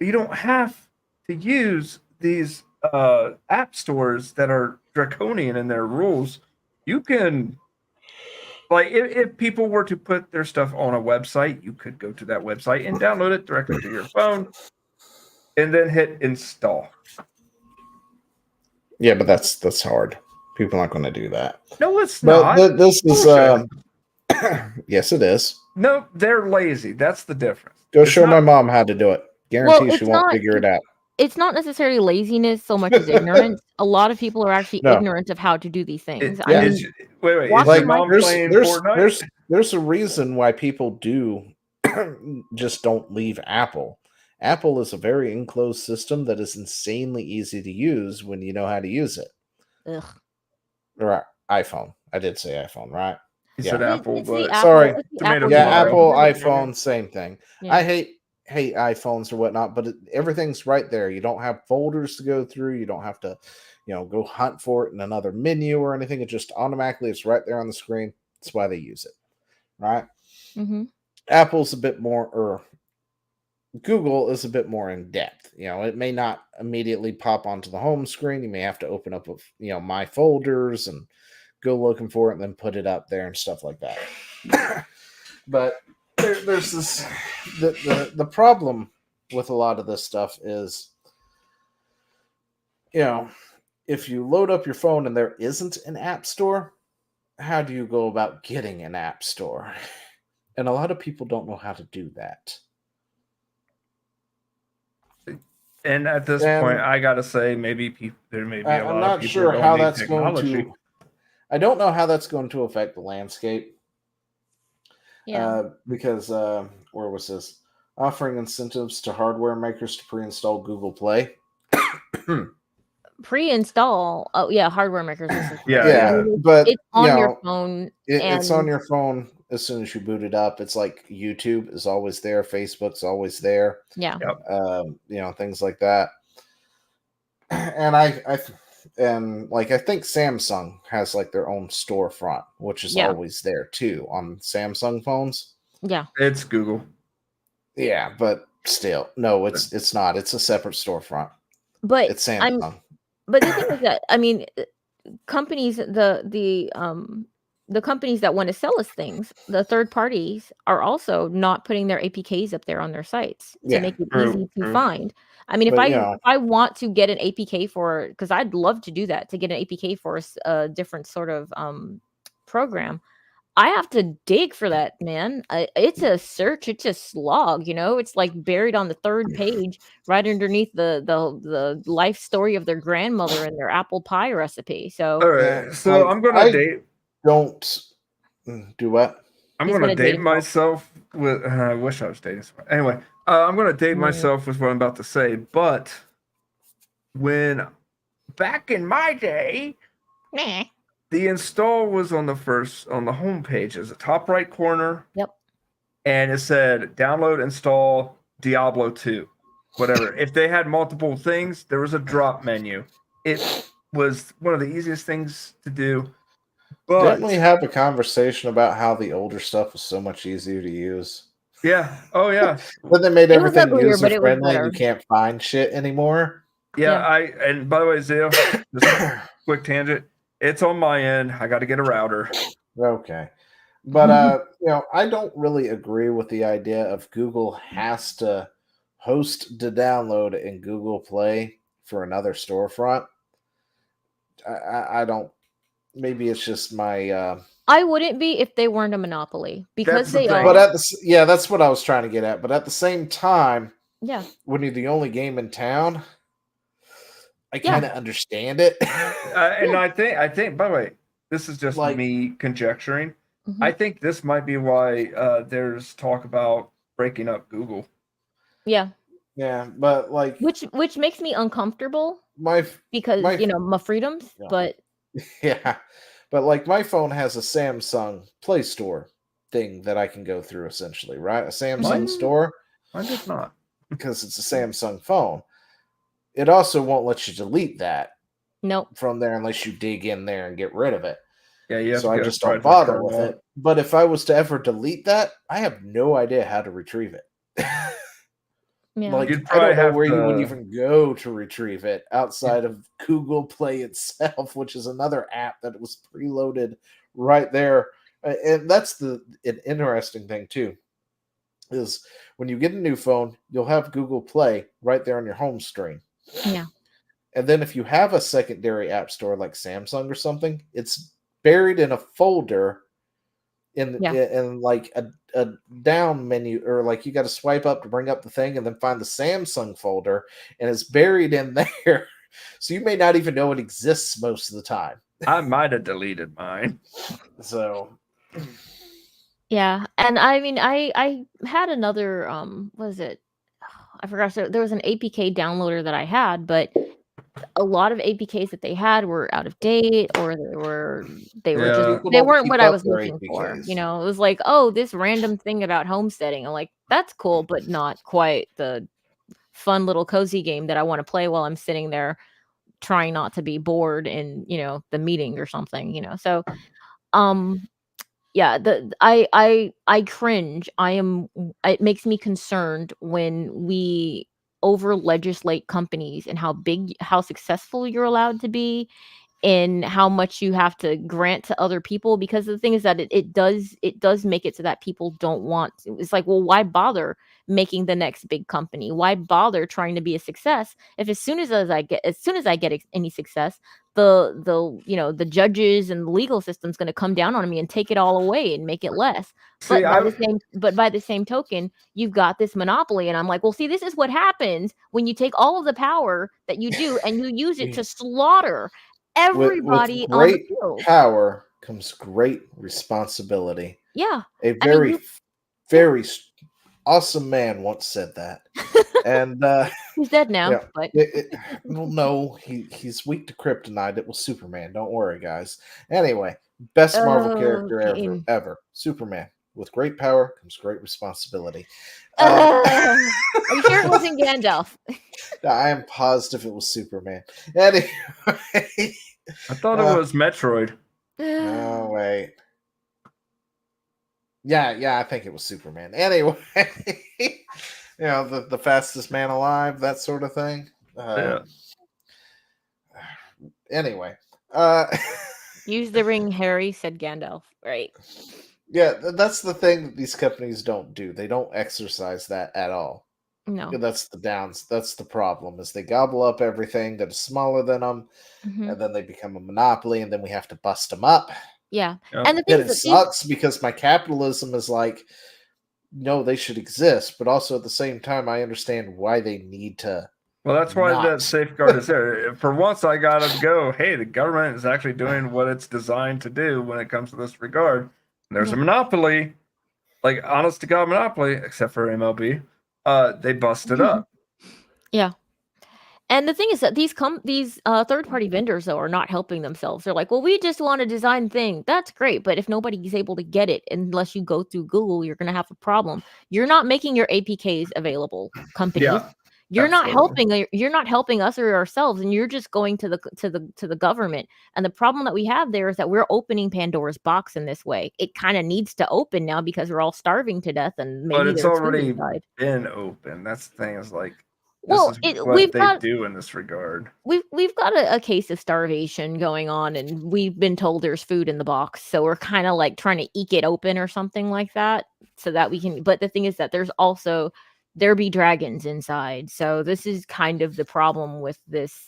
You don't have to use these app stores that are draconian in their rules. You can, like, if people were to put their stuff on a website, you could go to that website and download it directly to your phone and then hit install. Yeah, but that's hard. People aren't going to do that. No, it's not. But this is yes, it is. No, they're lazy. That's the difference. Go show my mom how to do it. Guarantee she won't figure it out. It's not necessarily laziness so much as ignorance. A lot of people are actually ignorant of how to do these things. Wait. Like, there's a reason why people do just don't leave Apple. Apple is a very enclosed system that is insanely easy to use when you know how to use it. Ugh. Right, iPhone. I did say iPhone, right? You said Apple, but sorry. Tomato, Apple, iPhone, same thing. Yeah. I hate iPhones or whatnot, but everything's right there. You don't have folders to go through. You don't have to, go hunt for it in another menu or anything. It just automatically, it's right there on the screen. That's why they use it, right? Mm-hmm. Apple's a bit more, or Google is a bit more in depth. It may not immediately pop onto the home screen. You may have to open up, my folders and go looking for it and then put it up there and stuff like that. But there's this, the problem with a lot of this stuff is, if you load up your phone and there isn't an app store, how do you go about getting an app store? And a lot of people don't know how to do that. And at this point, I gotta say, maybe there may be a lot of people sure don't how need that's technology. I don't know how that's going to affect the landscape. Yeah. Because where was this? Offering incentives to hardware makers to pre-install Google Play. Pre-install. Oh yeah, hardware makers. This is Yeah, great. Yeah, I mean, but it's you on your know, phone, it's on and your phone as soon as you boot it up. It's like YouTube is always there, Facebook's always there. yeah, Things like that. And I think Samsung has like their own storefront, which is Yeah. always there too on Samsung phones. yeah. it's Google. Yeah, but still, no, it's not. It's a separate storefront. But It's Samsung. but the thing is that I mean, companies the companies that want to sell us things, the third parties are also not putting their APKs up there on their sites to Yeah, make it true, easy to true. find. I mean, But, if I want to get an APK for, because I'd love to do that, to get an APK for a different sort of program, I have to dig for that, man. It's a search. It's a slog. It's like buried on the third page, right underneath the life story of their grandmother and their apple pie recipe. So All Yeah, right, so like, I'm gonna I date. don't do what? I'm He's gonna gonna date date myself with. I wish I was dating someone. Anyway, I'm gonna date Mm. myself with what I'm about to say. But when back in my day, Nah. the install was on the home page, as the top right corner. Yep. And it said download, install Diablo 2, whatever. If they had multiple things, there was a drop menu. It was one of the easiest things to do. But Didn't we have a conversation about how the older stuff was so much easier to use? yeah, oh yeah, Then they made It was everything uglier, but user it was friendly and you better. can't find shit anymore. yeah. And by the way, Zio, just quick tangent. It's on my end. I got to get a router. Okay. But I don't really agree with the idea of Google has to host the download in Google Play for another storefront. I don't. Maybe it's just my. I wouldn't be if they weren't a monopoly, because That's the they thing. are. But that's what I was trying to get at. But at the same time, Yeah. when you're the only game in town, I Yeah. kind of understand it. And I think. By the way, this is just Like- me conjecturing. Mhm. I think this might be why there's talk about breaking up Google. Yeah. Yeah, but like Which makes me uncomfortable my because My- my freedoms, Yeah. but yeah, but like my phone has a Samsung Play Store thing that I can go through essentially, right? A Samsung Mine- store Mine does not. because it's a Samsung phone. It also won't let you delete that nope. from there unless you dig in there and get rid of it. Yeah, you have So to I go just try don't to bother turn with on. it. But if I was to ever delete that, I have no idea how to retrieve it. Yeah. Like You'd I probably don't know have where you would to- even go to retrieve it outside of Google Play itself, which is another app that was preloaded right there. And that's an interesting thing too. Is when you get a new phone, you'll have Google Play right there on your home screen. Yeah. And then if you have a secondary app store like Samsung or something, it's buried in a folder in like a down menu, or like you got to swipe up to bring up the thing and then find the Samsung folder, and it's buried in there. So you may not even know it exists most of the time. I might have deleted mine. So Yeah, and I mean, I had another what is it? I forgot. So there was an APK downloader that I had, but a lot of APKs that they had were out of date, or they were Yeah. just People they don't weren't keep what I up was their looking for. APKs. It was like, oh, this random thing about homesteading. I'm like, that's cool, but not quite the fun little cozy game that I want to play while I'm sitting there trying not to be bored in the meeting or something. So yeah, I cringe. It makes me concerned when we over legislate companies and how successful you're allowed to be, and how much you have to grant to other people, because the thing is that it does make it so that people don't want to. It's like, well, why bother making the next big company? Why bother trying to be a success if as soon as I get any success, the judges and the legal system's going to come down on me and take it all away and make it less. See, But by the same token, you've got this monopoly, and I'm like, well, see, this is what happens when you take all of the power that you do and you use it to slaughter everybody with on the great field. power comes great responsibility. Yeah. A I mean, very, very awesome man once said that. And he's dead now, yeah, but well, no, he's weak to kryptonite. It was Superman. Don't worry, guys. Anyway, best Marvel character Okay. ever. Superman. With great power comes great responsibility. Are you sure it wasn't Gandalf? I am positive it was Superman. Anyway, I thought it was Metroid. oh wait, yeah, I think it was Superman. Anyway, the fastest man alive, that sort of thing. Yeah. Anyway, Use the ring, Harry, said Gandalf. Right. yeah, that's the thing that these companies don't do. They don't exercise that at all. No. That's the problem, is they gobble up everything that is smaller than them, Mhm. and then they become a monopoly, and then we have to bust them up. Yeah. Yep. And the thing And is it that sucks because my capitalism is like, no, they should exist, but also at the same time, I understand why they need to. Well, that's why Not. that safeguard is there. For once, I gotta go. Hey, the government is actually doing what it's designed to do when it comes to this regard. There's a monopoly, like honest to God monopoly, except for MLB. They busted up. Yeah. And the thing is that these third-party vendors, though, are not helping themselves. They're like, well, we just want a design thing. That's great. But if nobody's able to get it, unless you go through Google, you're going to have a problem. You're not making your APKs available, companies. Yeah, You're not absolutely. helping us or ourselves, and you're just going to the government. And the problem that we have there is that we're opening Pandora's box in this way. It kind of needs to open now because we're all starving to death, and maybe But it's there's food already inside. been open. That's the thing, is like, Well, this is it, what we've they got do in this regard. we've got a case of starvation going on, and we've been told there's food in the box, so we're kind of like trying to eke it open or something like that, so that we can. But the thing is that there be dragons inside, so this is kind of the problem with this.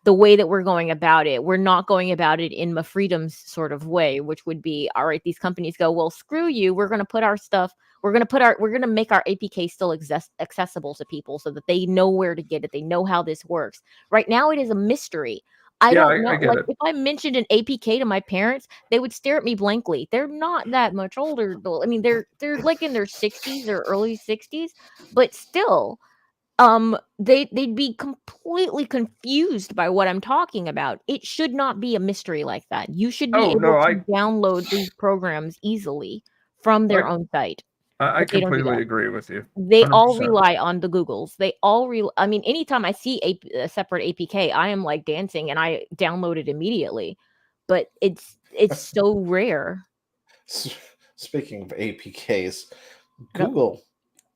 The way that we're going about it, we're not going about it in a freedoms sort of way, which would be, all right, these companies go, well, screw you, we're going to put our stuff, we're going to make our APK still accessible to people so that they know where to get it, they know how this works. Right now it is a mystery. I don't know, I get like, it. if I mentioned an APK to my parents, they would stare at me blankly. They're not that much older though. I mean, they're like in their 60s or early 60s, but still they'd be completely confused by what I'm talking about. It should not be a mystery like that. You should be able to download these programs easily from their own site. I But they don't do completely that. agree with you. They all 100%. rely on the Googles. I mean, anytime I see a separate APK, I am like dancing and I download it immediately. But it's so rare. Speaking of APKs, Google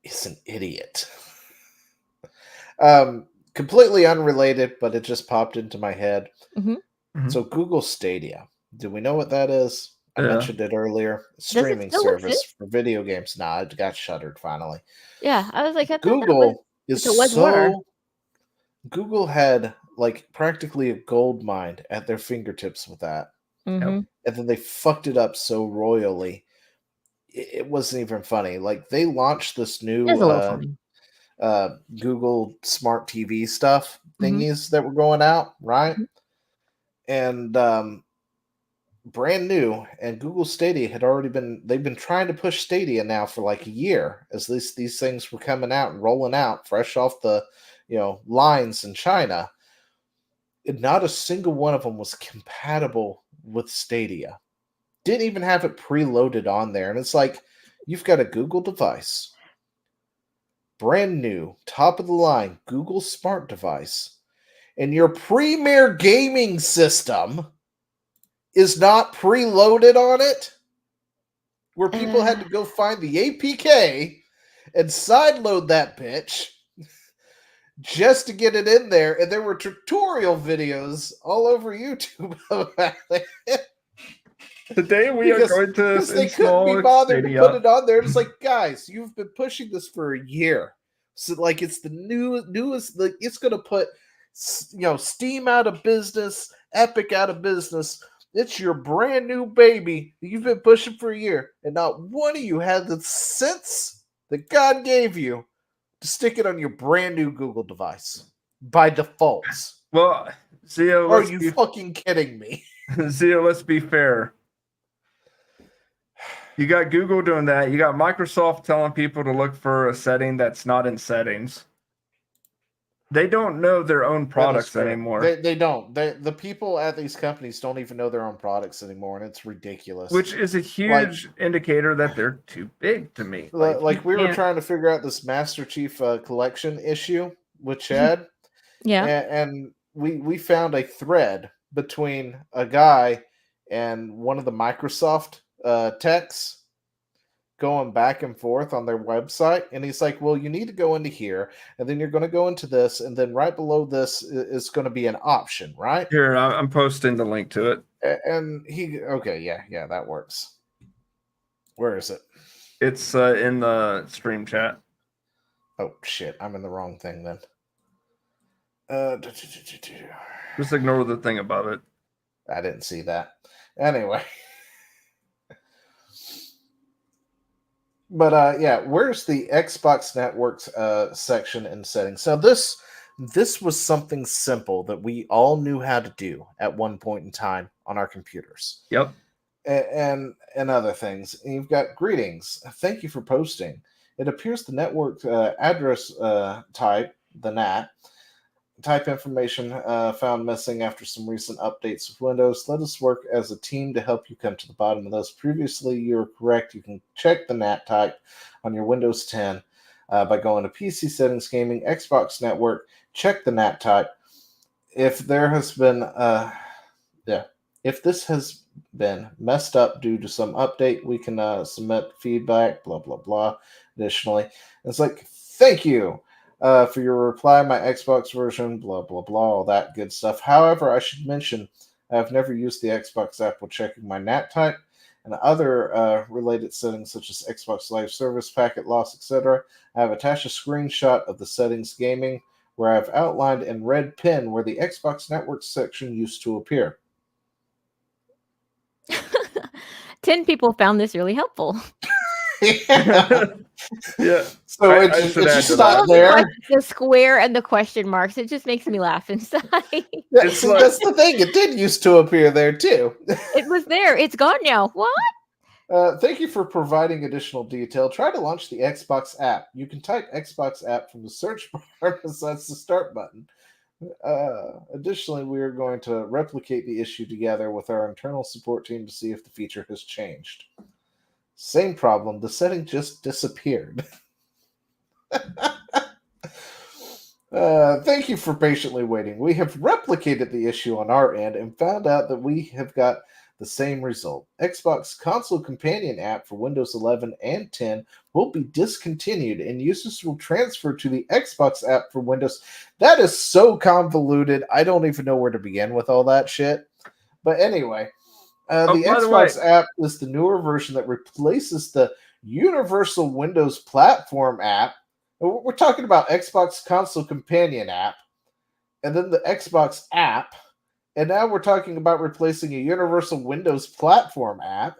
is an idiot. Completely unrelated, but it just popped into my head. Mhm. So Google Stadia, do we know what that is? I Yeah. mentioned it earlier. Streaming still service exist? for video games. Nah, it got shuttered finally. Yeah, I was like, I thought that was Google is it was where? so. Google had like practically a gold mine at their fingertips with that, Mhm. and then they fucked it up so royally. It wasn't even funny. Like, they launched this new It was a little funny. Google Smart TV stuff Mhm. thingies that were going out, right? Mhm. And brand new, and Google Stadia had already they've been trying to push Stadia now for like a year, as these things were coming out and rolling out fresh off the lines in China. And not a single one of them was compatible with Stadia. Didn't even have it preloaded on there. And it's like, you've got a Google device, brand new, top of the line Google Smart device, and your premier gaming system is not preloaded on it, where people had to go find the APK and sideload that bitch just to get it in there, and there were tutorial videos all over YouTube about it. Today we are going to because they couldn't install be bothered Stadia. to put it on there. It's like, guys, you've been pushing this for a year, so like it's the newest. Like, it's going to put Steam out of business, Epic out of business. It's your brand new baby that you've been pushing for a year, and not one of you had the sense that God gave you to stick it on your brand new Google device by default. Well, Zio, Are you fucking kidding me? Zio, let's be fair. You got Google doing that. You got Microsoft telling people to look for a setting that's not in settings. They don't know their own products anymore. They don't. The people at these companies don't even know their own products anymore, and it's ridiculous. Which is a huge indicator that they're too big to me. Like we were trying to figure out this Master Chief collection issue with Chad. Yeah. And we found a thread between a guy and one of the Microsoft techs going back and forth on their website, and he's like, well, you need to go into here, and then you're going to go into this, and then right below this is going to be an option, right? Here, I'm posting the link to it. And yeah, that works. Where is it? It's in the stream chat. Oh shit, I'm in the wrong thing then. Just ignore the thing above it. I didn't see that. Anyway. But yeah, where's the Xbox Networks section in settings? So this was something simple that we all knew how to do at one point in time on our computers. Yep. And other things. And you've got greetings. Thank you for posting. It appears the network address type, the NAT, type information found missing after some recent updates with Windows. Let us work as a team to help you come to the bottom of this. Previously, you were correct. You can check the NAT type on your Windows 10 by going to PC Settings, Gaming, Xbox Network. Check the NAT type. If there has been, if this has been messed up due to some update, we can submit feedback. Blah blah blah. Additionally, it's like, thank you. For your reply, my Xbox version, blah, blah, blah, all that good stuff. However, I should mention I have never used the Xbox app while checking my NAT type and other related settings such as Xbox Live Service, packet loss, etc. I have attached a screenshot of the settings gaming where I've outlined in red pen where the Xbox Network section used to appear. 10 people found this really helpful. Yeah. So it's just not there. The square and the question marks. It just makes me laugh inside. That's the thing. It did used to appear there too. It was there. It's gone now. What? Thank you for providing additional detail. Try to launch the Xbox app. You can type Xbox app from the search bar besides the start button. Additionally, we are going to replicate the issue together with our internal support team to see if the feature has changed. Same problem. The setting just disappeared. Thank you for patiently waiting. We have replicated the issue on our end and found out that we have got the same result. Xbox Console Companion app for Windows 11 and 10 will be discontinued and users will transfer to the Xbox app for Windows. That is so convoluted. I don't even know where to begin with all that shit. But anyway, the Xbox app is the newer version that replaces the Universal Windows Platform app. We're talking about Xbox Console Companion app and then the Xbox app. And now we're talking about replacing a Universal Windows Platform app,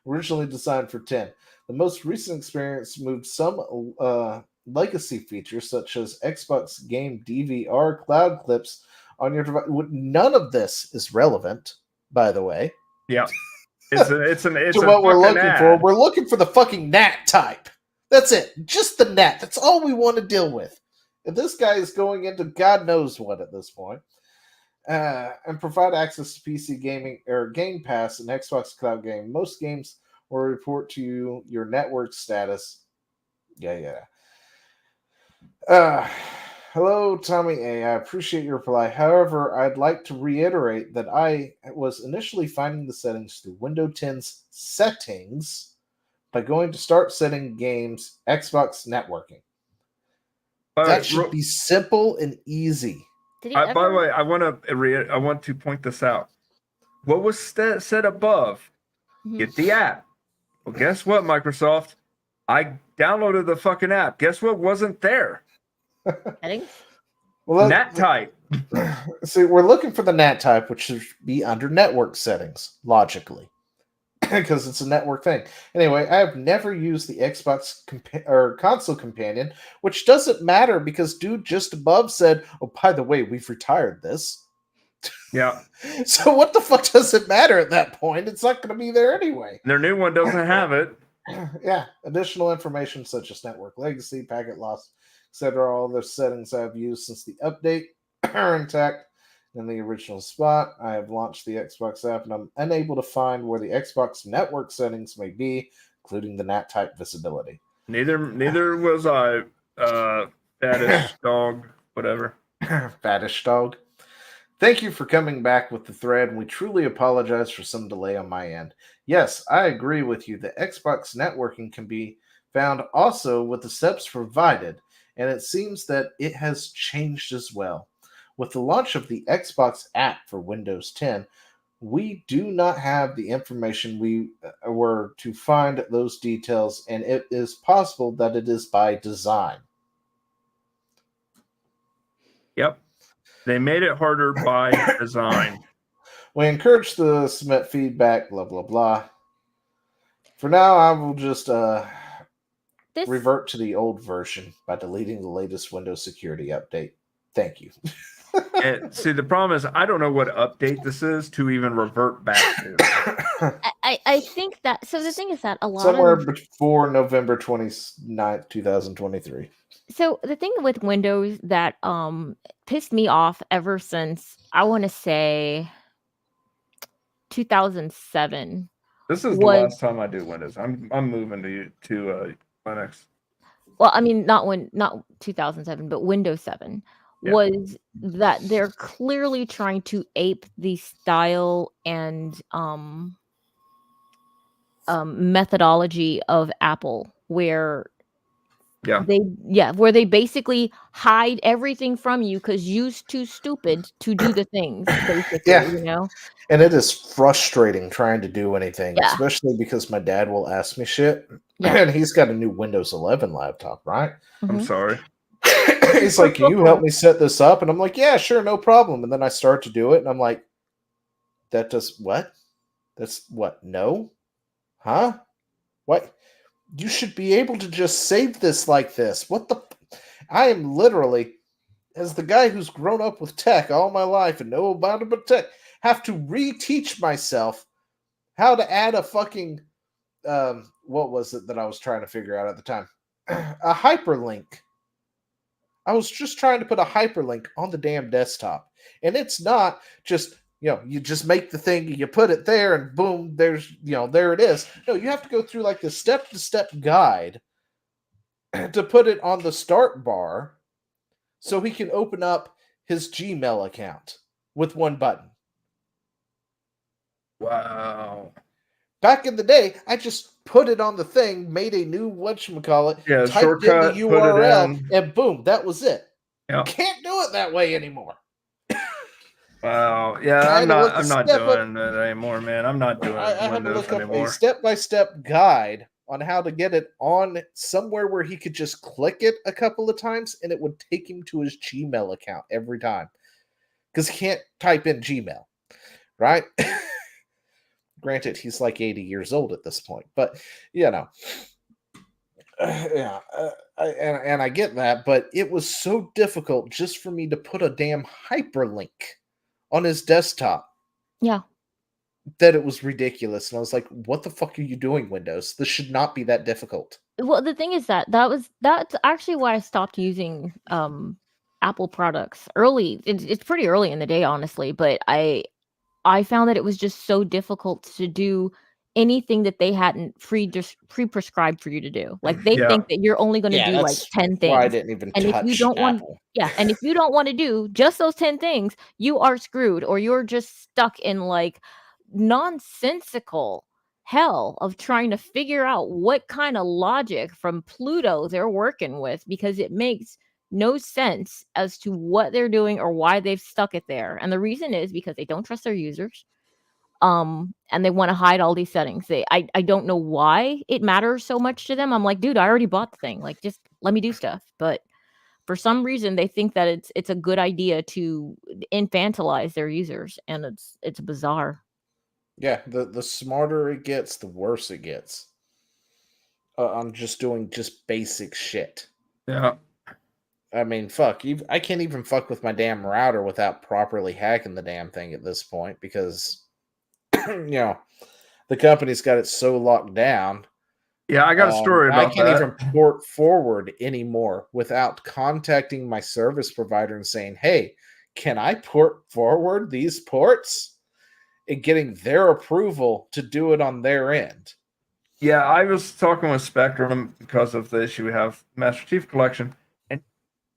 originally designed for 10. The most recent experience moved some legacy features, such as Xbox Game DVR cloud clips on your device. None of this is relevant, by the way. Yeah, it's to what we're looking for. We're looking for the fucking NAT type. That's it. Just the NAT. That's all we want to deal with. And this guy is going into God knows what at this point. And provide access to PC gaming or Game Pass and Xbox Cloud Game. Most games will report to you your network status. Yeah. Hello, Tommy A. I appreciate your reply. However, I'd like to reiterate that I was initially finding the settings through Windows 10's settings by going to start setting games Xbox networking. That should be simple and easy. By the way, I want to point this out. What was said above? Get the app. Well, guess what, Microsoft? I downloaded the fucking app. Guess what wasn't there? Settings? Well, NAT type. See, we're looking for the NAT type, which should be under network settings, logically, because it's a network thing. Anyway, I have never used the Xbox Console Companion, which doesn't matter because dude just above said, "Oh, by the way, we've retired this." Yeah. So what the fuck does it matter at that point? It's not going to be there anyway. Their new one doesn't have it. Yeah, additional information such as network legacy, packet loss, etc. All the settings I've used since the update are intact in the original spot. I have launched the Xbox app and I'm unable to find where the Xbox network settings may be, including the NAT type visibility. Neither was I. Fatish dog, whatever. Fatish dog. Thank you for coming back with the thread, and we truly apologize for some delay on my end. Yes, I agree with you. The Xbox networking can be found also with the steps provided, and it seems that it has changed as well. With the launch of the Xbox app for Windows 10, we do not have the information we were to find those details, and it is possible that it is by design. Yep. They made it harder by design. We encourage to submit feedback, blah, blah, blah. For now, I will just revert to the old version by deleting the latest Windows security update. Thank you. And see, the problem is I don't know what update this is to even revert back to. I think that, so the thing is that a lot Somewhere of, before November 29th, 2023. so the thing with Windows that pissed me off ever since, I want to say 2007. This is the last time I do Windows. I'm moving to Linux. Well, I mean, not 2007, but Windows 7 was that they're clearly trying to ape the style and methodology of Apple, where they basically hide everything from you because you're too stupid to do the things, basically, you know? And it is frustrating trying to do anything, especially because my dad will ask me shit. And he's got a new Windows 11 laptop, right? I'm sorry. He's like, can you help me set this up? And I'm like, yeah, sure, no problem. And then I start to do it, and I'm like, that does what? That's what? No? Huh? What? You should be able to just save this like this. What the? I am literally, as the guy who's grown up with tech all my life and know about it but tech, have to reteach myself how to add a fucking, what was it that I was trying to figure out at the time? A hyperlink. I was just trying to put a hyperlink on the damn desktop. And it's not just, you just make the thing, you put it there, and boom, there's, there it is. No, you have to go through like the step-to-step guide to put it on the start bar so he can open up his Gmail account with one button. Wow. Back in the day, I just put it on the thing, made a new whatchamacallit, typed shortcut, in the URL, in. and boom, that was it. Yep. Can't do it that way anymore. Wow. Yeah, I'm not doing it anymore, man. I'm not doing I had to Windows look up anymore. a step-by-step guide on how to get it on somewhere where he could just click it a couple of times, and it would take him to his Gmail account every time. Because he can't type in Gmail, right? Granted, he's like 80 years old at this point, but I get that, but it was so difficult just for me to put a damn hyperlink on his desktop. Yeah. That it was ridiculous. And I was like, what the fuck are you doing, Windows? This should not be that difficult. Well, the thing is that's actually why I stopped using Apple products early. It's pretty early in the day, honestly, but I found that it was just so difficult to do anything that they hadn't pre-prescribed for you to do. Like they think that you're only going to do like 10 things. I didn't even touch if you don't Apple. and if you don't want to do just those 10 things, you are screwed, or you're just stuck in like nonsensical hell of trying to figure out what kind of logic from Pluto they're working with, because it makes no sense as to what they're doing or why they've stuck it there. And the reason is because they don't trust their users. And they want to hide all these settings. I don't know why it matters so much to them. I'm like, dude, I already bought the thing. Like, just let me do stuff. But for some reason, they think that it's a good idea to infantilize their users, and it's bizarre. Yeah, the smarter it gets, the worse it gets. I'm just doing just basic shit. Yeah. I mean, fuck. I can't even fuck with my damn router without properly hacking the damn thing at this point because, the company's got it so locked down. Yeah, I got a story I about can't that. even port forward anymore without contacting my service provider and saying, "Hey, can I port forward these ports?" and getting their approval to do it on their end. Yeah, I was talking with Spectrum because of the issue we have, Master Chief Collection, and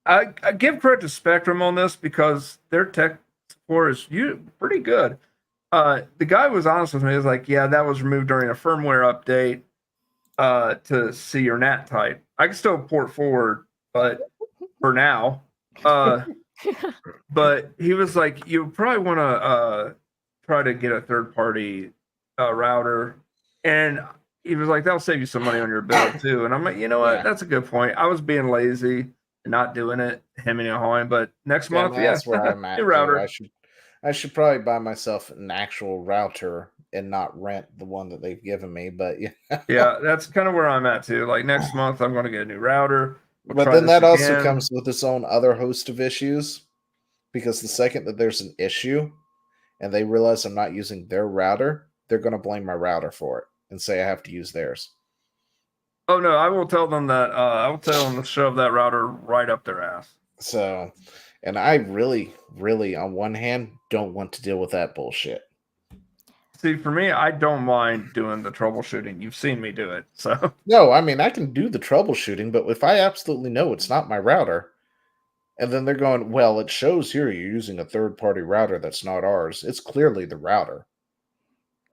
I give credit to Spectrum on this because their tech support is pretty good. The guy was honest with me. He was like, "Yeah, that was removed during a firmware update to see your NAT type. I can still port forward, but for now." But he was like, "You probably want to try to get a third-party router," and he was like, "That'll save you some money on your bill too." And I'm like, "You know what? Yeah. That's a good point. I was being lazy and not doing it, hemming and hawing. But next month, that's where I'm at. new router. I should probably buy myself an actual router and not rent the one that they've given me. But yeah, Yeah, that's kind of where I'm at too. Like next month, I'm going to get a new router. We'll but try then this that also again. comes with its own other host of issues because the second that there's an issue and they realize I'm not using their router, they're going to blame my router for it and say I have to use theirs. Oh no, I will tell them that. I will tell them to shove that router right up their ass. So, and I really, really, on one hand, don't want to deal with that bullshit. See, for me, I don't mind doing the troubleshooting. You've seen me do it, so No, I mean, I can do the troubleshooting, but if I absolutely know it's not my router, and then they're going, well, it shows here you're using a third-party router that's not ours. It's clearly the router.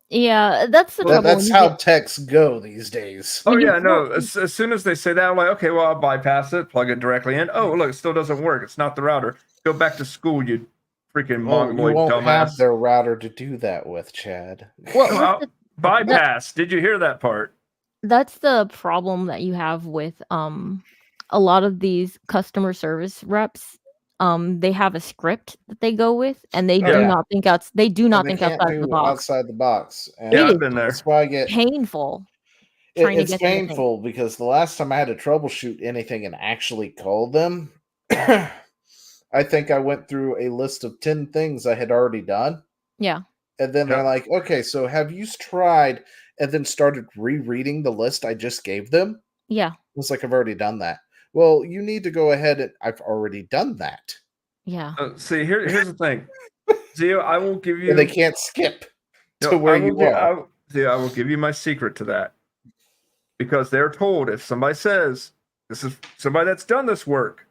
Yeah, that's the trouble. That's how techs go these days. Oh When you yeah, no. port- As soon as they say that, I'm like, okay, well, I'll bypass it, plug it directly in. Oh, look, it still doesn't work. It's not the router. Go back to school, you freaking Well, you mongoloid won't have dumbass. their router to do that with, Chad. Well, bypass. Did you hear that part? That's the problem that you have with a lot of these customer service reps. They have a script that they go with, and they do Yeah. not think outside Can't of the do box. outside the box. And Yeah, It I've is been there. that's why I get painful. Trying to it's get them to think. painful because the last time I had to troubleshoot anything and actually call them, I think I went through a list of 10 things I had already done. Yeah. And then they're like, okay, so have you tried? And then started rereading the list I just gave them. Yeah. It's like, I've already done that. Well, you need to go ahead and I've already done that. Yeah. See, here's the thing, Zio. I will give you. And they can't skip No, to where you are. I will give you my secret to that. Because they're told if somebody says this is somebody that's done this work,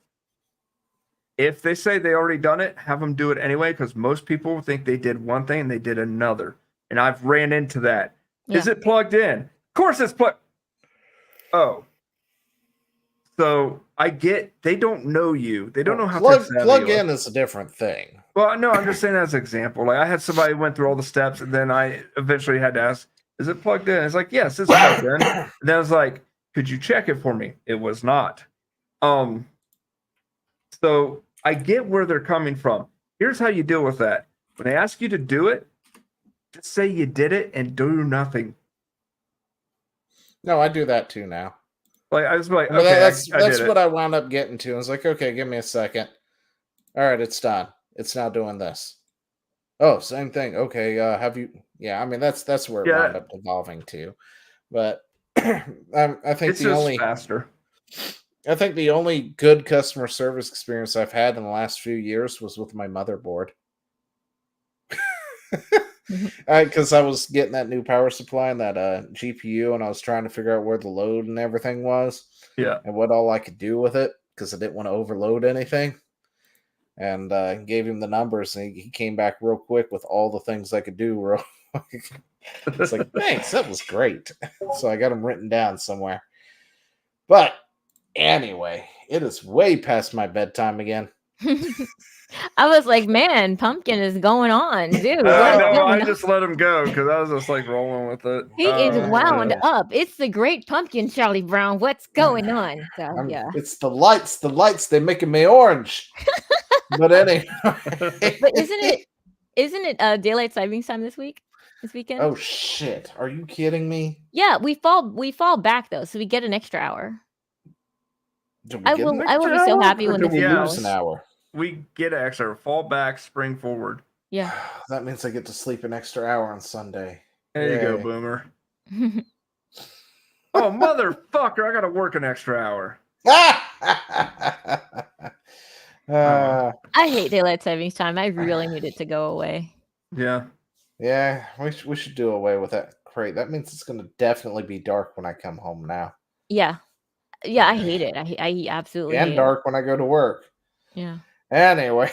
if they say they already done it, have them do it anyway. Because most people think they did one thing and they did another, and I've ran into that. Yeah. Is it plugged in? Of course it's plugged. Oh, so I get they don't know you. They don't know how to plug in is a different thing. Well, no, I'm just saying as an example. Like I had somebody who went through all the steps, and then I eventually had to ask, "Is it plugged in?" It's like, "Yes, it's plugged in." And then I was like, "Could you check it for me?" It was not. So I get where they're coming from. Here's how you deal with that. When they ask you to do it, just say you did it and do nothing. No, I do that too now. Like I was like, Well, okay, that's I did what it. I wound up getting to. I was like, okay, give me a second. All right, it's done. It's now doing this. Oh, same thing. Okay, have you? Yeah, I mean that's where it Yeah. wound up evolving to. But I think It's the just only faster. I think the only good customer service experience I've had in the last few years was with my motherboard. Because I was getting that new power supply and that GPU, and I was trying to figure out where the load and everything was. Yeah. And what all I could do with it, because I didn't want to overload anything. And gave him the numbers, and he came back real quick with all the things I could do. Real it's like, thanks, that was great. So I got them written down somewhere. But anyway, it is way past my bedtime again. I was like, man, Pumpkin is going on, dude. No, I on? just let him go because I was just like rolling with it. He is wound yeah. up. It's the great Pumpkin, Charlie Brown. What's going on? So yeah. It's the lights. The lights, they're making me orange. But anyway. But isn't it daylight savings time this weekend? Oh shit. Are you kidding me? Yeah, we fall back though, so we get an extra hour. Do we I get an will be extra so hour, happy or when do this we is lose an out. hour? We get an extra fall back, spring forward. Yeah. That means I get to sleep an extra hour on Sunday. There you go, Yay. Boomer. Oh, motherfucker, I gotta work an extra hour. Uh, I hate daylight savings time. I really need it to go away. Yeah. yeah, we should do away with that. Great. That means it's going to definitely be dark when I come home now. Yeah. Yeah, I hate it. I absolutely And hate dark when I go to work. it. Yeah. Anyway.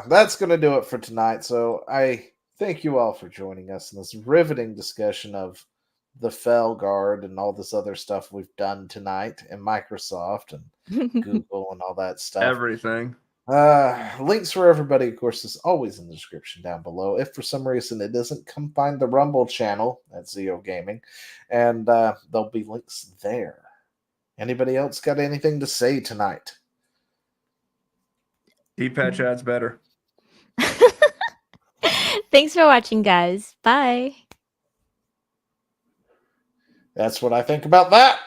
That's going to do it for tonight. So I thank you all for joining us in this riveting discussion of the Failguard and all this other stuff we've done tonight, and Microsoft and Google and all that stuff. Everything. Links for everybody, of course, is always in the description down below. If for some reason it doesn't, come find the Rumble channel at Zeo Gaming, and there'll be links there. Anybody else got anything to say tonight? D-pad chat's better. Thanks for watching, guys. Bye. That's what I think about that.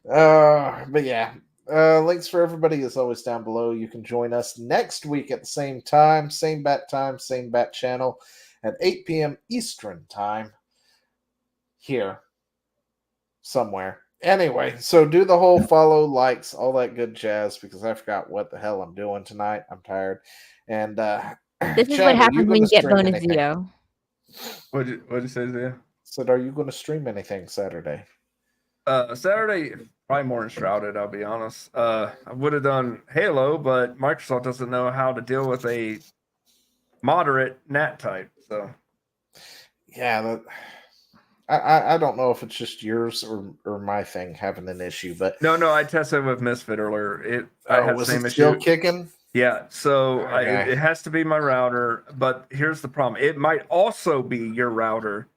But yeah, links for everybody is always down below. You can join us next week at the same time, same bat channel at 8 p.m. Eastern time here somewhere. Anyway, so do the whole follow, likes, all that good jazz, because I forgot what the hell I'm doing tonight. I'm tired. And This is Chad, what are happens you when you gonna get stream bonus anything? Zeo. What'd you say, Zia? Said, are you going to stream anything Saturday? Saturday, probably more enshrouded, I'll be honest. I would have done Halo, but Microsoft doesn't know how to deal with a moderate NAT type. So Yeah, I don't know if it's just yours or my thing having an issue, but no, I tested with Misfit earlier. I had the was same it still issue. kicking? Yeah, so Okay. it has to be my router, but here's the problem. It might also be your router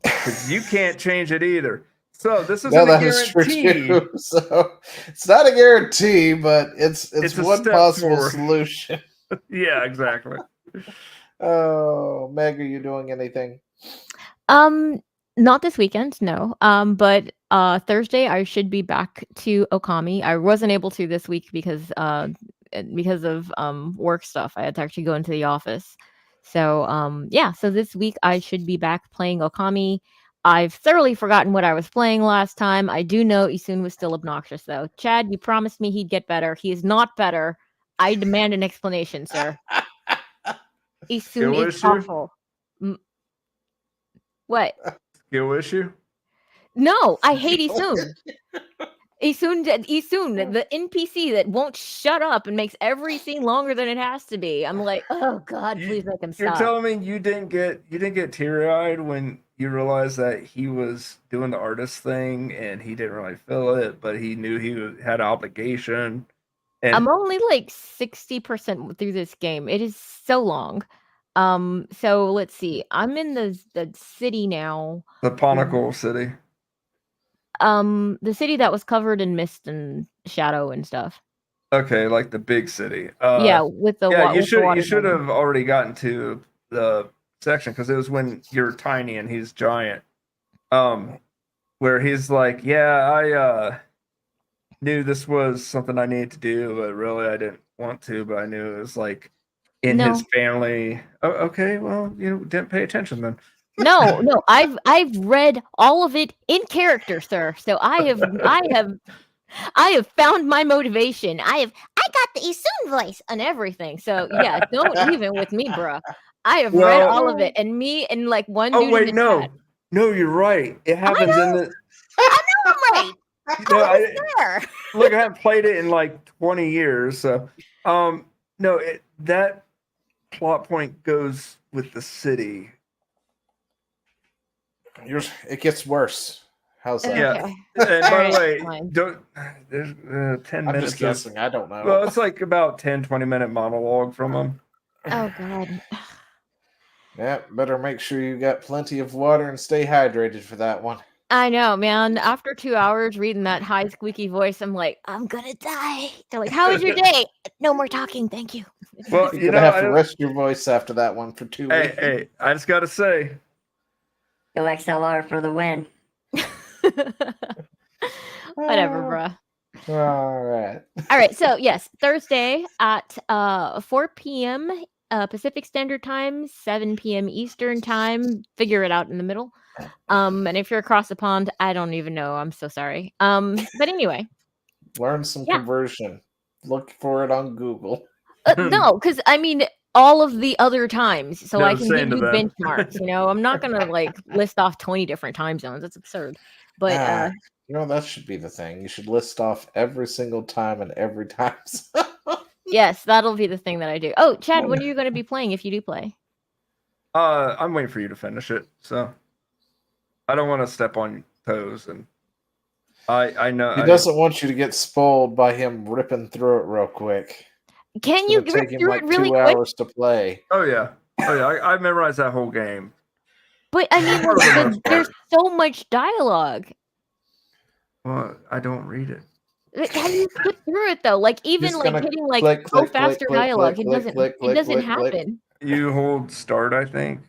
because you can't change it either. So this isn't No, a that is true guarantee. too. So it's not a guarantee, but it's It's a one step possible forward. solution. Yeah, exactly. Oh, Meg, are you doing anything? Not this weekend, no. But Thursday I should be back to Okami. I wasn't able to this week because of work stuff. I had to actually go into the office. So yeah, so this week I should be back playing Okami. I've thoroughly forgotten what I was playing last time. I do know Isun was still obnoxious though. Chad, you promised me he'd get better. He is not better. I demand an explanation, sir. Isun Skill is issue? awful. What? Skill issue? No, I hate Isun. Isun, the NPC that won't shut up and makes every scene longer than it has to be. I'm like, oh God, please make him You're stop. telling me you didn't get teary-eyed when you realized that he was doing the artist thing and he didn't really feel it, but he knew had an obligation. And I'm only like 60% through this game. It is so long. So let's see. I'm in the city now. the Ponicle City. The city that was covered in mist and shadow and stuff. Okay, like the big city. Yeah, with the yeah, you with the water should dragon. have already gotten to the section because it was when you're tiny and he's giant. Where he's like, yeah, I knew this was something I needed to do, but really I didn't want to, but I knew it was like in No. his family. Oh, okay, well, didn't pay attention then. No, I've read all of it in character, sir. So I have found my motivation. I got the Isun voice and everything. So yeah, don't even with me, bruh. I have read all of it, and me and like one dude. Oh wait, in the no, chat. no, you're right. It happens in the. I know I'm right. No, I was there. Look, I haven't played it in like 20 years. So, no, that plot point goes with the city. It gets worse. How's that? Yeah. Okay. And by Alright, the way, fine. there's 10 I'm minutes. just guessing. I don't know. Well, it's like about 10-20 minute monologue from him. Oh God. Yeah, better make sure you got plenty of water and stay hydrated for that one. I know, man. After 2 hours reading that high squeaky voice, I'm like, I'm gonna die. They're like, how was your day? No more talking, thank you. Well, You're you gonna know, have to rest your voice after that one for 2 weeks. hey, I just gotta say, Go XLR for the win. Whatever, bruh. All right. All right, so yes, Thursday at 4 p.m. Pacific Standard Time, 7 p.m. Eastern Time. Figure it out in the middle. And if you're across the pond, I don't even know. I'm so sorry. But anyway, Learn some Yeah. conversion. Look for it on Google. no, because I mean all of the other times, so No, I can saying give to you them. benchmarks. I'm not gonna like list off 20 different time zones. That's absurd. But That should be the thing. You should list off every single time and every time. yes, that'll be the thing that I do. Oh, Chad, when are you going to be playing if you do play? I'm waiting for you to finish it, so I don't want to step on toes, and I know He doesn't want you to get spoiled by him ripping through it real quick. Can It's you gonna rip take him through like it really 2 quick? hours to play. Oh yeah. I memorized that whole game. But I mean, For the most there's part. so much dialogue. Well, I don't read it. How do you flip through it though? Like even Just like gonna hitting like click, go click, faster click, dialogue, click, it doesn't click, it click, doesn't click, click. happen. You hold start, I think.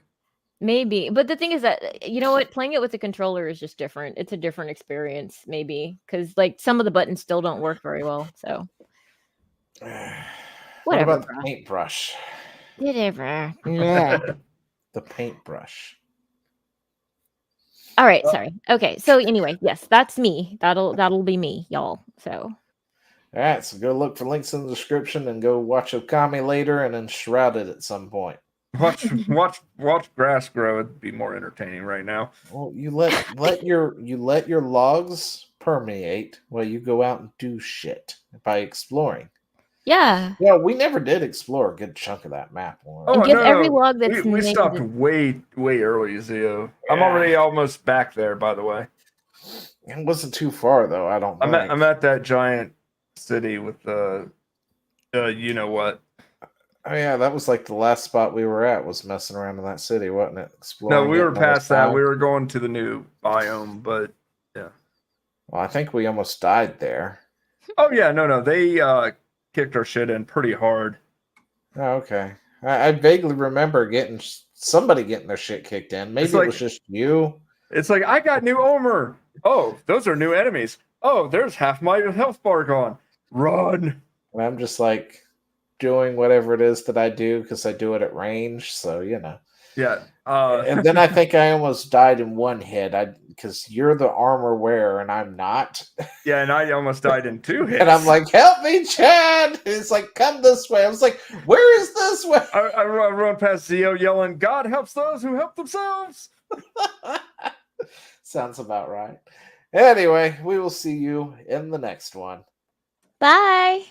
Maybe, but the thing is that you know what, playing it with the controller is just different. It's a different experience, maybe because like some of the buttons still don't work very well. So What whatever, about the bro. paintbrush? Whatever. Bleh. The paintbrush. All right, sorry. Okay, so anyway, yes, that's me. That'll be me, y'all. So All right, so go look for links in the description and go watch Okami later and then Shrouded at some point. Watch grass grow. It'd be more entertaining right now. Well, you let your logs permeate while you go out and do shit by exploring. yeah, Yeah, we never did explore a good chunk of that map. and give every log that's we named stopped a- way early, Zio. I'm Yeah. already almost back there, by the way. It wasn't too far though. I don't think. I'm at that giant city with the you know what. Oh yeah, that was like the last spot we were at was messing around in that city, wasn't it? No, Exploring. we were getting all past that. sides. We were going to the new biome, but yeah. Well, I think we almost died there. Oh yeah, no. They kicked our shit in pretty hard. Oh, okay. I vaguely remember somebody getting their shit kicked in. Maybe it was just you. It's like I got new armor. Oh, those are new enemies. Oh, there's half my health bar gone. Run. And I'm just like doing whatever it is that I do because I do it at range. So Yeah. And then I think I almost died in one hit. Because you're the armor wearer and I'm not. Yeah, and I almost died in 2 hits. And I'm like, help me, Chad! It's like, come this way. I was like, where is this way? I run past Zio yelling, God helps those who help themselves. Sounds about right. Anyway, we will see you in the next one. Bye.